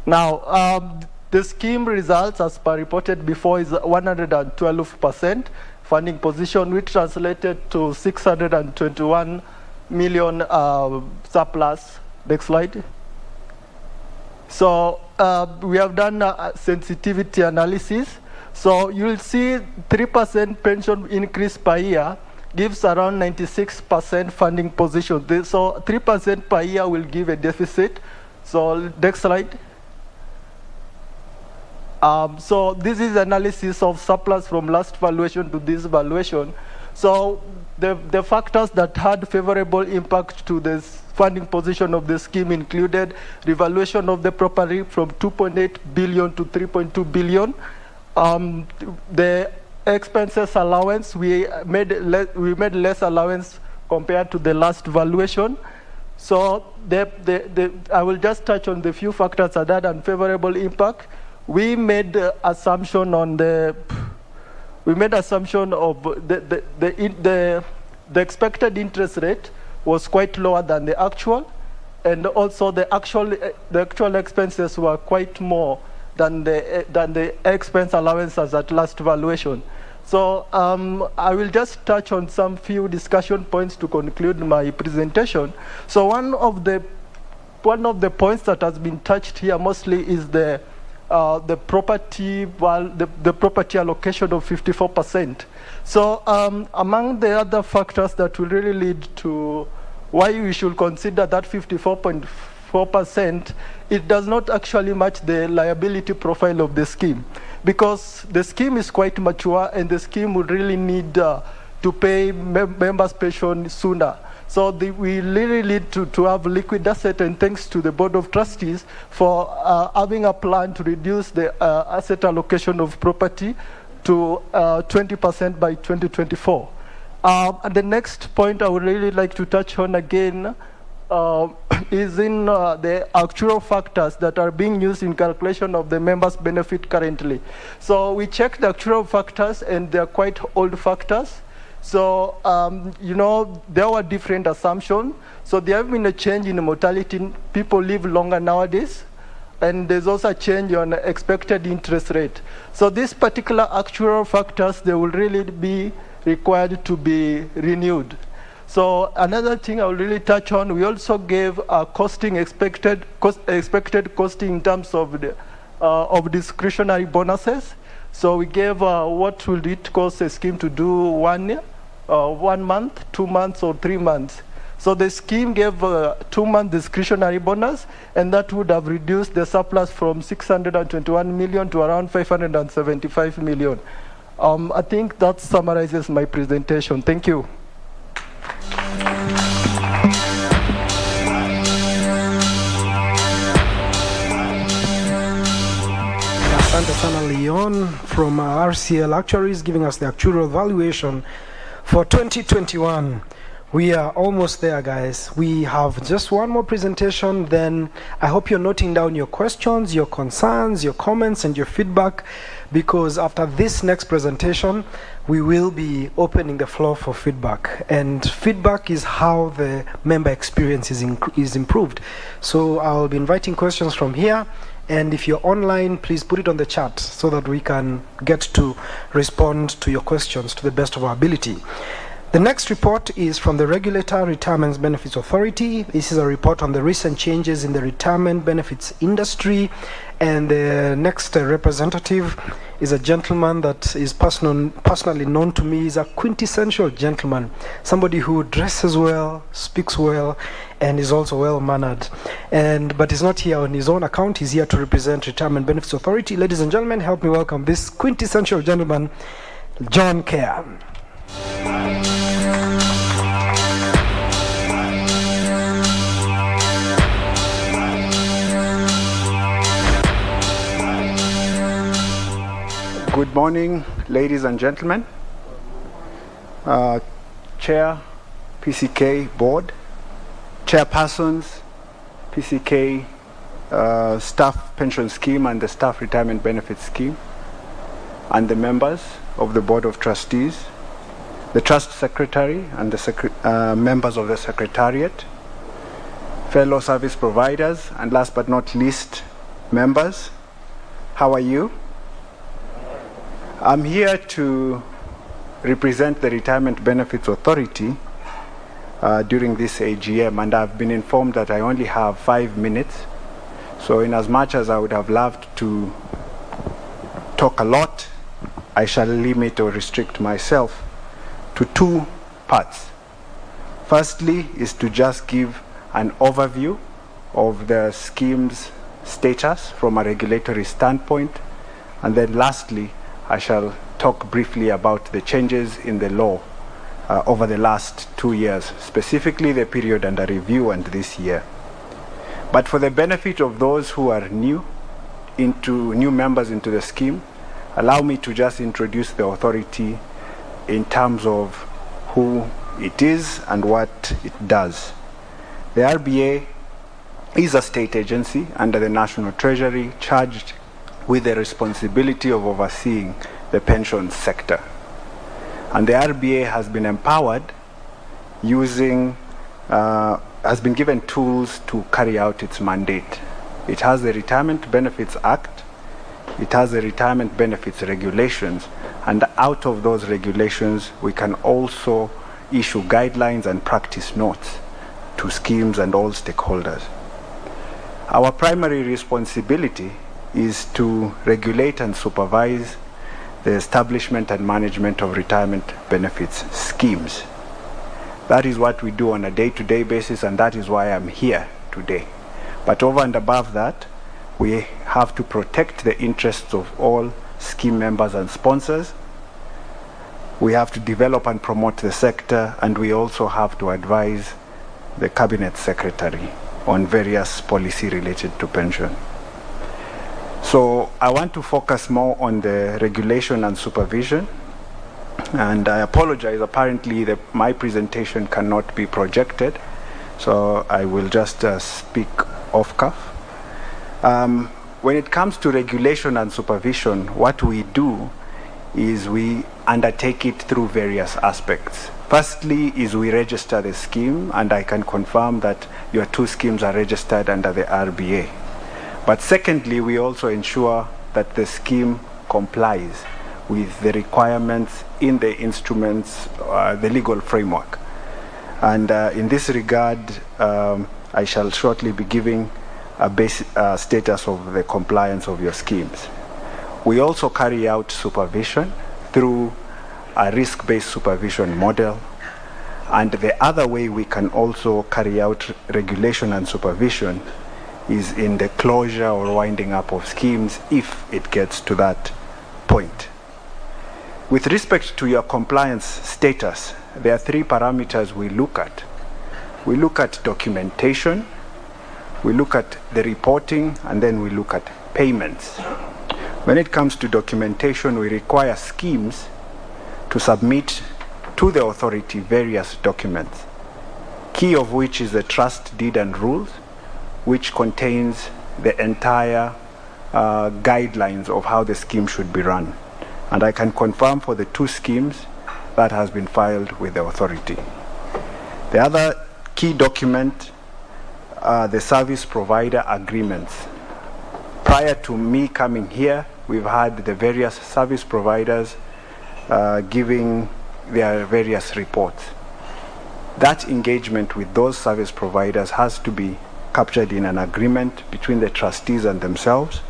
Now, the scheme results, as per reported before, is 112% funding position, which translated to 621 million surplus. Next slide. So we have done a sensitivity analysis. So you'll see 3% pension increase per year gives around 96% funding position. So 3% per year will give a deficit. So next slide. So this is analysis of surplus from last valuation to this valuation. So the factors that had favorable impact to this funding position of the scheme included revaluation of the property from 2.8 billion to 3.2 billion. The expenses allowance, we made less allowance compared to the last valuation. So I will just touch on the few factors that had unfavorable impact. We made assumption on the expected interest rate was quite lower than the actual, and also the actual expenses were quite more than the expense allowances at last valuation. So I will just touch on some few discussion points to conclude my presentation. So one of the points that has been touched here mostly is the property allocation of 54%. So among the other factors that will really lead to why we should consider that 54%, it does not actually match the liability profile of the scheme, because the scheme is quite mature and the scheme would really need to pay members' pension sooner. So we really need to have liquid asset, and thanks to the Board of Trustees for having a plan to reduce the asset allocation of property to 20% by 2024. And the next point I would really like to touch on again is in the actual factors that are being used in calculation of the members' benefit currently. So we checked the actual factors, and they're quite old factors. So, there were different assumptions. So there have been a change in mortality. People live longer nowadays. And there's also a change on expected interest rate. So these particular actual factors, they will really be required to be renewed. So another thing I will really touch on, we also gave expected costing in terms of discretionary bonuses. So we gave what will it cost a scheme to do 1 year, 1 month, 2 months, or 3 months. So the scheme gave a 2-month discretionary bonus, and that would have reduced the surplus from 621 million to around 575 million. I think that summarizes my presentation. Thank you. Asante sana Leon from RCL Actuaries giving us the actuarial valuation for 2021. We are almost there, guys. We have just one more presentation, then I hope you're noting down your questions, your concerns, your comments, and your feedback, because after this next presentation, we will be opening the floor for feedback. And feedback is how the member experience is improved. So I'll be inviting questions from here, and if you're online, please put it on the chat so that we can get to respond to your questions to the best of our ability. The next report is from the Regulator, Retirement Benefits Authority. This is a report on the recent changes in the retirement benefits industry. And the next representative is a gentleman that is personally known to me. He's a quintessential gentleman, somebody who dresses well, speaks well, and is also well-mannered. But he's not here on his own account. He's here to represent Retirement Benefits Authority. Ladies and gentlemen, help me welcome this quintessential gentleman, John Kerr. Good morning, ladies and gentlemen. Chair, PCK Board, Chairpersons, PCK Staff Pension Scheme and the Staff Retirement Benefit Scheme, and the members of the Board of Trustees, the Trust Secretary and the members of the Secretariat, fellow service providers, and last but not least, members. How are you? I'm here to represent the Retirement Benefits Authority during this AGM, and I've been informed that I only have 5 minutes. So in as much as I would have loved to talk a lot, I shall limit or restrict myself to 2 parts. Firstly is to just give an overview of the scheme's status from a regulatory standpoint, and then lastly I shall talk briefly about the changes in the law over the last 2 years, specifically the period under review and this year. But for the benefit of those who are new members into the scheme, allow me to just introduce the authority in terms of who it is and what it does. The RBA is a state agency under the National Treasury charged with the responsibility of overseeing the pension sector. And the RBA has been empowered has been given tools to carry out its mandate. It has the Retirement Benefits Act, it has the Retirement Benefits Regulations, and out of those regulations we can also issue guidelines and practice notes to schemes and all stakeholders. Our primary responsibility is to regulate and supervise the establishment and management of retirement benefits schemes. That is what we do on a day-to-day basis, and that is why I'm here today. But over and above that, we have to protect the interests of all scheme members and sponsors. We have to develop and promote the sector, and we also have to advise the Cabinet Secretary on various policy related to pension. So I want to focus more on the regulation and supervision, and I apologize, apparently my presentation cannot be projected, so I will just speak off cuff. When it comes to regulation and supervision, what we do is we undertake it through various aspects. Firstly is we register the scheme, and I can confirm that your 2 schemes are registered under the RBA. But secondly, we also ensure that the scheme complies with the requirements in the instruments, the legal framework. And in this regard, I shall shortly be giving a basic status of the compliance of your schemes. We also carry out supervision through a risk-based supervision model. And the other way we can also carry out regulation and supervision is in the closure or winding up of schemes if it gets to that point. With respect to your compliance status, there are 3 parameters we look at. We look at documentation, we look at the reporting, and then we look at payments. When it comes to documentation, we require schemes to submit to the authority various documents, key of which is the trust deed and rules, which contains the entire guidelines of how the scheme should be run. And I can confirm for the 2 schemes that has been filed with the authority. The other key document are the service provider agreements. Prior to me coming here, we've had the various service providers giving their various reports. That engagement with those service providers has to be captured in an agreement between the trustees and themselves,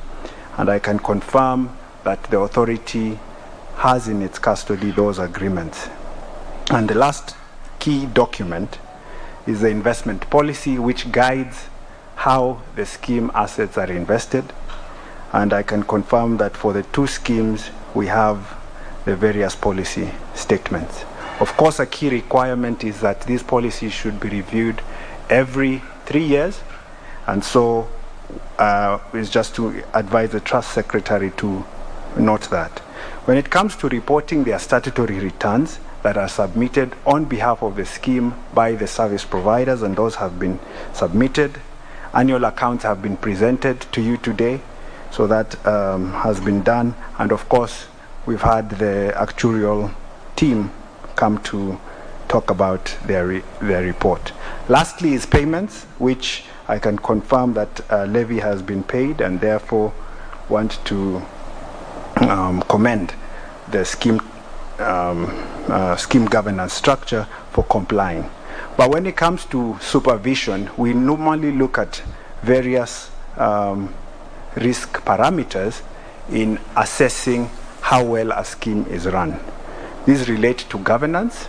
and I can confirm that the authority has in its custody those agreements. And the last key document is the investment policy, which guides how the scheme assets are invested, and I can confirm that for the 2 schemes we have the various policy statements. Of course, a key requirement is that these policies should be reviewed every 3 years, and so it's just to advise the Trust Secretary to note that. When it comes to reporting, there are statutory returns that are submitted on behalf of the scheme by the service providers, and those have been submitted. Annual accounts have been presented to you today, so that has been done, and of course we've had the actuarial team come to talk about their report. Lastly is payments, which I can confirm that levy has been paid, and therefore want to commend the scheme governance structure for complying. But when it comes to supervision, we normally look at various risk parameters in assessing how well a scheme is run. These relate to governance,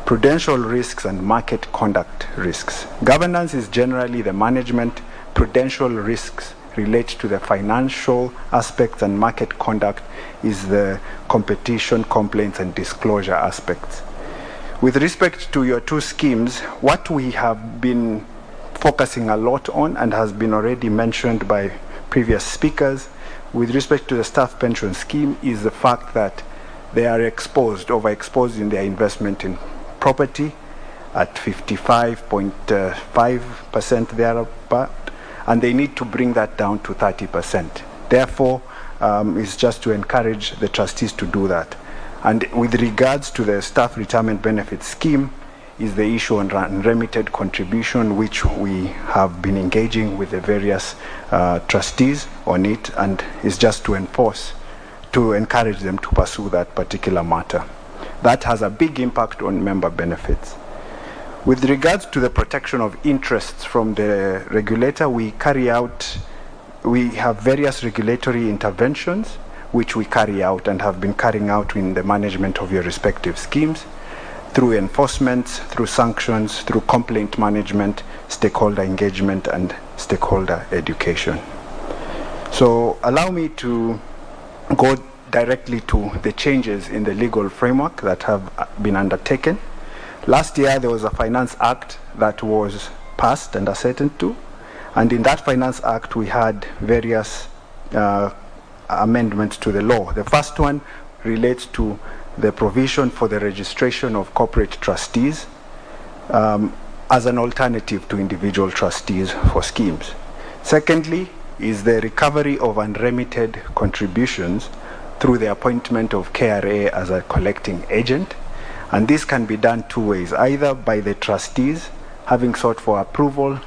prudential risks, and market conduct risks. Governance is generally the management. Prudential risks relate to the financial aspects, and market conduct is the competition, complaints, and disclosure aspects. With respect to your two schemes, what we have been focusing a lot on and has been already mentioned by previous speakers with respect to the staff pension scheme is the fact that they are overexposed in their investment in property at 55.5% thereabout, and they need to bring that down to 30%. Therefore, it's just to encourage the trustees to do that. And with regards to the staff retirement benefit scheme, is the issue on unremitted contribution, which we have been engaging with the various trustees on it, and is just to encourage them to pursue that particular matter. That has a big impact on member benefits. With regards to the protection of interests from the regulator, we have various regulatory interventions which we carry out and have been carrying out in the management of your respective schemes, through enforcement, through sanctions, through complaint management, stakeholder engagement, and stakeholder education. So allow me to go directly to the changes in the legal framework that have been undertaken. Last year, there was a Finance Act that was passed and assented to, and in that Finance Act, we had various amendments to the law. The first one relates to the provision for the registration of corporate trustees as an alternative to individual trustees for schemes. Secondly, is the recovery of unremitted contributions through the appointment of KRA as a collecting agent. And this can be done two ways, either by the trustees having sought for approval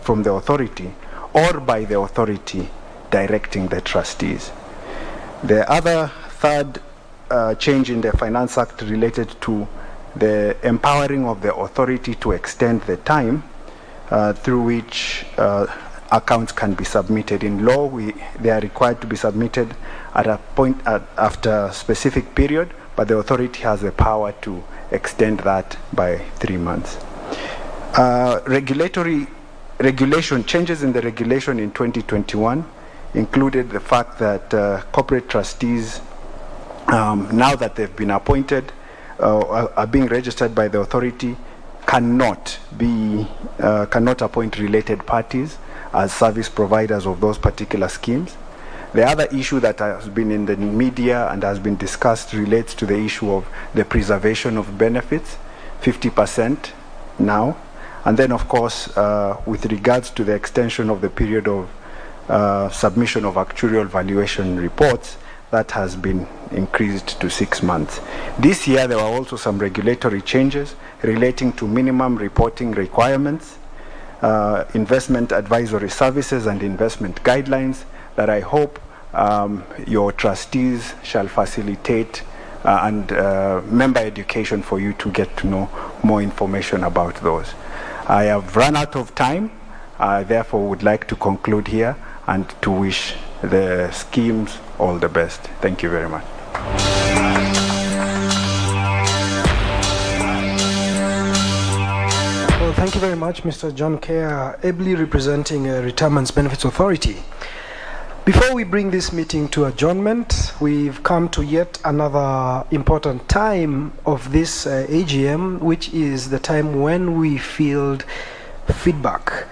from the authority, or by the authority directing the trustees. The other third change in the Finance Act related to the empowering of the authority to extend the time through which accounts can be submitted. In law, they are required to be submitted at a point after a specific period, but the authority has the power to extend that by 3 months. Changes in the regulation in 2021 included the fact that corporate trustees, now that they've been appointed, are being registered by the authority, cannot appoint related parties as service providers of those particular schemes. The other issue that has been in the media and has been discussed relates to the issue of the preservation of benefits, 50% now. And then, of course, with regards to the extension of the period of submission of actuarial valuation reports, that has been increased to 6 months. This year, there were also some regulatory changes relating to minimum reporting requirements, investment advisory services, and investment guidelines that I hope your trustees shall facilitate and member education for you to get to know more information about those. I have run out of time. I therefore would like to conclude here and to wish the schemes all the best. Thank you very much. Well, thank you very much, Mr. John Kerr, ably representing Retirement Benefits Authority. Before we bring this meeting to adjournment, we've come to yet another important time of this AGM, which is the time when we field feedback.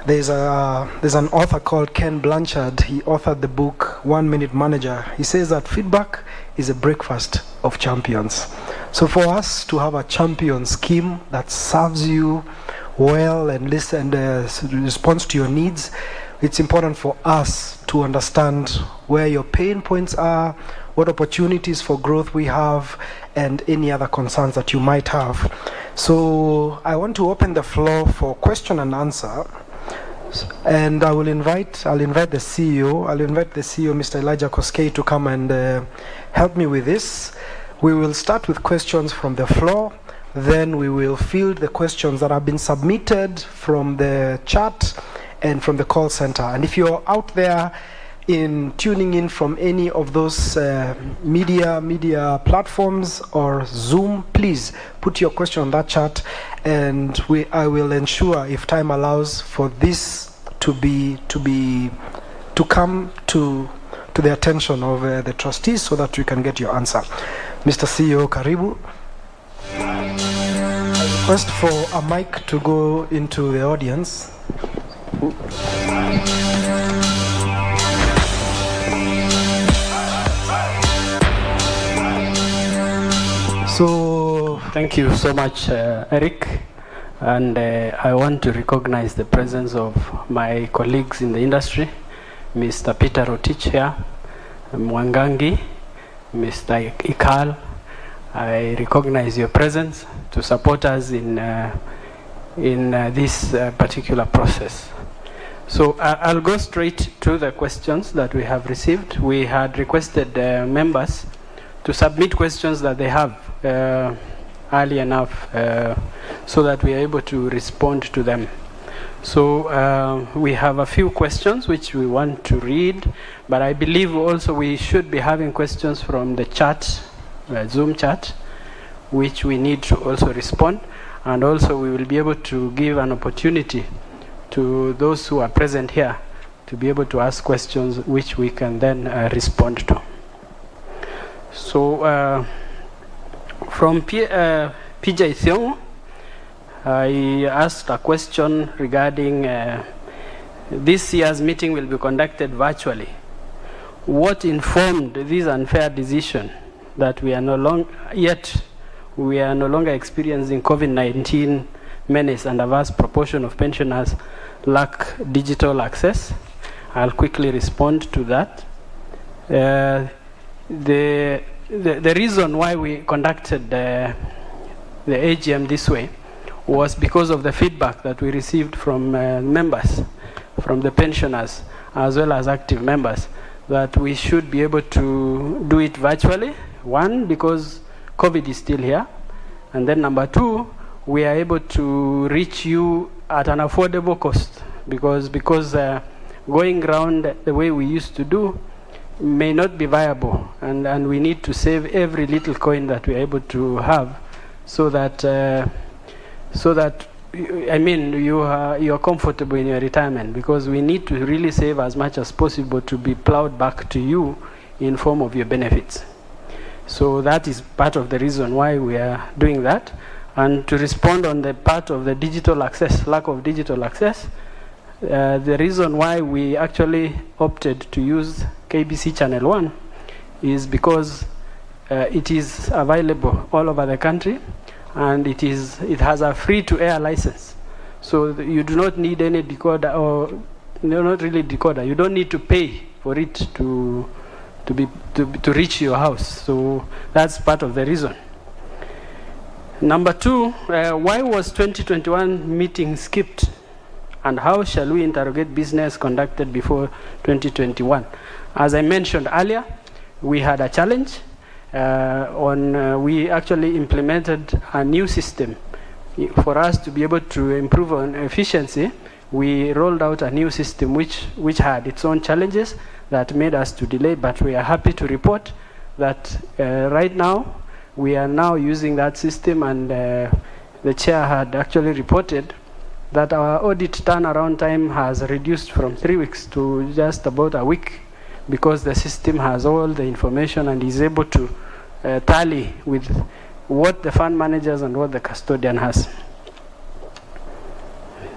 There's an author called Ken Blanchard. He authored the book 1 Minute Manager. He says that feedback is a breakfast of champions. So for us to have a champion scheme that serves you well and responds to your needs, it's important for us to understand where your pain points are, what opportunities for growth we have, and any other concerns that you might have. So I want to open the floor for question and answer. And I'll invite the CEO, Mr. Elijah Koskei, to come and help me with this. We will start with questions from the floor. Then we will field the questions that have been submitted from the chat and from the call center. And if you're out there tuning in from any of those media platforms or Zoom, please put your question on that chat, and I will ensure, if time allows, for this to come to the attention of the trustees so that we can get your answer. Mr. CEO, karibu. request for a mic to go into the audience. So thank you so much, Eric. And I want to recognize the presence of my colleagues in the industry, Mr. Peter Rotich here, Mwangangi, Mr. Ikal. I recognize your presence to support us in this particular process. So I'll go straight to the questions that we have received. We had requested members to submit questions that they have early enough so that we are able to respond to them. So we have a few questions which we want to read, but I believe also we should be having questions from the chat, Zoom chat, which we need to also respond. And also we will be able to give an opportunity to those who are present here to be able to ask questions which we can then respond to. So from PJ Thiong, I asked a question regarding this year's meeting will be conducted virtually. What informed this unfair decision that we are no longer experiencing COVID-19 menace and a vast proportion of pensioners lack digital access? I'll quickly respond to that. The reason why we conducted the AGM this way was because of the feedback that we received from members, from the pensioners, as well as active members, that we should be able to do it virtually. One, because COVID is still here. And then number two, we are able to reach you at an affordable cost because going around the way we used to do may not be viable, and we need to save every little coin that we're able to have so that you are comfortable in your retirement, because we need to really save as much as possible to be plowed back to you in form of your benefits. So that is part of the reason why we are doing that. And to respond on the part of the digital access, lack of digital access, the reason why we actually opted to use KBC Channel 1 is because it is available all over the country, and it has a free-to-air license. So you do not need any decoder, or not really decoder. You don't need to pay for it to reach your house. So that's part of the reason. Number two, why was 2021 meeting skipped? And how shall we interrogate business conducted before 2021? As I mentioned earlier, we had a challenge. We actually implemented a new system. For us to be able to improve on efficiency, we rolled out a new system which had its own challenges that made us to delay, but we are happy to report that right now, we are now using that system, and the chair had actually reported that our audit turnaround time has reduced from 3 weeks to just about a week, because the system has all the information and is able to tally with what the fund managers and what the custodian has.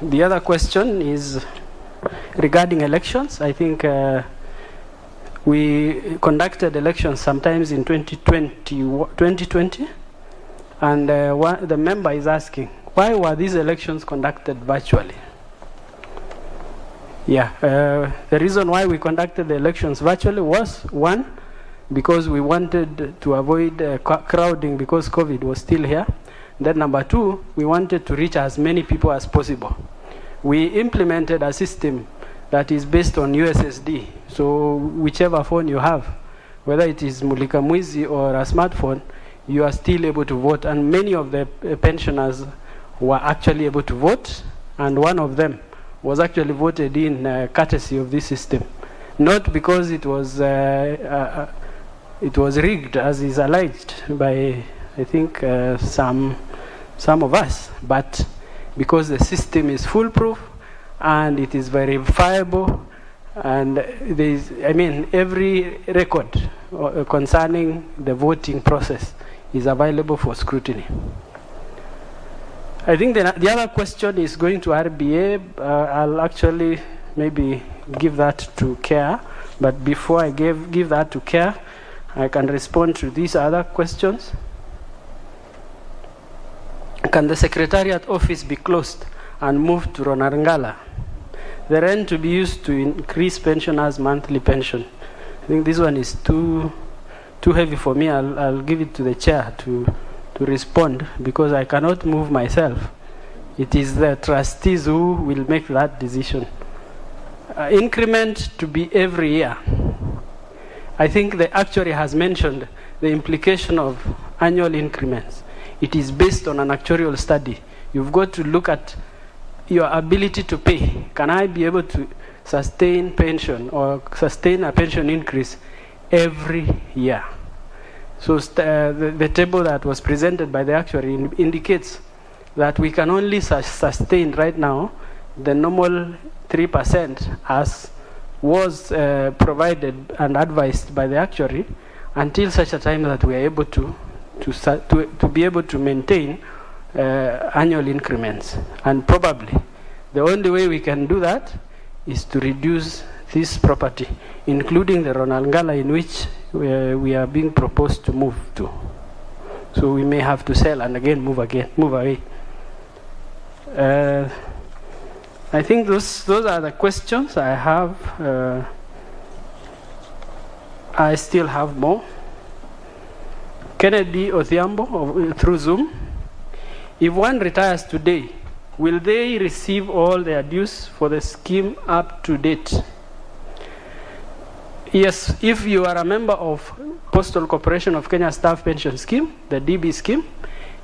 The other question is regarding elections. I think we conducted elections sometimes in 2020, and the member is asking, why were these elections conducted virtually? Yeah, the reason why we conducted the elections virtually was, one, because we wanted to avoid crowding because COVID was still here. Then number two, we wanted to reach as many people as possible. We implemented a system that is based on USSD. So whichever phone you have, whether it is Mulika Mwizi or a smartphone, you are still able to vote. And many of the pensioners were actually able to vote, and one of them was actually voted in courtesy of this system. Not because it was rigged, as is alleged by, I think, some of us, but because the system is foolproof and it is verifiable, and every record concerning the voting process is available for scrutiny. I think the other question is going to RBA. I'll actually maybe give that to CARE, but before I give that to CARE, I can respond to these other questions. Can the Secretariat office be closed and moved to Ronarngala? The rent to be used to increase pensioners' monthly pension. I think this one is too heavy for me. I'll give it to the chair to respond, because I cannot move myself. It is the trustees who will make that decision. Increment to be every year. I think the actuary has mentioned the implication of annual increments. It is based on an actuarial study. You've got to look at your ability to pay. Can I be able to sustain pension or sustain a pension increase every year? So the table that was presented by the actuary indicates that we can only sustain right now the normal 3% as was provided and advised by the actuary until such a time that we are able to be able to maintain annual increments. And probably the only way we can do that is to reduce this property, including the Ronalngala, in which we are being proposed to move to. So we may have to sell and again move away. I think those are the questions I have. I still have more. Kennedy Odhiambo through Zoom. If one retires today, will they receive all their dues for the scheme up to date? Yes, if you are a member of Postal Corporation of Kenya Staff Pension Scheme, the DB scheme,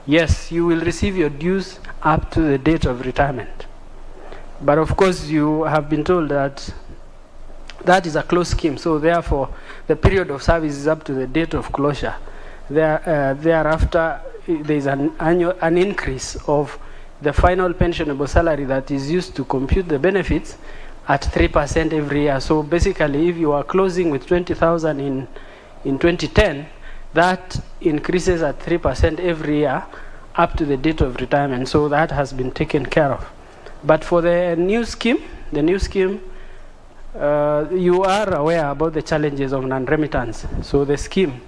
yes, you will receive your dues up to the date of retirement. But of course, you have been told that that is a closed scheme, so therefore the period of service is up to the date of closure. Thereafter, there is an increase of the final pensionable salary that is used to compute the benefits at 3% every year. So basically, if you are closing with 20,000 in 2010, that increases at 3% every year up to the date of retirement. So that has been taken care of. But for the new scheme, you are aware about the challenges of non-remittance. So the scheme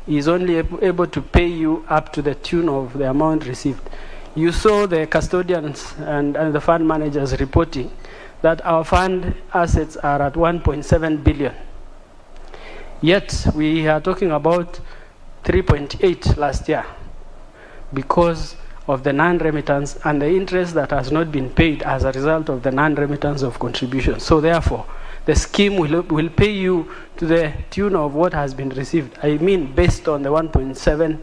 is only able to pay you up to the tune of the amount received. You saw the custodians and the fund managers reporting that our fund assets are at 1.7 billion. Yet we are talking about 3.8 last year because of the non-remittance and the interest that has not been paid as a result of the non-remittance of contributions. So therefore, the scheme will pay you to the tune of what has been received. I mean, based on the 1.7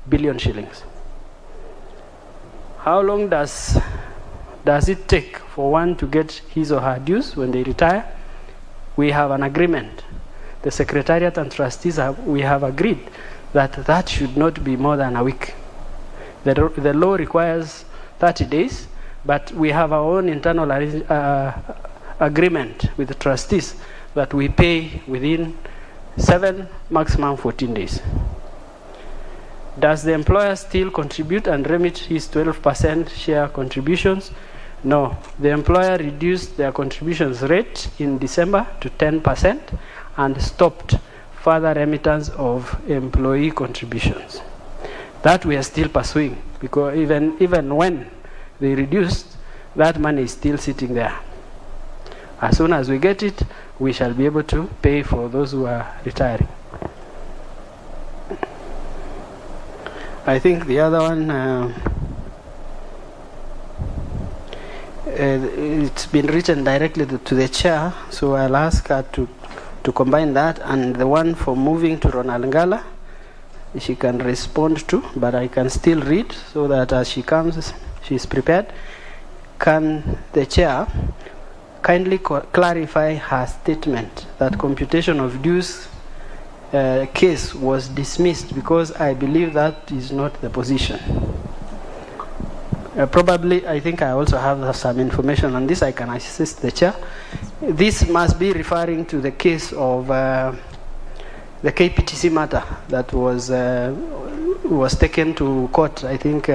billion shillings. How long does it take for one to get his or her dues when they retire? We have an agreement. The Secretariat and trustees we have agreed that should not be more than a week. The law requires 30 days, but we have our own internal agreement with the trustees that we pay within 7, maximum 14 days. Does the employer still contribute and remit his 12% share contributions? No. The employer reduced their contributions rate in December to 10% and stopped further remittance of employee contributions. That we are still pursuing, because even when they reduced, that money is still sitting there. As soon as we get it, we shall be able to pay for those who are retiring. I think the other one, it's been written directly to the chair, so I'll ask her to combine that, and the one for moving to Ronalngala, she can respond to, but I can still read so that as she comes, she's prepared. Can the chair kindly clarify her statement that computation of dues case was dismissed, because I believe that is not the position. Probably, I think I also have some information on this. I can assist the chair. This must be referring to the case of the KPTC matter that was taken to court, I think,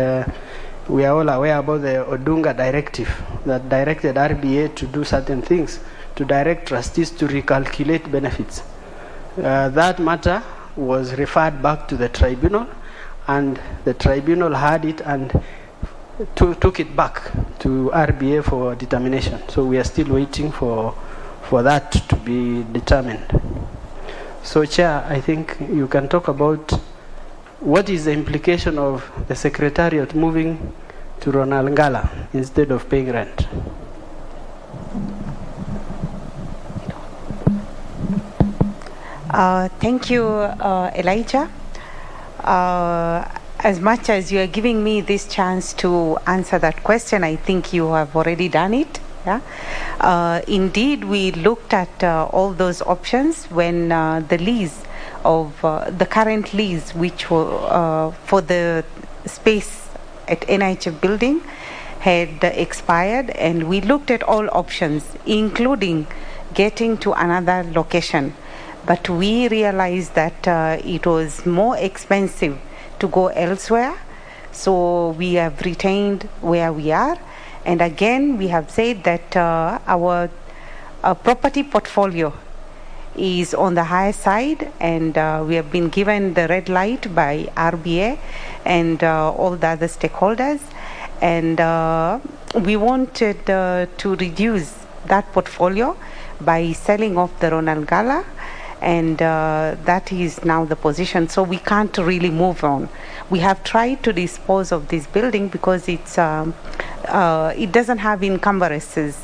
we are all aware about the Odunga directive that directed RBA to do certain things, to direct trustees to recalculate benefits. That matter was referred back to the tribunal, and the tribunal had it and took it back to RBA for determination. So we are still waiting for that to be determined. So Chair, I think you can talk about what is the implication of the Secretariat moving to Ronald Ngala instead of paying rent. Thank you, Elijah. As much as you are giving me this chance to answer that question, I think you have already done it. Yeah? Indeed, we looked at all those options when the lease of the current lease, which for the space at NIHF building, had expired, and we looked at all options, including getting to another location. But we realized that it was more expensive to go elsewhere, so we have retained where we are. And again, we have said that our property portfolio is on the higher side, and we have been given the red light by RBA and all the other stakeholders. And we wanted to reduce that portfolio by selling off the Ronald Ngala, and that is now the position. So we can't really move on. We have tried to dispose of this building because it's it doesn't have encumbrances.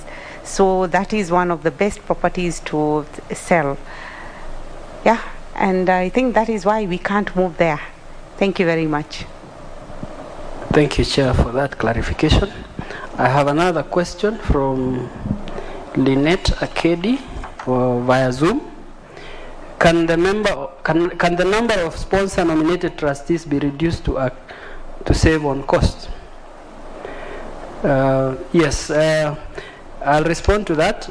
So that is one of the best properties to sell. Yeah, and I think that is why we can't move there. Thank you very much. Thank you, Chair, for that clarification. I have another question from Lynette Akedi via Zoom. Can the number of sponsor-nominated trustees be reduced to save on costs? Yes, I'll respond to that.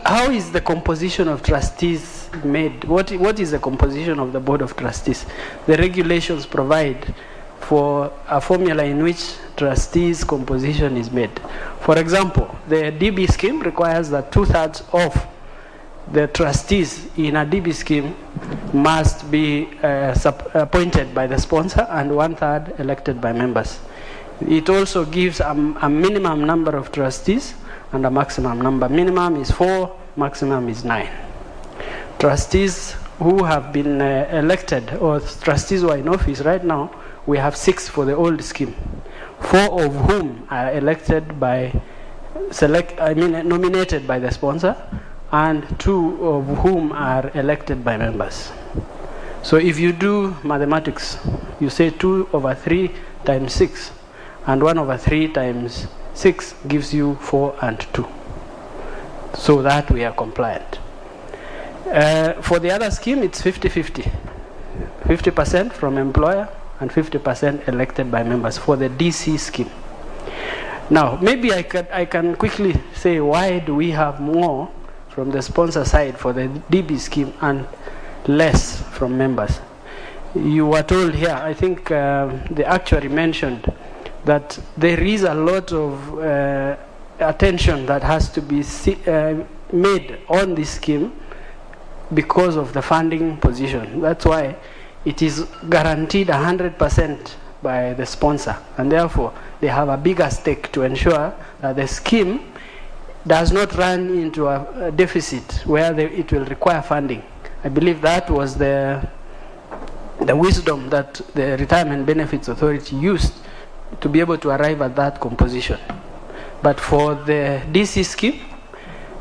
How is the composition of trustees made? What is the composition of the Board of Trustees? The regulations provide for a formula in which trustees' composition is made. For example, the DB scheme requires that 2/3 of the trustees in a DB scheme must be appointed by the sponsor and 1/3 elected by members. It also gives a minimum number of trustees and a maximum number. Minimum is 4, maximum is 9. Trustees who have been elected, or trustees who are in office right now, we have 6 for the old scheme, 4 of whom are elected by nominated by the sponsor, and 2 of whom are elected by members. So if you do mathematics, you say 2/3 times 6, and 1/3 times 6 gives you 4 and 2. So that we are compliant. For the other scheme, it's 50-50. 50% from employer and 50% elected by members for the DC scheme. Now, maybe I can quickly say, why do we have more from the sponsor side for the DB scheme and less from members? You were told here, I think the actuary mentioned that there is a lot of attention that has to be made on this scheme because of the funding position. That's why it is guaranteed 100% by the sponsor, and therefore they have a bigger stake to ensure that the scheme does not run into a deficit where it will require funding. I believe that was the wisdom that the Retirement Benefits Authority used to be able to arrive at that composition. But for the DC scheme,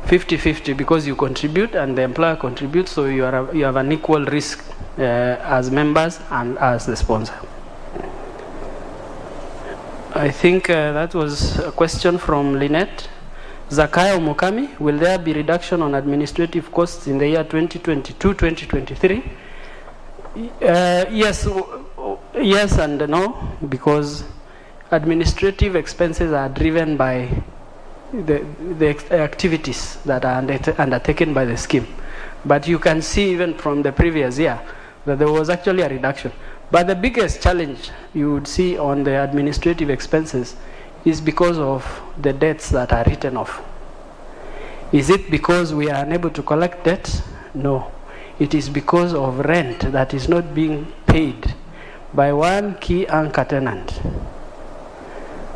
50-50, because you contribute and the employer contributes, so you have an equal risk as members and as the sponsor. I think that was a question from Lynette. Zakayo Mukami, will there be reduction on administrative costs in the year 2022-2023? Yes and no, because administrative expenses are driven by the activities that are undertaken by the scheme. But you can see even from the previous year that there was actually a reduction. But the biggest challenge you would see on the administrative expenses is because of the debts that are written off. Is it because we are unable to collect debt? No. It is because of rent that is not being paid by one key anchor tenant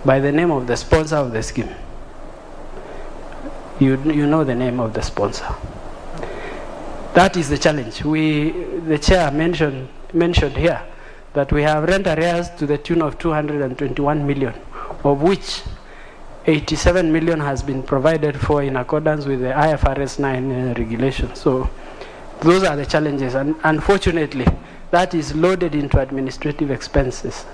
by the name of the sponsor of the scheme. You know the name of the sponsor. That is the challenge. The chair mentioned here that we have rent arrears to the tune of 221 million, of which 87 million has been provided for in accordance with the IFRS 9 regulation. So those are the challenges, and unfortunately that is loaded into administrative expenses,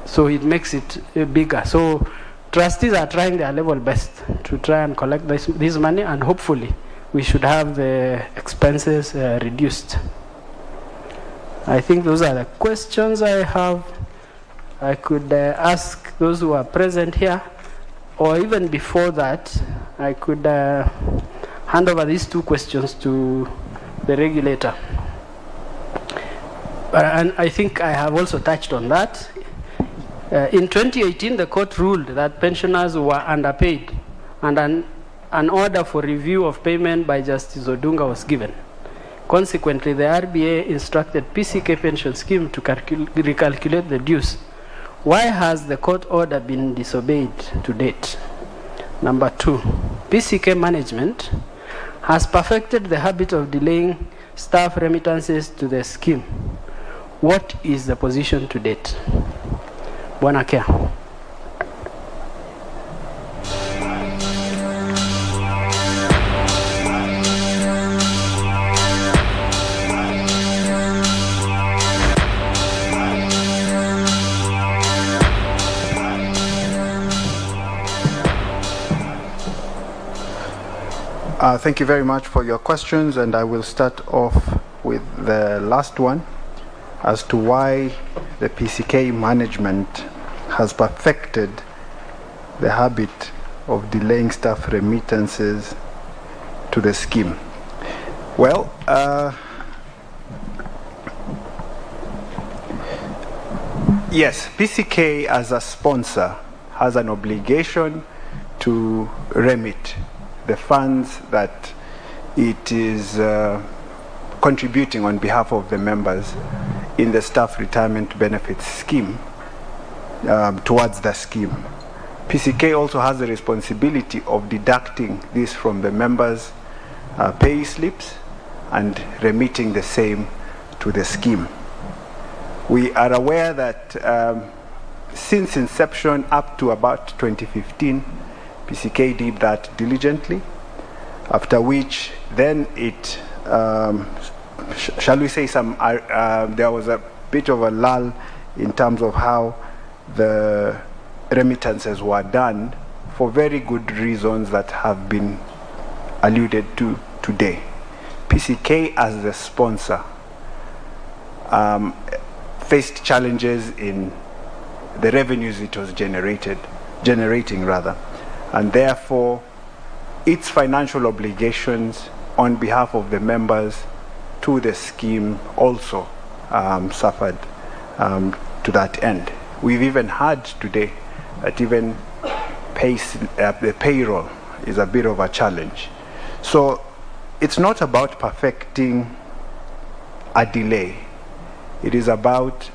so it makes it bigger. So trustees are trying their level best to try and collect this money, and hopefully we should have the expenses reduced. I think those are the questions I have. I could ask those who are present here, or even before that, I could hand over these two questions to the regulator. And I think I have also touched on that. In 2018, the court ruled that pensioners were underpaid, and an order for review of payment by Justice Odunga was given. Consequently, the RBA instructed PCK pension scheme to recalculate the dues. Why has the court order been disobeyed to date? Number two, PCK management has perfected the habit of delaying staff remittances to the scheme. What is the position to date? Bwana Kea. Thank you very much for your questions, and I will start off with the last one as to why the PCK management has perfected the habit of delaying staff remittances to the scheme. Well, yes, PCK as a sponsor has an obligation to remit the funds that it is contributing on behalf of the members in the staff retirement benefits scheme towards the scheme. PCK also has the responsibility of deducting this from the members' pay slips and remitting the same to the scheme. We are aware that since inception up to about 2015, PCK did that diligently, after which then it, shall we say, there was a bit of a lull in terms of how the remittances were done for very good reasons that have been alluded to today. PCK as the sponsor faced challenges in the revenues it was generating rather, and therefore its financial obligations on behalf of the members to the scheme also suffered to that end. We've even heard today that even the payroll is a bit of a challenge. So it's not about perfecting a delay. It is about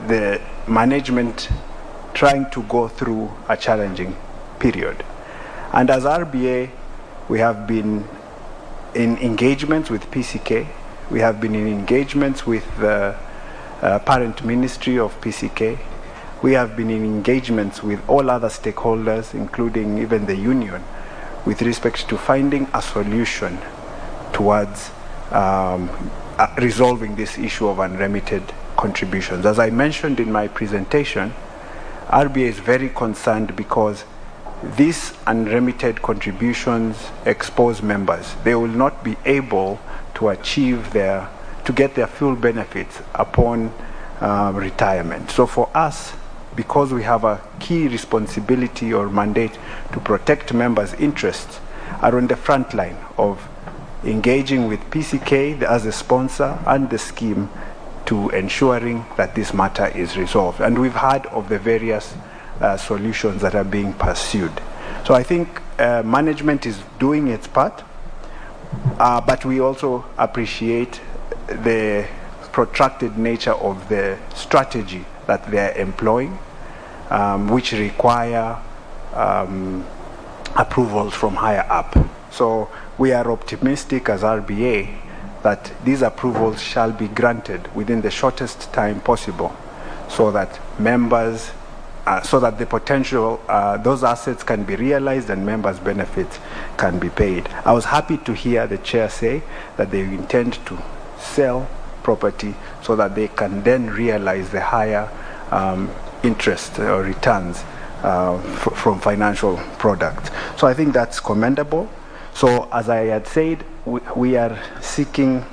the management trying to go through a challenging period. And as RBA, we have been in engagements with PCK. We have been in engagements with the parent ministry of PCK. We have been in engagements with all other stakeholders, including even the union, with respect to finding a solution towards resolving this issue of unremitted contributions. As I mentioned in my presentation, RBA is very concerned because these unremitted contributions expose members. They will not be able to get their full benefits upon retirement. So for us, because we have a key responsibility or mandate to protect members' interests, are on the front line of engaging with PCK as a sponsor and the scheme to ensuring that this matter is resolved. And we've heard of the various solutions that are being pursued. So I think management is doing its part, but we also appreciate the protracted nature of the strategy that they are employing, which require approvals from higher up. So we are optimistic as RBA that these approvals shall be granted within the shortest time possible, so that members, so that the potential, those assets can be realized and members' benefits can be paid. I was happy to hear the chair say that they intend to sell property so that they can then realize the higher interest or returns from financial products. So I think that's commendable. So as I had said, we are seeking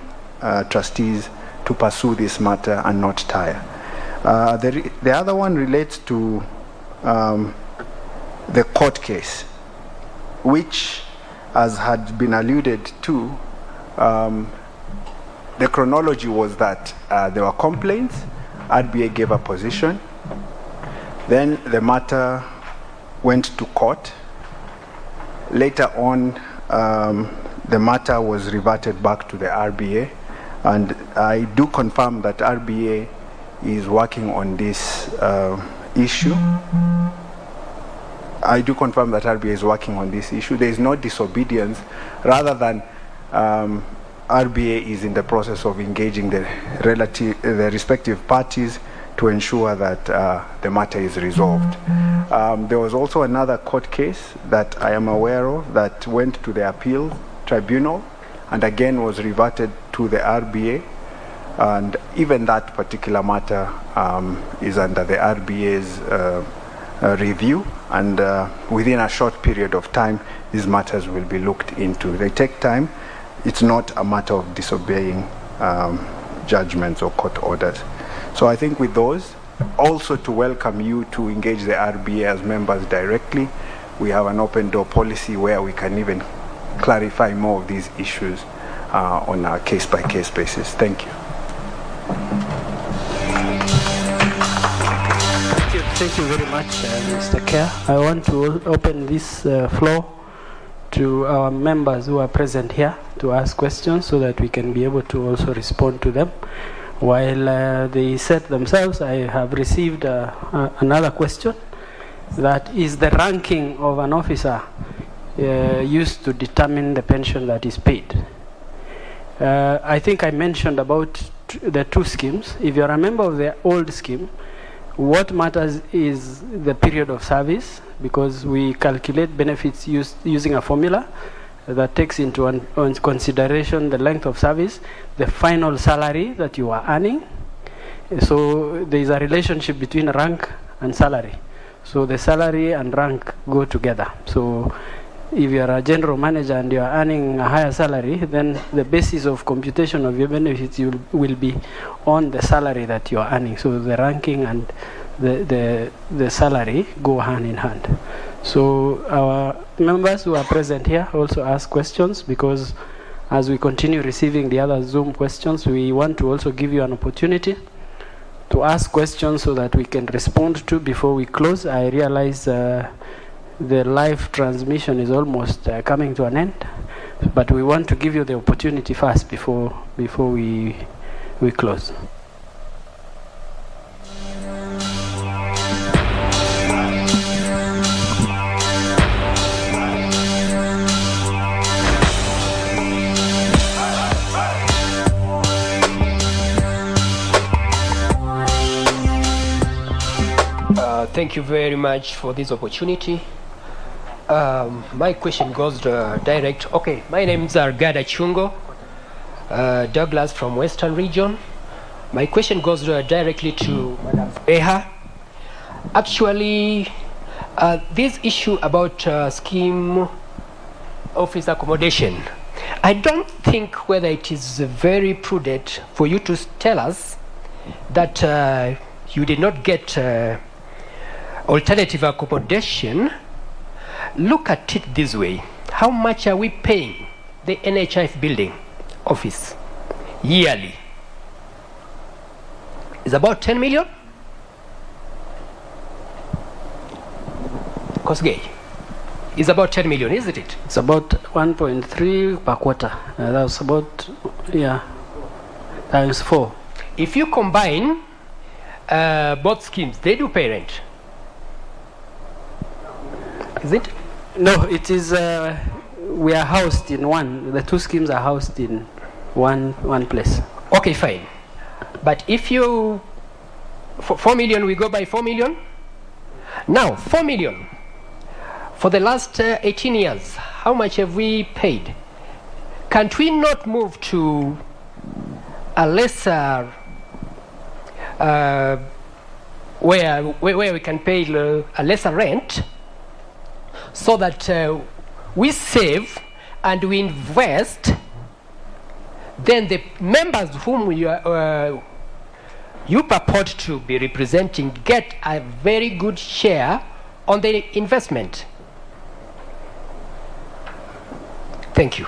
trustees to pursue this matter and not tire. The other one relates to the court case, which, as had been alluded to, the chronology was that there were complaints, RBA gave a position, then the matter went to court. Later on, the matter was reverted back to the RBA, and I do confirm that RBA is working on this issue. I do confirm that RBA is working on this issue. There is no disobedience, rather than RBA is in the process of engaging the respective parties to ensure that the matter is resolved. There was also another court case that I am aware of that went to the appeal tribunal and again was reverted to the RBA, and even that particular matter is under the RBA's review, and within a short period of time these matters will be looked into. They take time. It's not a matter of disobeying judgments or court orders. So I think with those, also to welcome you to engage the RBA as members directly. We have an open door policy where we can even clarify more of these issues on a case-by-case basis. Thank you. Thank you very much, Mr. Chair. I want to open this floor to our members who are present here to ask questions so that we can be able to also respond to them. While they set themselves, I have received another question. That is the ranking of an officer used to determine the pension that is paid. I think I mentioned about the two schemes. If you're a member of the old scheme, what matters is the period of service, because we calculate benefits using a formula that takes into consideration the length of service, the final salary that you are earning. So there is a relationship between rank and salary. So the salary and rank go together. So if you are a general manager and you are earning a higher salary, then the basis of computation of your benefits will be on the salary that you are earning. So the ranking and the salary go hand in hand. So our members who are present here also ask questions, because as we continue receiving the other Zoom questions, we want to also give you an opportunity to ask questions so that we can respond to before we close. I realize the live transmission is almost coming to an end, but we want to give you the opportunity first before we close. Thank you very much for this opportunity. My question goes direct. Okay, my name is Argada Chungo, Douglas from Western Region. My question goes directly to Madam Beha. Actually, this issue about scheme office accommodation, I don't think whether it is very prudent for you to tell us that you did not get alternative accommodation. Look at it this way. How much are we paying the NHIF building office yearly? It's about 10 million? Kosgei. It's about 10 million, isn't it? It's about 1.3 per quarter. That's about, times 4. If you combine both schemes, they do pay rent. Is it? No, it is, we are housed in one. The two schemes are housed in one place. Okay, fine. But if you, for 4 million, we go by 4 million. Now, 4 million. For the last 18 years, how much have we paid? Can't we not move to a lesser, where we can pay a lesser rent, so that we save and we invest, then the members whom you purport to be representing get a very good share on the investment. Thank you.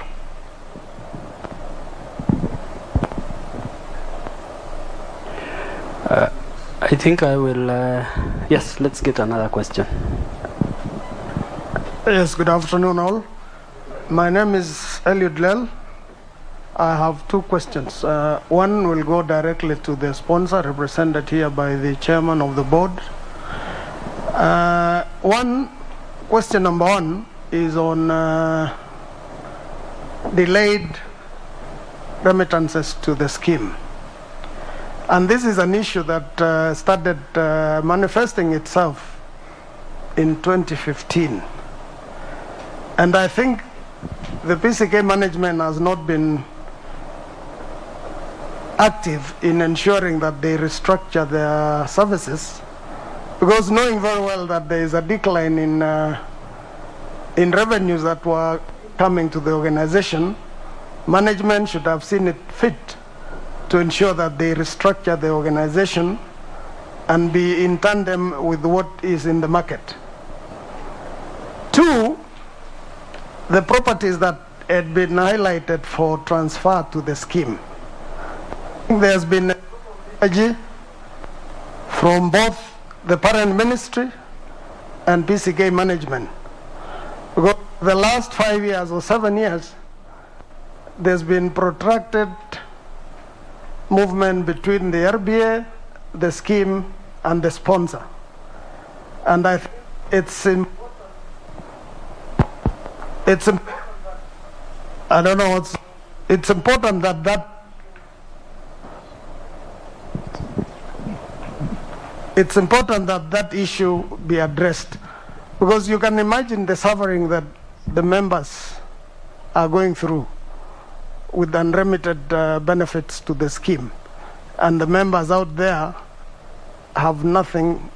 I think I will, yes, let's get another question. Yes, good afternoon all. My name is Eliud Lel. I have two questions. One will go directly to the sponsor, represented here by the chairman of the board. Question number one is on delayed remittances to the scheme. And this is an issue that started manifesting itself in 2015. And I think the PCK management has not been active in ensuring that they restructure their services, because knowing very well that there is a decline in revenues that were coming to the organization, management should have seen it fit to ensure that they restructure the organization and be in tandem with what is in the market. Two, the properties that had been highlighted for transfer to the scheme. There's been energy from both the parent ministry and PCK management. Because the last 5 years or 7 years, there's been protracted movement between the RBA, the scheme, and the sponsor. And I think it's important that that issue be addressed, because you can imagine the suffering that the members are going through with unremitted benefits to the scheme, and the members out there have nothing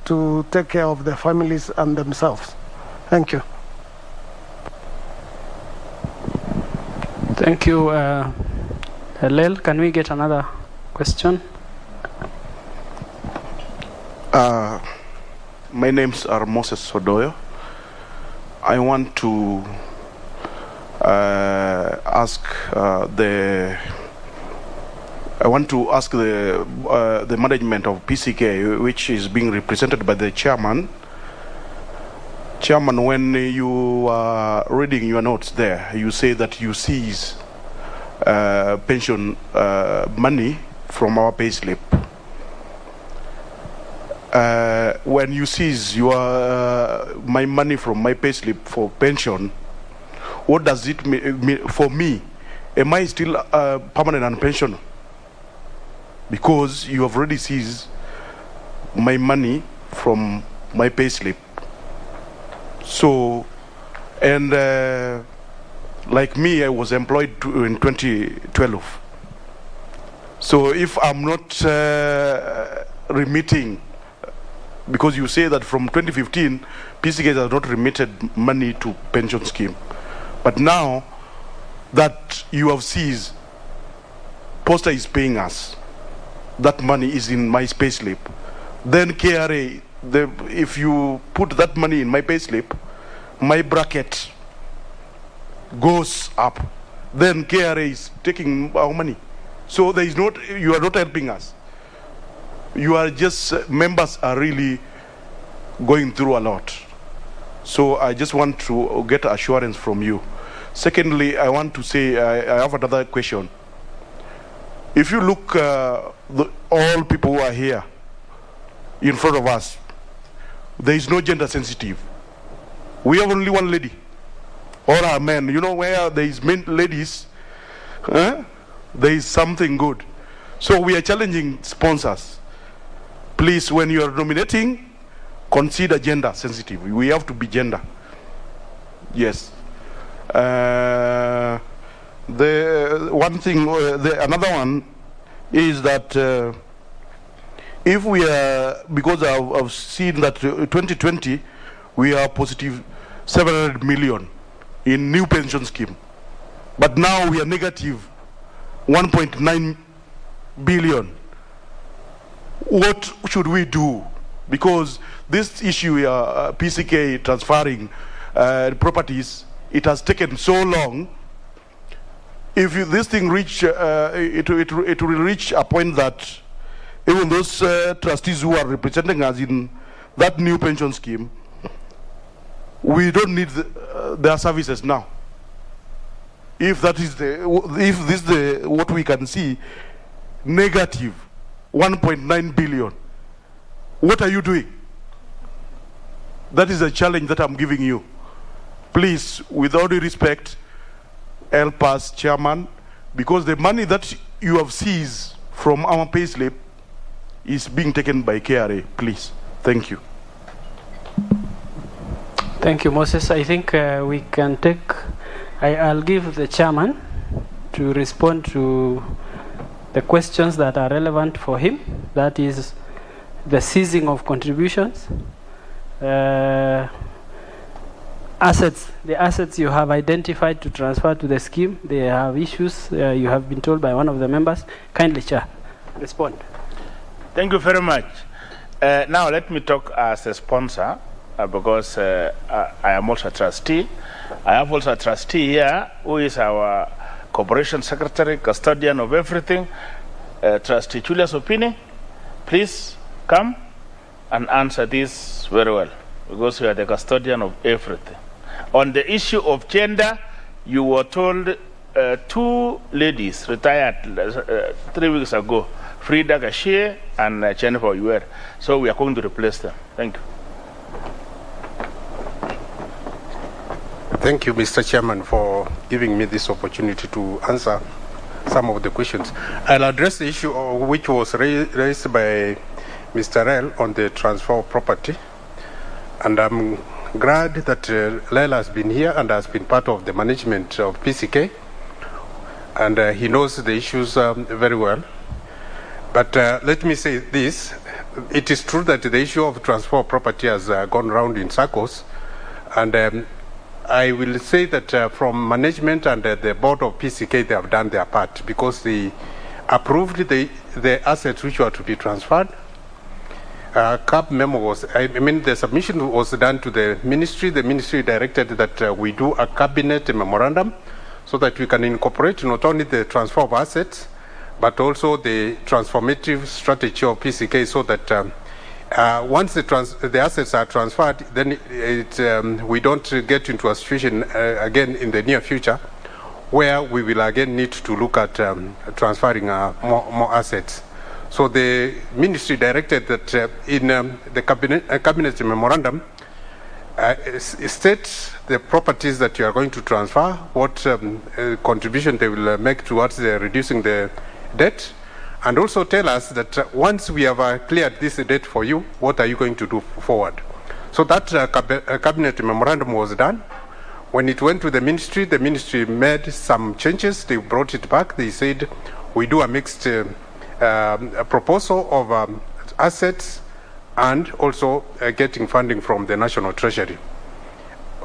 to take care of their families and themselves. Thank you. Thank you, Lel. Can we get another question? My name's Moses Sodoyo. I want to ask the management of PCK, which is being represented by the chairman. Chairman, when you are reading your notes there, you say that you seize pension money from our payslip. When you seize my money from my payslip for pension, what does it mean for me? Am I still a permanent unpensioner? Because you have already seized my money from my payslip. So, and like me, I was employed in 2012. So if I'm not remitting, because you say that from 2015, PCK has not remitted money to pension scheme. But now that you have seized, Postal is paying us. That money is in my payslip. Then KRA, if you put that money in my payslip, my bracket goes up. Then KRA is taking our money. So there is you are not helping us. you are just, members are really going through a lot. So I just want to get assurance from you. Secondly, I want to say, I have another question. If you look, all people who are here in front of us, there is no gender sensitive. We have only one lady. All are men. You know, where there is men, ladies, there is something good. So we are challenging sponsors. Please, when you are nominating, consider gender sensitive. We have to be gender. Yes. The one thing, another one is that if we are, because I've seen that 2020 we are positive 700 million in new pension scheme, but now we are negative 1.9 billion. What should we do? Because this issue, PCK transferring properties, it has taken so long. If this thing reach, it will reach a point that even those trustees who are representing us in that new pension scheme, we don't need their services now. If that is what we can see, negative 1.9 billion. What are you doing? That is a challenge that I'm giving you. Please, with all due respect, help us, Chairman, because the money that you have seized from our payslip is being taken by KRA. Please. Thank you. Thank you, Moses. I think we can take, I'll give the chairman to respond to the questions that are relevant for him. That is the seizing of contributions, assets, the assets you have identified to transfer to the scheme. They have issues, you have been told by one of the members. Kindly, Chair, respond. Thank you very much. Now let me talk as a sponsor, because I am also a trustee. I have also a trustee here who is our corporation secretary, custodian of everything, Trustee Julius Opini. Please come and answer this very well, because you are the custodian of everything. On the issue of gender, you were told two ladies retired 3 weeks ago, Frida Gashie and Jennifer Uwer. So we are going to replace them. Thank you. Thank you, Mr. Chairman, for giving me this opportunity to answer some of the questions. I'll address the issue which was raised by Mr. Rel on the transfer of property. And I'm glad that Laila has been here and has been part of the management of PCK. And he knows the issues very well. But let me say this. It is true that the issue of transfer of property has gone round in circles. And I will say that from management and the board of PCK, they have done their part, because they approved the assets which were to be transferred. CAB memo was, the submission was done to the ministry. The ministry directed that we do a cabinet memorandum so that we can incorporate not only the transfer of assets, but also the transformative strategy of PCK, so that once the assets are transferred, then we don't get into a situation again in the near future where we will again need to look at transferring more assets. So the ministry directed that in the cabinet memorandum, state the properties that you are going to transfer, what contribution they will make towards reducing the debt, and also tell us that once we have cleared this debt for you, what are you going to do forward? So that cabinet memorandum was done. When it went to the ministry made some changes. They brought it back. They said, we do a mixed proposal of assets and also getting funding from the National Treasury.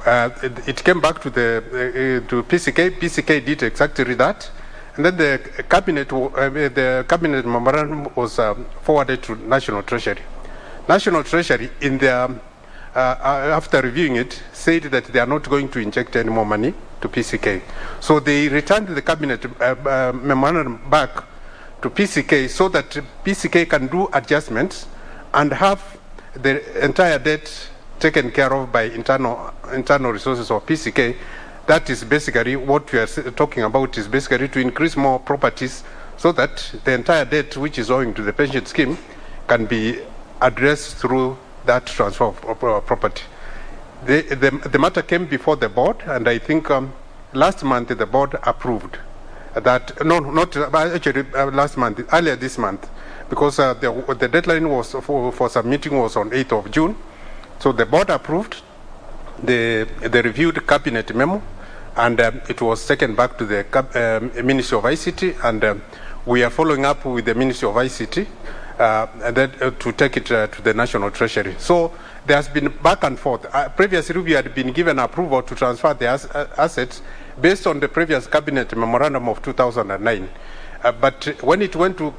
It came back to to PCK. PCK did exactly that. And then the cabinet memorandum was forwarded to National Treasury. National Treasury, in their after reviewing it, said that they are not going to inject any more money to PCK. So they returned the cabinet memorandum back to PCK so that PCK can do adjustments and have the entire debt taken care of by internal resources of PCK. That is basically what we are talking about, is basically to increase more properties so that the entire debt which is owing to the pension scheme can be addressed through that transfer of property. The matter came before the board, and I think last month the board approved that, no, not actually last month, earlier this month, because the deadline was for submitting was on 8th of June. So the board approved the reviewed cabinet memo, and it was taken back to the Ministry of ICT, and we are following up with the Ministry of ICT and then to take it to the National Treasury. So there has been back and forth. Previously, we had been given approval to transfer the assets based on the previous cabinet memorandum of 2009. But when it went to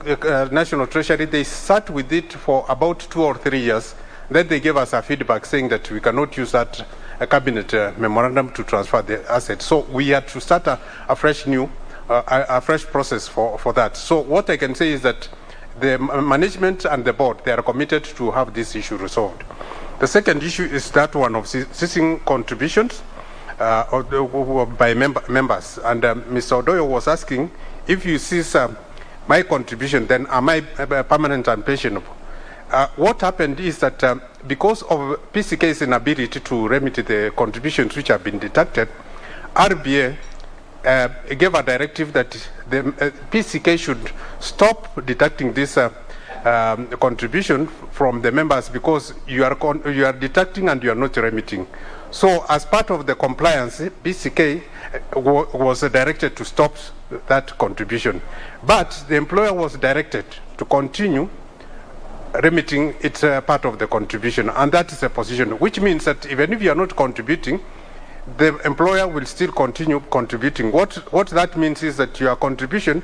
National Treasury, they sat with it for about 2 or 3 years. Then they gave us a feedback saying that we cannot use that cabinet memorandum to transfer the assets. So we had to start a fresh process for that. So what I can say is that the management and the board, they are committed to have this issue resolved. The second issue is that one of ceasing contributions by members. And Mr. Odoyo was asking, if you cease my contribution, then am I permanent and pensionable? What happened is that because of PCK's inability to remit the contributions which have been deducted, RBA gave a directive that the PCK should stop deducting this contribution from the members because you are deducting and you are not remitting. So as part of the compliance, PCK was directed to stop that contribution. But the employer was directed to continue remitting its part of the contribution, and that is a position, which means that even if you are not contributing, the employer will still continue contributing. What that means is that your contribution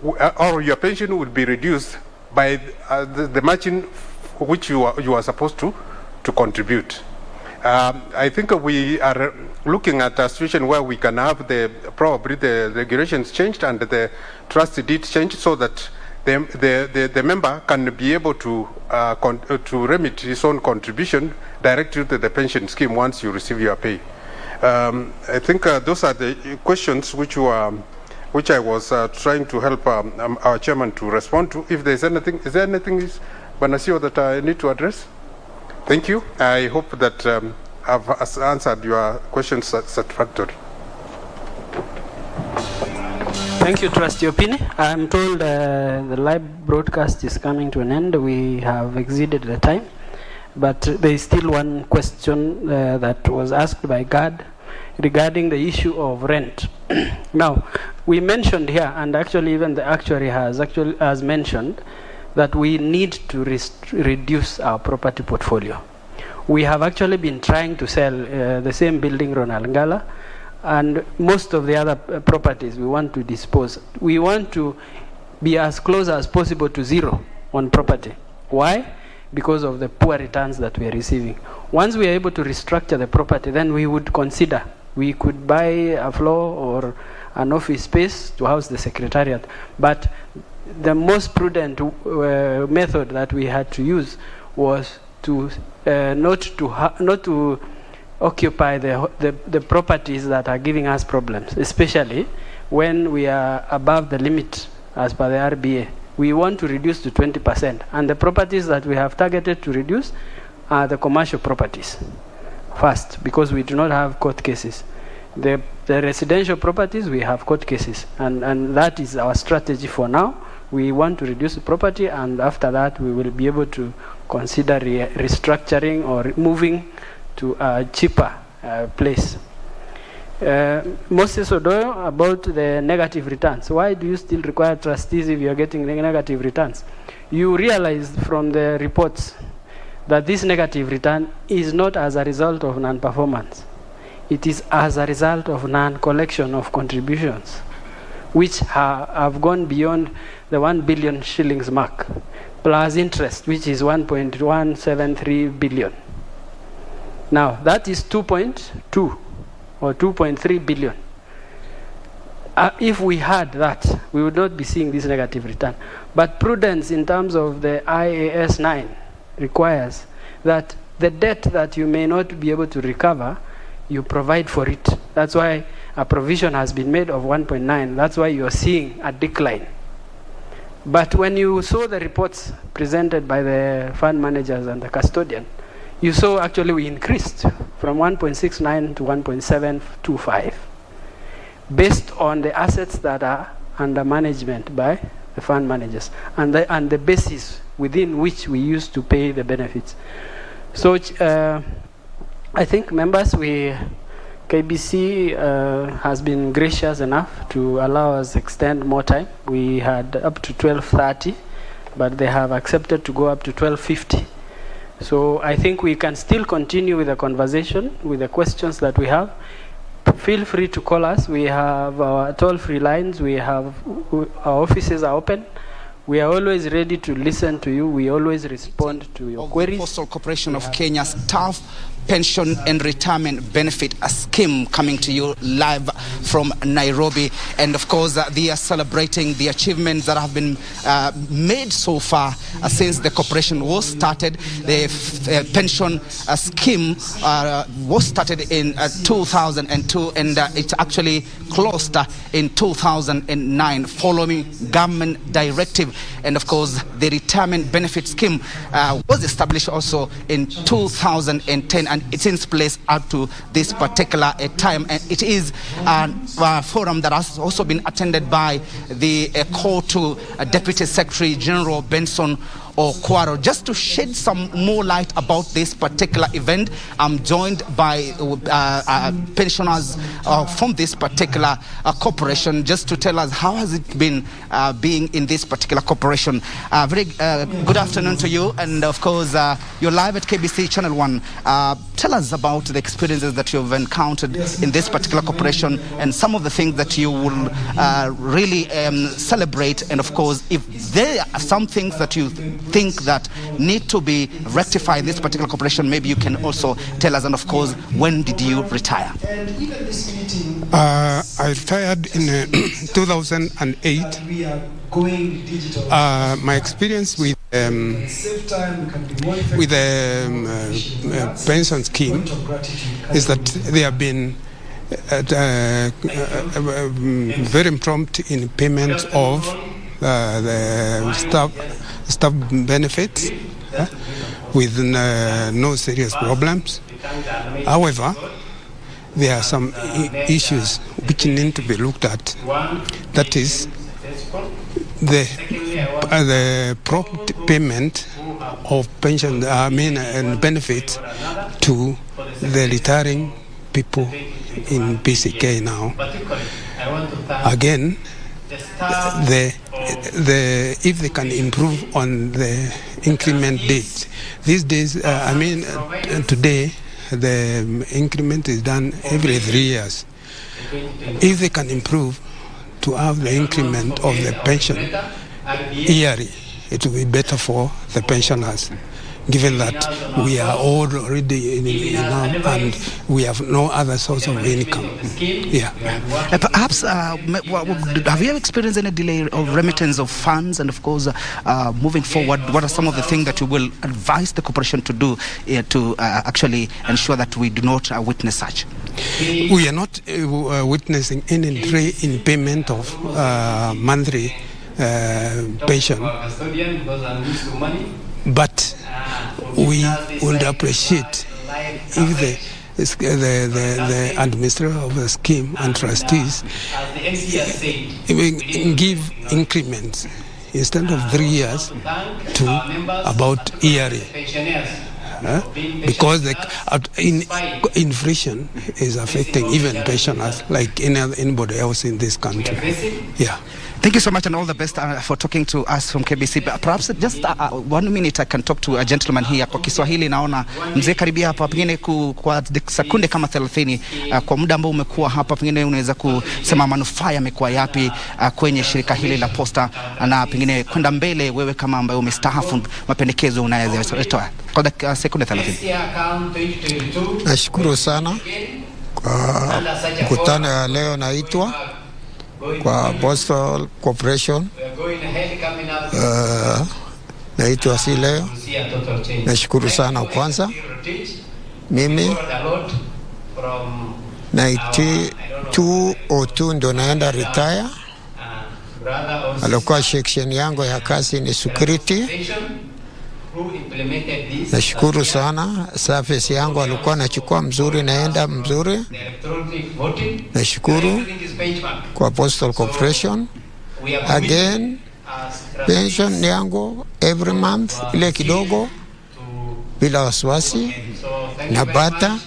or your pension will be reduced by the margin which you are supposed to contribute. I think we are looking at a situation where we can have probably the regulations changed and the trust deed changed so that the member can be able to remit his own contribution directly to the pension scheme once you receive your pay. I think those are the questions which I was trying to help our chairman to respond to. If there's anything, is there anything, Banasio, that I need to address? Thank you. I hope that I've answered your questions satisfactorily. Thank you, Trustee Opini. I'm told the live broadcast is coming to an end. We have exceeded the time. But there is still one question that was asked by GAD regarding the issue of rent. Now, we mentioned here, and actually even the actuary has mentioned, that we need to reduce our property portfolio. We have actually been trying to sell the same building, Ronald Ngala, and most of the other properties we want to dispose. We want to be as close as possible to zero on property. Why? Because of the poor returns that we are receiving. Once we are able to restructure the property, then we would consider we could buy a floor or an office space to house the secretariat. But the most prudent method that we had to use was to not to occupy the properties that are giving us problems, especially when we are above the limit as per the RBA. We want to reduce to 20%, and the properties that we have targeted to reduce are the commercial properties first, because we do not have court cases. The residential properties, we have court cases, and that is our strategy for now. We want to reduce the property, and after that we will be able to consider restructuring or moving to a cheaper place. Moses Odoyo, about the negative returns. Why do you still require trustees if you are getting negative returns? You realize from the reports that this negative return is not as a result of non-performance. It is as a result of non-collection of contributions, which have gone beyond the 1 billion shillings mark, plus interest, which is 1.173 billion. Now, that is 2.2 or 2.3 billion. If we had that, we would not be seeing this negative return. But prudence in terms of the IAS 9 requires that the debt that you may not be able to recover, you provide for it. That's why a provision has been made of 1.9. That's why you're seeing a decline. But when you saw the reports presented by the fund managers and the custodian, you saw actually we increased from 1.69 to 1.725 based on the assets that are under management by the fund managers and the basis within which we used to pay the benefits. So I think members, KBC has been gracious enough to allow us extend more time. We had up to 12:30, but they have accepted to go up to 12:50. So I think we can still continue with the conversation, with the questions that we have. Feel free to call us. We have our toll-free lines. Our offices are open. We are always ready to listen to you. We always respond to your queries. Postal Corporation of Kenya Staff Pension and Retirement Benefit, a scheme coming to you live from Nairobi. And of course, they are celebrating the achievements that have been made so far since the corporation was started. The pension scheme was started in 2002 and it actually closed in 2009 following government directive. And of course, the retirement benefit scheme was established also in 2010 and it's in place up to this particular time. And it is a forum that has also been attended by the COTU Deputy Secretary General Benson Okwaro. Just to shed some more light about this particular event, I'm joined by pensioners from this particular corporation just to tell us how has it been being in this particular corporation. Very good afternoon to you, and of course you're live at KBC Channel 1. Tell us about the experiences that you've encountered in this particular corporation and some of the things that you will really celebrate, and of course if there are some things that you think that need to be rectified in this particular corporation, maybe you can also tell us. And of course, when did you retire? I retired in 2008. My experience with the pension scheme is that they have been very prompt in payment of the staff benefits with no serious problems. However, there are some issues which need to be looked at. That is the prompt payment of pension, and benefits to the retiring people in PCK now. Again, if they can improve on the increment dates. These days, today, the increment is done every 3 years. If they can improve to have the increment of the pension yearly, it will be better for the pensioners, given that we are all already enough and we have no other source of income. Yeah. Perhaps, have you experienced any delay of remittance of funds? And of course, moving forward, what are some of the things that you will advise the corporation to do to actually ensure that we do not witness such? We are not witnessing any delay in payment of monthly pension. But we would appreciate if the administrator of the scheme and trustees give increments instead of 3 years to about yearly. Because the inflation is affecting even pensioners like anybody else in this country. Yeah. Thank you so much and all the best for talking to us from KBC. Perhaps just 1 minute I can talk to a gentleman here kwa Kiswahili. Naona mzee karibia hapa, pengine kwa sekunde kama 30 kwa muda ambao umekuwa hapa, pengine unaweza kusema manufaa yamekuwa yapi kwenye shirika hili la Posta, na pengine kwenda mbele wewe kama ambaye umestaafu, mapendekezo unaweza kutoa kwa sekunde 30. Nashukuru sana kwa mkutano ya leo naitwa. kwa Postal Corporation. Naitwa si leo. Nashukuru sana kwanza. Mimi 9202 ndo naenda retire. Alikuwa section yangu ya kazi ni security. Nashukuru sana, service yangu alikuwa nachukua mzuri, naenda mzuri. Nashukuru kwa Postal Corporation. Again, pension yangu every month ile kidogo bila wasiwasi napata.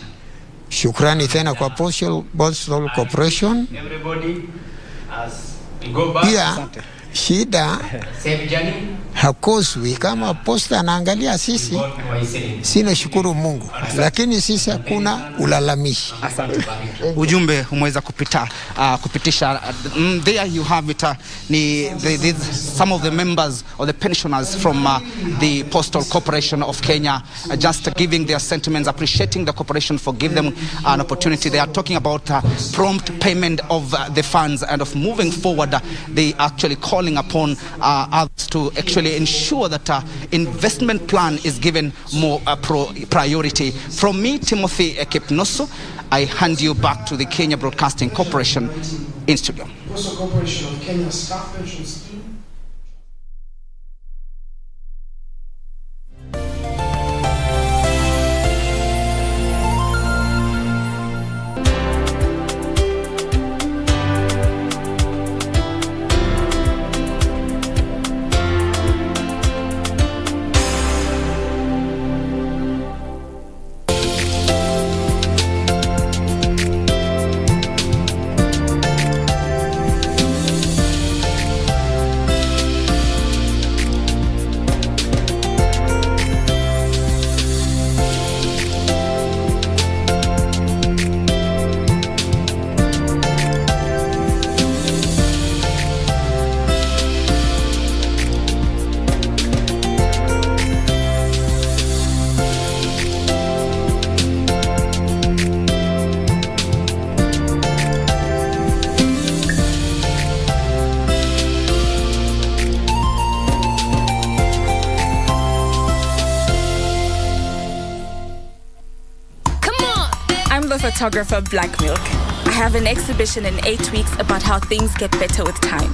Shukrani tena kwa Postal Corporation. Pia shida hakoswi kama posta anaangalia sisi, sina shukuru Mungu, lakini sisi hakuna ulalamishi. Asante. Ujumbe umeweza kupitisha. There you have it. Some of the members or the pensioners from the Postal Corporation of Kenya just giving their sentiments, appreciating the corporation for giving them an opportunity. They are talking about prompt payment of the funds and of moving forward. They actually calling upon others to actually ensure that investment plan is given more priority. From me, Timothy Kipnoso, I hand you back to the Kenya Broadcasting Corporation in studio. Postal Corporation of Kenya Staff Pension Scheme. Photographer Black Milk. I have an exhibition in 8 weeks about how things get better with time.